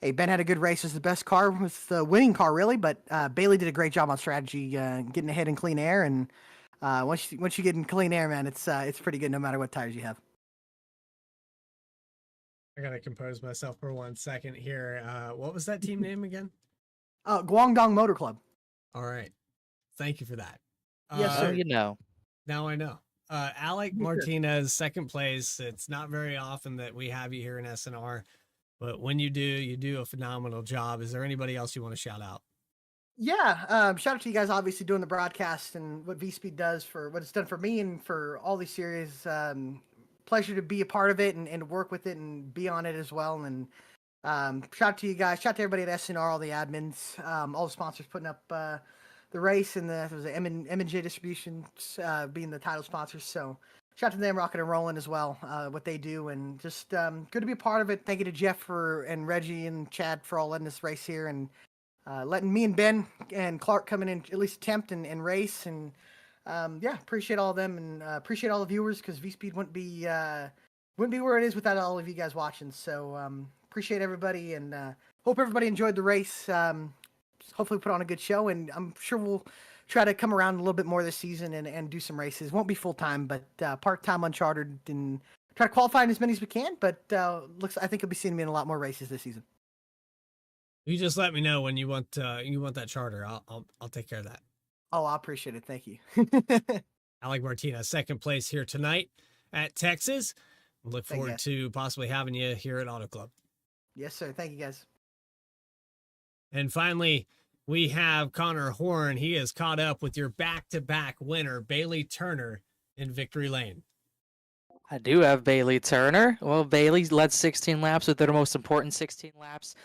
hey, Ben had a good race. Was the best car, was the winning car really, but Bailey did a great job on strategy, getting ahead in clean air. And once you get in clean air, man, it's pretty good no matter what tires you have.
I gotta compose myself for 1 second here. What was that team name again?
Guangdong Motor Club.
All right. Thank you for that.
Yes, sir.
You know.
Now I know. Alec Martinez, second place. It's not very often that we have you here in SNR, but when you do a phenomenal job. Is there anybody else you want to shout out?
Yeah, shout out to you guys, obviously doing the broadcast and what VSPEED does for what it's done for me and for all these series. Pleasure to be a part of it and work with it and be on it as well. And shout out to you guys, shout out to everybody at SNR, all the admins, all the sponsors putting up the race, and the M&J Distributors being the title sponsors. So shout out to them, rocking and rolling as well, what they do, and just good to be a part of it. Thank you to Jeff and Reggie and Chad for all letting this race here and letting me and Ben and Clark come in and at least attempt and race. And yeah, appreciate all of them and appreciate all the viewers, because VSPEED wouldn't be where it is without all of you guys watching. So appreciate everybody and hope everybody enjoyed the race. Hopefully put on a good show, and I'm sure we'll try to come around a little bit more this season and do some races. Won't be full time, but part-time uncharted, and try to qualify in as many as we can. But I think you'll be seeing me in a lot more races this season.
You just let me know when you want that charter. I'll take care of that.
Oh, I appreciate it. Thank you.
Alec Martinez, second place here tonight at Texas. Look forward to possibly having you here at Auto Club.
Yes, sir. Thank you, guys.
And finally, we have Connor Horn. He is caught up with your back-to-back winner, Bailey Turner, in Victory Lane.
I do have Bailey Turner. Well, Bailey led 16 laps with their most important 16 laps.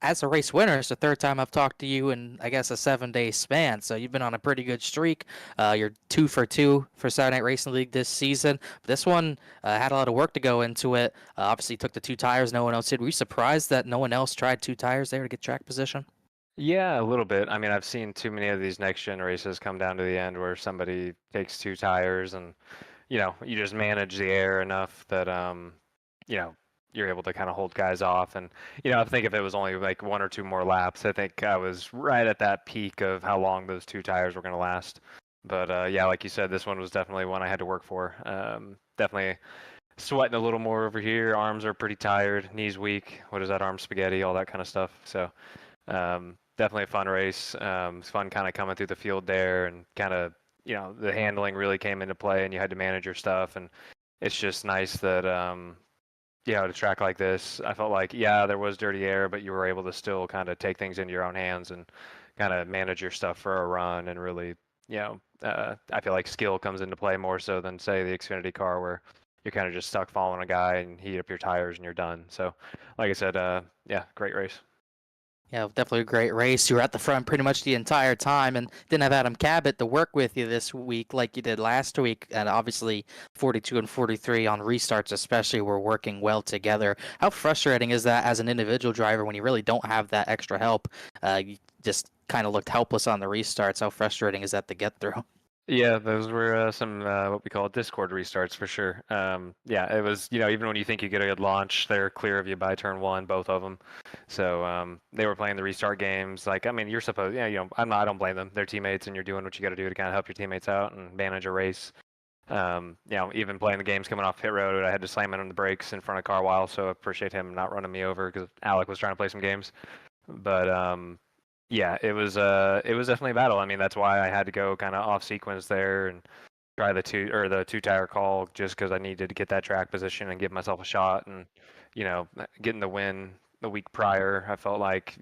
As a race winner, it's the third time I've talked to you in, I guess, a 7-day span. So you've been on a pretty good streak. You're 2 for 2 for Saturday Night Racing League this season. This one had a lot of work to go into it. Obviously, took the 2 tires no one else did. Were you surprised that no one else tried 2 tires there to get track position?
Yeah, a little bit. I mean, I've seen too many of these next gen races come down to the end where somebody takes 2 tires and, you just manage the air enough that, you're able to kind of hold guys off. And, I think if it was only like 1 or 2 more laps, I think I was right at that peak of how long those 2 tires were going to last. But, yeah, like you said, this one was definitely one I had to work for. Definitely sweating a little more over here. Arms are pretty tired, knees weak. What is that? Arm spaghetti, all that kind of stuff. So, definitely a fun race. It's fun kind of coming through the field there and kind of, the handling really came into play and you had to manage your stuff. And it's just nice that, a track like this, I felt like, there was dirty air, but you were able to still kind of take things into your own hands and kind of manage your stuff for a run. And really, I feel like skill comes into play more so than, say, the Xfinity car where you're kind of just stuck following a guy and heat up your tires and you're done. So, like I said, great race.
Yeah, definitely a great race. You were at the front pretty much the entire time and didn't have Adam Cabot to work with you this week like you did last week. And obviously 42 and 43 on restarts especially were working well together. How frustrating is that as an individual driver when you really don't have that extra help? You just kind of looked helpless on the restarts. How frustrating is that to get through?
Yeah, those were some what we call Discord restarts for sure. It was, even when you think you get a good launch, they're clear of you by turn 1, both of them. So they were playing the restart games. Like, I mean, you're supposed, I don't blame them. They're teammates, and you're doing what you got to do to kind of help your teammates out and manage a race. Even playing the games coming off pit road, I had to slam in on the brakes in front of Carwile, so I appreciate him not running me over because Alec was trying to play some games. But it was definitely a battle. I mean, that's why I had to go kind of off sequence there and try the 2 tire call just because I needed to get that track position and give myself a shot. And getting the win the week prior, I felt like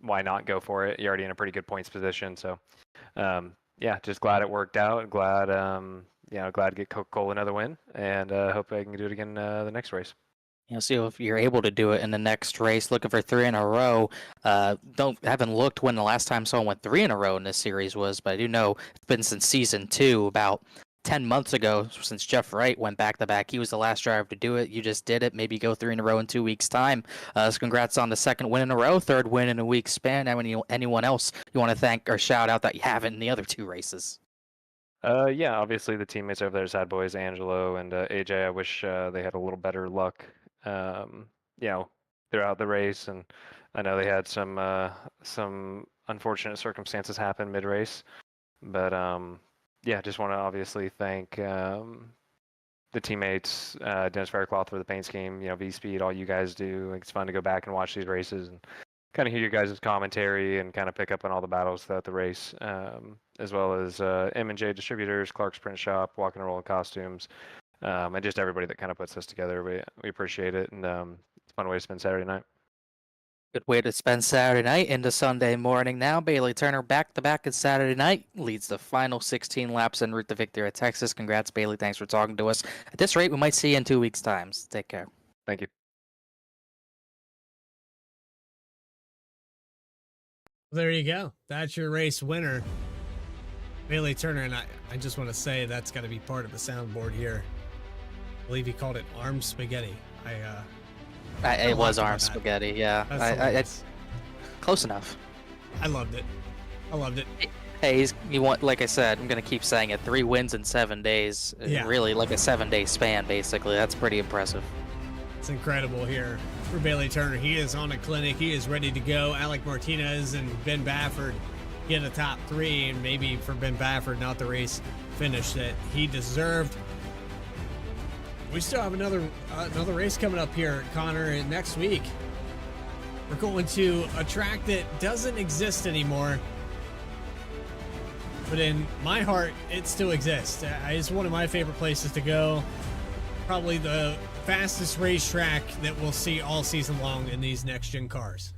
why not go for it? You're already in a pretty good points position. So just glad it worked out. Glad glad to get Coca-Cola another win, and hope I can do it again the next race.
See if you're able to do it in the next race. Looking for 3 in a row. Haven't looked when the last time someone went 3 in a row in this series was, but I do know it's been since season 2, about 10 months ago, since Jeff Wright went back to back. He was the last driver to do it. You just did it. Maybe go 3 in a row in 2 weeks' time. So congrats on the 2nd win in a row, 3rd win in a week's span. Anyone else you want to thank or shout out that you haven't in the other 2 races?
Obviously the teammates over there, Sad Boys, Angelo and AJ. I wish they had a little better luck. throughout the race, and I know they had some unfortunate circumstances happen mid-race, but yeah, just want to obviously thank the teammates, Dennis Faircloth for the paint scheme, VSPEED, all you guys do. It's fun to go back and watch these races and kind of hear your guys' commentary and kind of pick up on all the battles throughout the race, as well as M&J Distributors, Clark's Print Shop, Walking and Rolling Costumes, and just everybody that kind of puts this together. We appreciate it, and it's a fun way to spend Saturday night.
Good way to spend Saturday night into Sunday morning now. Bailey Turner back-to-back at Saturday night. Leads the final 16 laps en route to victory at Texas. Congrats, Bailey. Thanks for talking to us. At this rate, we might see you in 2 weeks' time. Take care.
Thank you.
There you go. That's your race winner, Bailey Turner. And I just want to say that's got to be part of the soundboard here. I believe he called it arm spaghetti.
It was arm spaghetti, yeah. Close enough.
I loved it.
Hey, like I said, I'm going to keep saying it. 3 wins in 7 days.
Yeah.
Really, like a 7-day span, basically. That's pretty impressive.
It's incredible here for Bailey Turner. He is on a clinic. He is ready to go. Alec Martinez and Ben Bafford get a top 3, and maybe for Ben Bafford, not the race finish that he deserved. We still have another race coming up here, Connor, next week. We're going to a track that doesn't exist anymore, but in my heart, it still exists. It's one of my favorite places to go. Probably the fastest racetrack that we'll see all season long in these next-gen cars.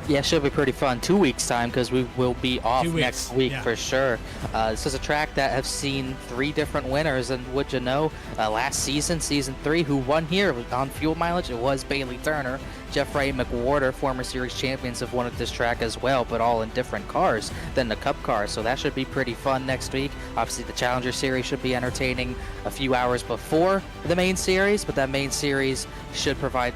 Yeah, it should be pretty fun. 2 weeks' time, because we will be off next week for sure. This is a track that have seen 3 different winners, and would you know, last season, season 3, who won here on fuel mileage? It was Bailey Turner. Jeffrey and McWhorter, former series champions, have won at this track as well, but all in different cars than the Cup cars, so that should be pretty fun next week. Obviously, the Challenger Series should be entertaining a few hours before the main series, but that main series should provide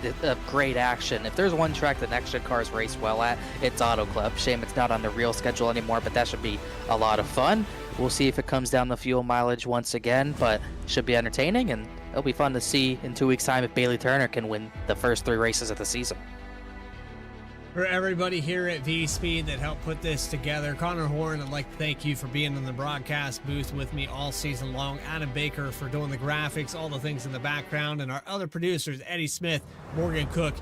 great action. If there's one track the next-gen cars race well at, it's Auto Club. Shame it's not on the real schedule anymore, but that should be a lot of fun. We'll see if it comes down to fuel mileage once again, but it should be entertaining, and it'll be fun to see in 2 weeks' time if Bailey Turner can win the first 3 races of the season.
For everybody here at VSPEED that helped put this together, Connor Horn, I'd like to thank you for being in the broadcast booth with me all season long. Adam Baker for doing the graphics, all the things in the background, and our other producers, Eddie Smith, Morgan Cook,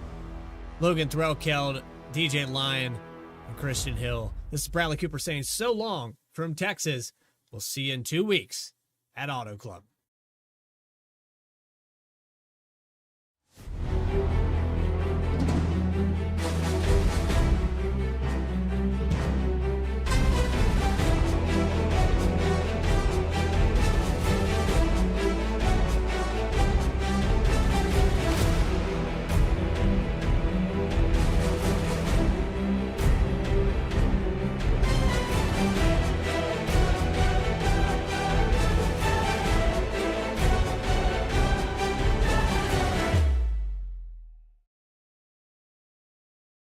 Logan Threlkeld, DJ Lyon, and Christian Hill. This is Bradley Cooper saying so long from Texas. We'll see you in 2 weeks at Auto Club.